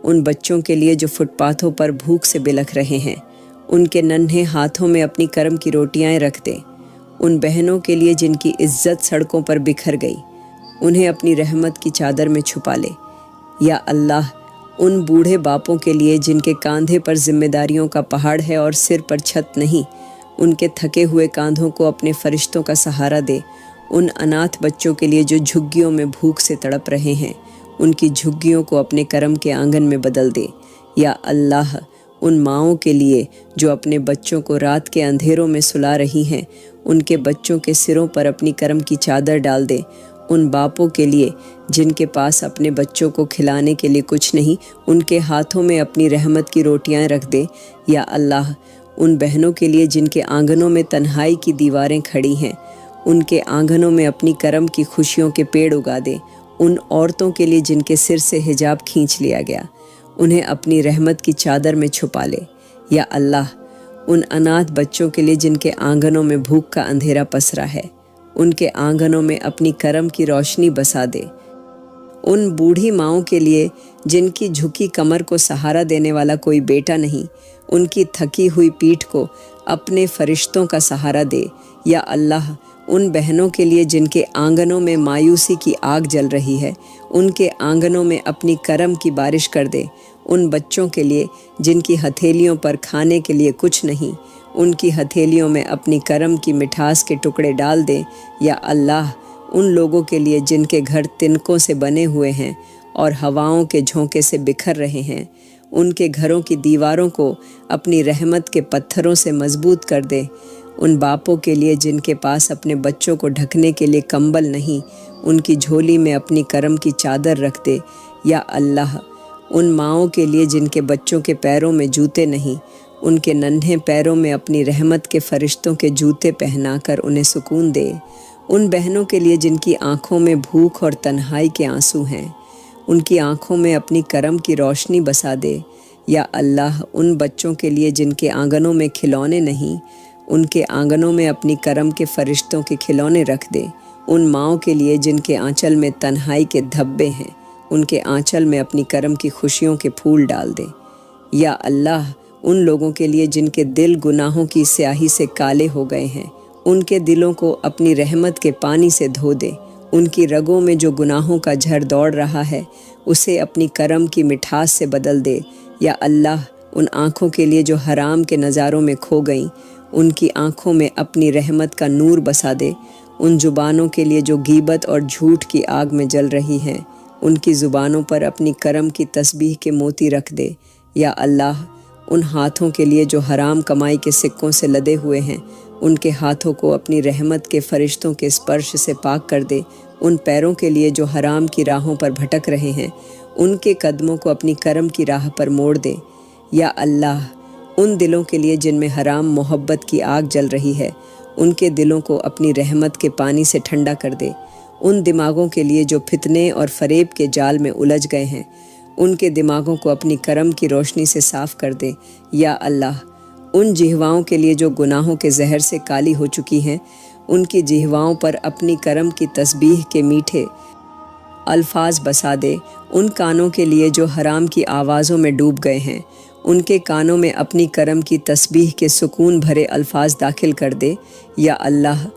ان بچوں کے لیے جو فٹ پاتھوں پر بھوک سے بلکھ رہے ہیں، ان کے ننھے ہاتھوں میں اپنی کرم کی روٹیاں رکھ دے۔ ان بہنوں کے لیے جن کی عزت سڑکوں پر بکھر گئی، انہیں اپنی رحمت کی چادر میں چھپا لے۔ یا اللہ، ان بوڑھے باپوں کے لیے جن کے کاندھے پر ذمہ داریوں کا پہاڑ ہے اور سر پر چھت نہیں، ان کے تھکے ہوئے کاندھوں کو اپنے فرشتوں کا سہارا دے۔ ان اناتھ بچوں کے لیے جو جھگیوں میں بھوک سے تڑپ رہے ہیں، ان کی جھگیوں کو اپنے کرم کے آنگن میں بدل دے۔ یا اللہ، ان ماؤں کے لیے جو اپنے بچوں کو رات کے اندھیروں میں سلا رہی ہیں، ان کے بچوں کے سروں پر اپنی کرم کی چادر ڈال دے۔ ان باپوں کے لیے جن کے پاس اپنے بچوں کو کھلانے کے لیے کچھ نہیں، ان کے ہاتھوں میں اپنی رحمت کی روٹیاں رکھ دے۔ یا اللہ، ان بہنوں کے لیے جن کے آنگنوں میں تنہائی کی دیواریں کھڑی ہیں، ان کے آنگنوں میں اپنی کرم کی خوشیوں کے پیڑ اگا دے۔ ان عورتوں کے لیے جن کے سر سے حجاب کھینچ لیا گیا، انہیں اپنی رحمت کی چادر میں چھپا لے۔ یا اللہ، ان اناتھ بچوں کے لیے جن کے آنگنوں میں بھوک کا اندھیرا پسرا ہے، ان کے آنگنوں میں اپنی کرم کی روشنی بسا دے۔ ان بوڑھی ماؤں کے لیے جن کی جھکی کمر کو سہارا دینے والا کوئی بیٹا نہیں، ان کی تھکی ہوئی پیٹھ کو اپنے فرشتوں کا سہارا دے۔ یا اللہ، ان بہنوں کے لیے جن کے آنگنوں میں مایوسی کی آگ جل رہی ہے، ان کے آنگنوں میں اپنی کرم کی بارش کر دے۔ ان بچوں کے لیے جن کی ہتھیلیوں پر کھانے کے لیے کچھ نہیں، ان کی ہتھیلیوں میں اپنی کرم کی مٹھاس کے ٹکڑے ڈال دے۔ یا اللہ، ان لوگوں کے لیے جن کے گھر تنکوں سے بنے ہوئے ہیں اور ہواؤں کے جھونکے سے بکھر رہے ہیں، ان کے گھروں کی دیواروں کو اپنی رحمت کے پتھروں سے مضبوط کر دے۔ ان باپوں کے لیے جن کے پاس اپنے بچوں کو ڈھکنے کے لیے کمبل نہیں، ان کی جھولی میں اپنی کرم کی چادر رکھ دے۔ یا اللہ، ان ماؤں کے لیے جن کے بچوں کے پیروں میں جوتے نہیں، ان کے ننھے پیروں میں اپنی رحمت کے فرشتوں کے جوتے پہنا کر انہیں سکون دے۔ ان بہنوں کے لیے جن کی آنکھوں میں بھوک اور تنہائی کے آنسو ہیں، ان کی آنکھوں میں اپنی کرم کی روشنی بسا دے۔ یا اللہ، ان بچوں کے لیے جن کے آنگنوں میں کھلونے نہیں، ان کے آنگنوں میں اپنی کرم کے فرشتوں کے کھلونے رکھ دے۔ ان ماؤں کے لیے جن کے آنچل میں تنہائی کے دھبے ہیں، ان کے آنچل میں اپنی کرم کی خوشیوں کے پھول ڈال دے۔ یا اللہ، ان لوگوں کے لیے جن کے دل گناہوں کی سیاہی سے کالے ہو گئے ہیں، ان کے دلوں کو اپنی رحمت کے پانی سے دھو دے۔ ان کی رگوں میں جو گناہوں کا جھڑ دوڑ رہا ہے، اسے اپنی کرم کی مٹھاس سے بدل دے۔ یا اللہ، ان آنکھوں کے لیے جو حرام کے نظاروں میں کھو گئیں، ان کی آنکھوں میں اپنی رحمت کا نور بسا دے۔ ان زبانوں کے لیے جو غیبت اور جھوٹ کی آگ میں جل رہی ہیں، ان کی زبانوں پر اپنی کرم کی تسبیح کے موتی رکھ دے۔ یا اللہ، ان ہاتھوں کے لیے جو حرام کمائی کے سکوں سے لدے ہوئے ہیں، ان کے ہاتھوں کو اپنی رحمت کے فرشتوں کے اسپرش سے پاک کر دے۔ ان پیروں کے لیے جو حرام کی راہوں پر بھٹک رہے ہیں، ان کے قدموں کو اپنی کرم کی راہ پر موڑ دے۔ یا اللہ، ان دلوں کے لیے جن میں حرام محبت کی آگ جل رہی ہے، ان کے دلوں کو اپنی رحمت کے پانی سے ٹھنڈا کر دے۔ ان دماغوں کے لیے جو فتنے اور فریب کے جال میں الجھ گئے ہیں، ان کے دماغوں کو اپنی کرم کی روشنی سے صاف کر دے۔ یا اللہ، ان جہواؤں کے لیے جو گناہوں کے زہر سے کالی ہو چکی ہیں، ان کی جہواؤں پر اپنی کرم کی تسبیح کے میٹھے الفاظ بسا دے۔ ان کانوں کے لیے جو حرام کی آوازوں میں ڈوب گئے ہیں، ان کے کانوں میں اپنی کرم کی تسبیح کے سکون بھرے الفاظ داخل کر دے۔ یا اللہ،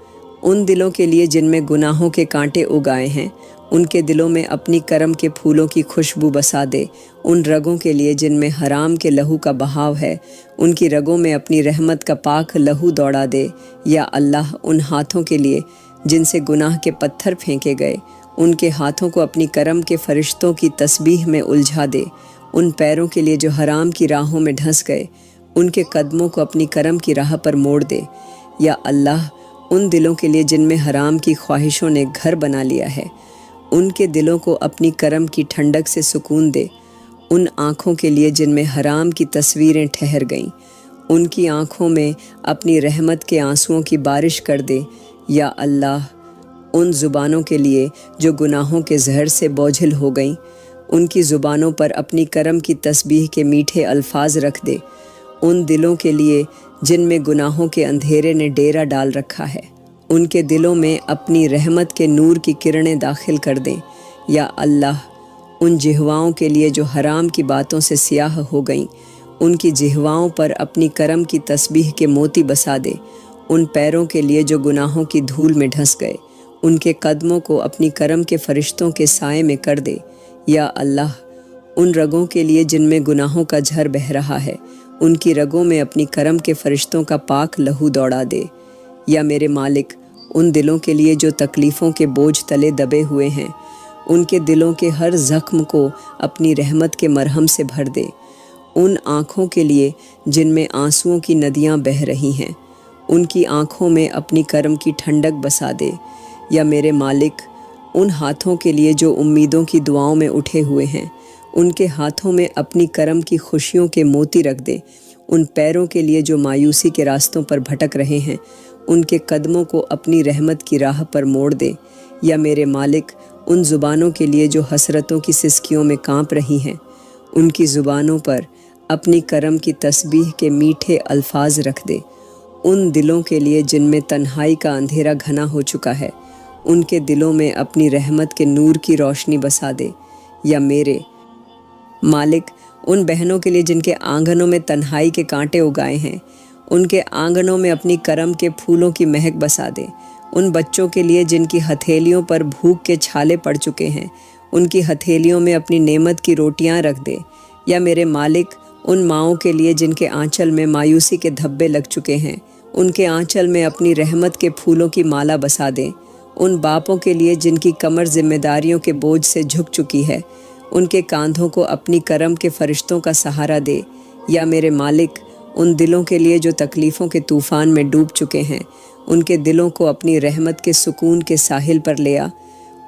ان دلوں کے لیے جن میں گناہوں کے کانٹے اگائے ہیں، ان کے دلوں میں اپنی کرم کے پھولوں کی خوشبو بسا دے۔ ان رگوں کے لیے جن میں حرام کے لہو کا بہاؤ ہے، ان کی رگوں میں اپنی رحمت کا پاک لہو دوڑا دے۔ یا اللہ، ان ہاتھوں کے لیے جن سے گناہ کے پتھر پھینکے گئے، ان کے ہاتھوں کو اپنی کرم کے فرشتوں کی تسبیح میں الجھا دے۔ ان پیروں کے لیے جو حرام کی راہوں میں دھنس گئے، ان کے قدموں کو اپنی کرم کی راہ پر موڑ دے۔ یا اللہ، ان دلوں کے لیے جن میں حرام کی خواہشوں نے گھر بنا لیا ہے، ان کے دلوں کو اپنی کرم کی ٹھنڈک سے سکون دے۔ ان آنکھوں کے لیے جن میں حرام کی تصویریں ٹھہر گئیں، ان کی آنکھوں میں اپنی رحمت کے آنسوؤں کی بارش کر دے۔ یا اللہ، ان زبانوں کے لیے جو گناہوں کے زہر سے بوجھل ہو گئیں، ان کی زبانوں پر اپنی کرم کی تسبیح کے میٹھے الفاظ رکھ دے۔ ان دلوں کے لیے جن میں گناہوں کے اندھیرے نے ڈیرا ڈال رکھا ہے، ان کے دلوں میں اپنی رحمت کے نور کی کرنیں داخل کر دیں۔ یا اللہ، ان جہواؤں کے لیے جو حرام کی باتوں سے سیاہ ہو گئیں، ان کی جہواؤں پر اپنی کرم کی تسبیح کے موتی بسا دے۔ ان پیروں کے لیے جو گناہوں کی دھول میں دھنس گئے، ان کے قدموں کو اپنی کرم کے فرشتوں کے سائے میں کر دے۔ یا اللہ، ان رگوں کے لیے جن میں گناہوں کا جھر بہہ رہا ہے، ان کی رگوں میں اپنی کرم کے فرشتوں کا پاک لہو دوڑا دے۔ یا میرے مالک، ان دلوں کے لیے جو تکلیفوں کے بوجھ تلے دبے ہوئے ہیں، ان کے دلوں کے ہر زخم کو اپنی رحمت کے مرہم سے بھر دے۔ ان آنکھوں کے لیے جن میں آنسوؤں کی ندیاں بہہ رہی ہیں، ان کی آنکھوں میں اپنی کرم کی ٹھنڈک بسا دے۔ یا میرے مالک، ان ہاتھوں کے لیے جو امیدوں کی دعاؤں میں اٹھے ہوئے ہیں، ان کے ہاتھوں میں اپنی کرم کی خوشیوں کے موتی رکھ دے۔ ان پیروں کے لیے جو مایوسی کے راستوں پر بھٹک رہے ہیں، ان کے قدموں کو اپنی رحمت کی راہ پر موڑ دے۔ یا میرے مالک، ان زبانوں کے لیے جو حسرتوں کی سسکیوں میں کانپ رہی ہیں، ان کی زبانوں پر اپنی کرم کی تسبیح کے میٹھے الفاظ رکھ دے۔ ان دلوں کے لیے جن میں تنہائی کا اندھیرا گھنا ہو چکا ہے، ان کے دلوں میں اپنی رحمت کے نور کی روشنی بسا دے۔ یا میرے مالک، ان بہنوں کے لیے جن کے آنگنوں میں تنہائی کے کانٹے اگائے ہیں، ان کے آنگنوں میں اپنی کرم کے پھولوں کی مہک بسا دے۔ ان بچوں کے لیے جن کی ہتھیلیوں پر بھوک کے چھالے پڑ چکے ہیں، ان کی ہتھیلیوں میں اپنی نعمت کی روٹیاں رکھ دے۔ یا میرے مالک، ان ماؤں کے لیے جن کے آنچل میں مایوسی کے دھبے لگ چکے ہیں، ان کے آنچل میں اپنی رحمت کے پھولوں کی مالا بسا دے۔ ان باپوں کے لیے جن کی کمر ذمہ داریوں کے بوجھ سے جھک چکی ہے، ان کے کاندھوں کو اپنی کرم کے فرشتوں کا سہارا دے۔ یا میرے مالک، ان دلوں کے لیے جو تکلیفوں کے طوفان میں ڈوب چکے ہیں، ان کے دلوں کو اپنی رحمت کے سکون کے ساحل پر لے آ۔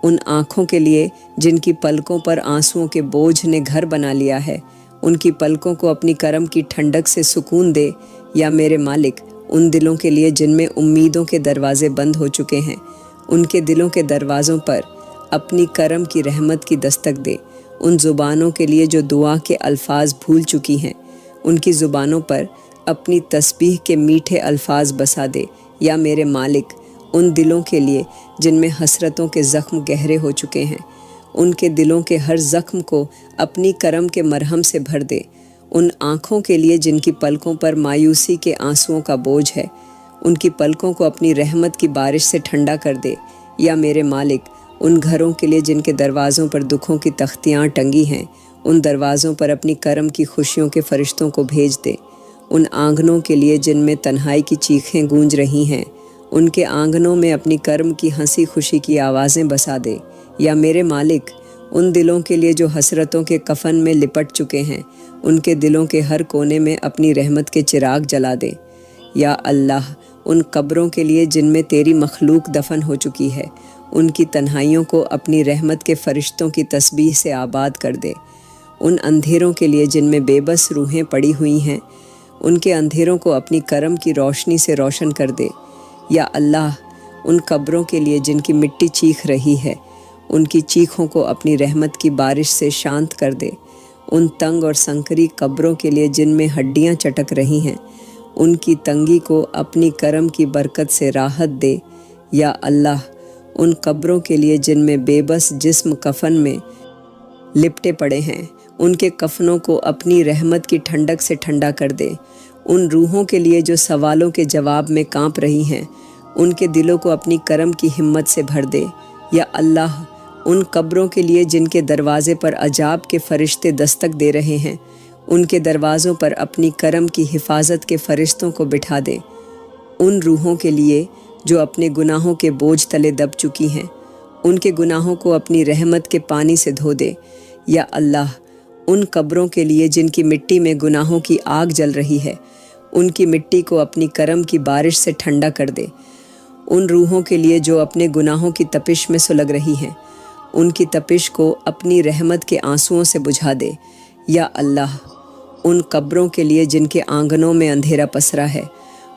ان آنکھوں کے لیے جن کی پلکوں پر آنسوؤں کے بوجھ نے گھر بنا لیا ہے، ان کی پلکوں کو اپنی کرم کی ٹھنڈک سے سکون دے۔ یا میرے مالک، ان دلوں کے لیے جن میں امیدوں کے دروازے بند ہو چکے ہیں، ان کے دلوں کے دروازوں پر اپنی کرم کی رحمت کی دستک دے۔ ان زبانوں کے لیے جو دعا کے الفاظ بھول چکی ہیں، ان کی زبانوں پر اپنی تسبیح کے میٹھے الفاظ بسا دے۔ یا میرے مالک، ان دلوں کے لیے جن میں حسرتوں کے زخم گہرے ہو چکے ہیں، ان کے دلوں کے ہر زخم کو اپنی کرم کے مرہم سے بھر دے۔ ان آنکھوں کے لیے جن کی پلکوں پر مایوسی کے آنسوؤں کا بوجھ ہے، ان کی پلکوں کو اپنی رحمت کی بارش سے ٹھنڈا کر دے۔ یا میرے مالک، ان گھروں کے لیے جن کے دروازوں پر دکھوں کی تختیاں ٹنگی ہیں، ان دروازوں پر اپنی کرم کی خوشیوں کے فرشتوں کو بھیج دے۔ ان آنگنوں کے لیے جن میں تنہائی کی چیخیں گونج رہی ہیں، ان کے آنگنوں میں اپنی کرم کی ہنسی خوشی کی آوازیں بسا دے۔ یا میرے مالک، ان دلوں کے لیے جو حسرتوں کے کفن میں لپٹ چکے ہیں، ان کے دلوں کے ہر کونے میں اپنی رحمت کے چراغ جلا دے۔ یا اللہ، ان قبروں کے لیے جن میں تیری مخلوق دفن ہو چکی ہے، ان کی تنہائیوں کو اپنی رحمت کے فرشتوں کی تسبیح سے آباد کر دے۔ ان اندھیروں کے لیے جن میں بے بس روحیں پڑی ہوئی ہیں، ان کے اندھیروں کو اپنی کرم کی روشنی سے روشن کر دے۔ یا اللہ، ان قبروں کے لیے جن کی مٹی چیخ رہی ہے، ان کی چیخوں کو اپنی رحمت کی بارش سے شانت کر دے۔ ان تنگ اور سنکری قبروں کے لیے جن میں ہڈیاں چٹک رہی ہیں، ان کی تنگی کو اپنی کرم کی برکت سے راحت دے۔ یا اللہ، ان قبروں کے لیے جن میں بے بس جسم کفن میں لپٹے پڑے ہیں، ان کے کفنوں کو اپنی رحمت کی ٹھنڈک سے ٹھنڈا کر دے۔ ان روحوں کے لیے جو سوالوں کے جواب میں کانپ رہی ہیں، ان کے دلوں کو اپنی کرم کی ہمت سے بھر دے۔ یا اللہ، ان قبروں کے لیے جن کے دروازے پر عجاب کے فرشتے دستک دے رہے ہیں، ان کے دروازوں پر اپنی کرم کی حفاظت کے فرشتوں کو بٹھا دے۔ ان روحوں کے لیے جو اپنے گناہوں کے بوجھ تلے دب چکی ہیں، ان کے گناہوں کو اپنی رحمت کے پانی سے دھو دے۔ یا اللہ، ان قبروں کے لیے جن کی مٹی میں گناہوں کی آگ جل رہی ہے، ان کی مٹی کو اپنی کرم کی بارش سے ٹھنڈا کر دے۔ ان روحوں کے لیے جو اپنے گناہوں کی تپش میں سلگ رہی ہیں، ان کی تپش کو اپنی رحمت کے آنسوؤں سے بجھا دے۔ یا اللہ، ان قبروں کے لیے جن کے آنگنوں میں اندھیرا پسرا ہے،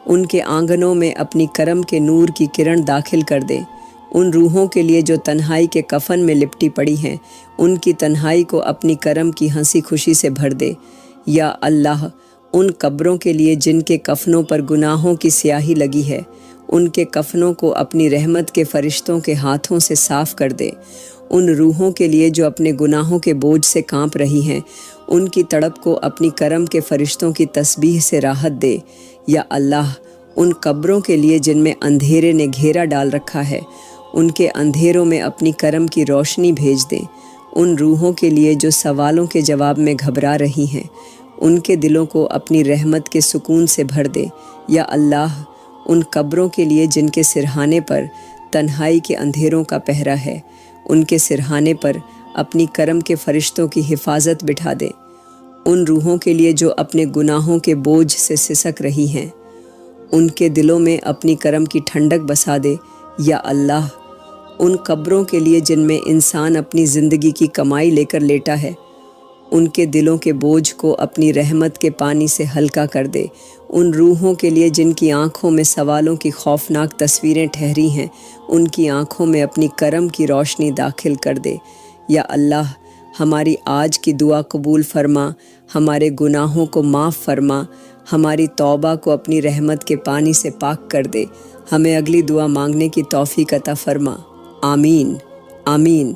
ان کے آنگنوں میں اپنی کرم کے نور کی کرن داخل کر دے۔ ان روحوں کے لیے جو تنہائی کے کفن میں لپٹی پڑی ہیں، ان کی تنہائی کو اپنی کرم کی ہنسی خوشی سے بھر دے۔ یا اللہ، ان قبروں کے لیے جن کے کفنوں پر گناہوں کی سیاہی لگی ہے، ان کے کفنوں کو اپنی رحمت کے فرشتوں کے ہاتھوں سے صاف کر دے۔ ان روحوں کے لیے جو اپنے گناہوں کے بوجھ سے کانپ رہی ہیں، ان کی تڑپ کو اپنی کرم کے فرشتوں کی تسبیح سے راحت دے۔ یا اللہ، ان قبروں کے لیے جن میں اندھیرے نے گھیرا ڈال رکھا ہے، ان کے اندھیروں میں اپنی کرم کی روشنی بھیج دے۔ ان روحوں کے لیے جو سوالوں کے جواب میں گھبرا رہی ہیں، ان کے دلوں کو اپنی رحمت کے سکون سے بھر دے۔ یا اللہ، ان قبروں کے لیے جن کے سرہانے پر تنہائی کے اندھیروں کا پہرا ہے، ان کے سرہانے پر اپنی کرم کے فرشتوں کی حفاظت بٹھا دے۔ ان روحوں کے لیے جو اپنے گناہوں کے بوجھ سے سسک رہی ہیں، ان کے دلوں میں اپنی کرم کی ٹھنڈک بسا دے۔ یا اللہ، ان قبروں کے لیے جن میں انسان اپنی زندگی کی کمائی لے کر لیٹا ہے، ان کے دلوں کے بوجھ کو اپنی رحمت کے پانی سے ہلکا کر دے۔ ان روحوں کے لیے جن کی آنکھوں میں سوالوں کی خوفناک تصویریں ٹھہری ہیں، ان کی آنکھوں میں اپنی کرم کی روشنی داخل کر دے۔ یا اللہ، ہماری آج کی دعا قبول فرما، ہمارے گناہوں کو معاف فرما، ہماری توبہ کو اپنی رحمت کے پانی سے پاک کر دے، ہمیں اگلی دعا مانگنے کی توفیق عطا فرما۔ آمین، آمین۔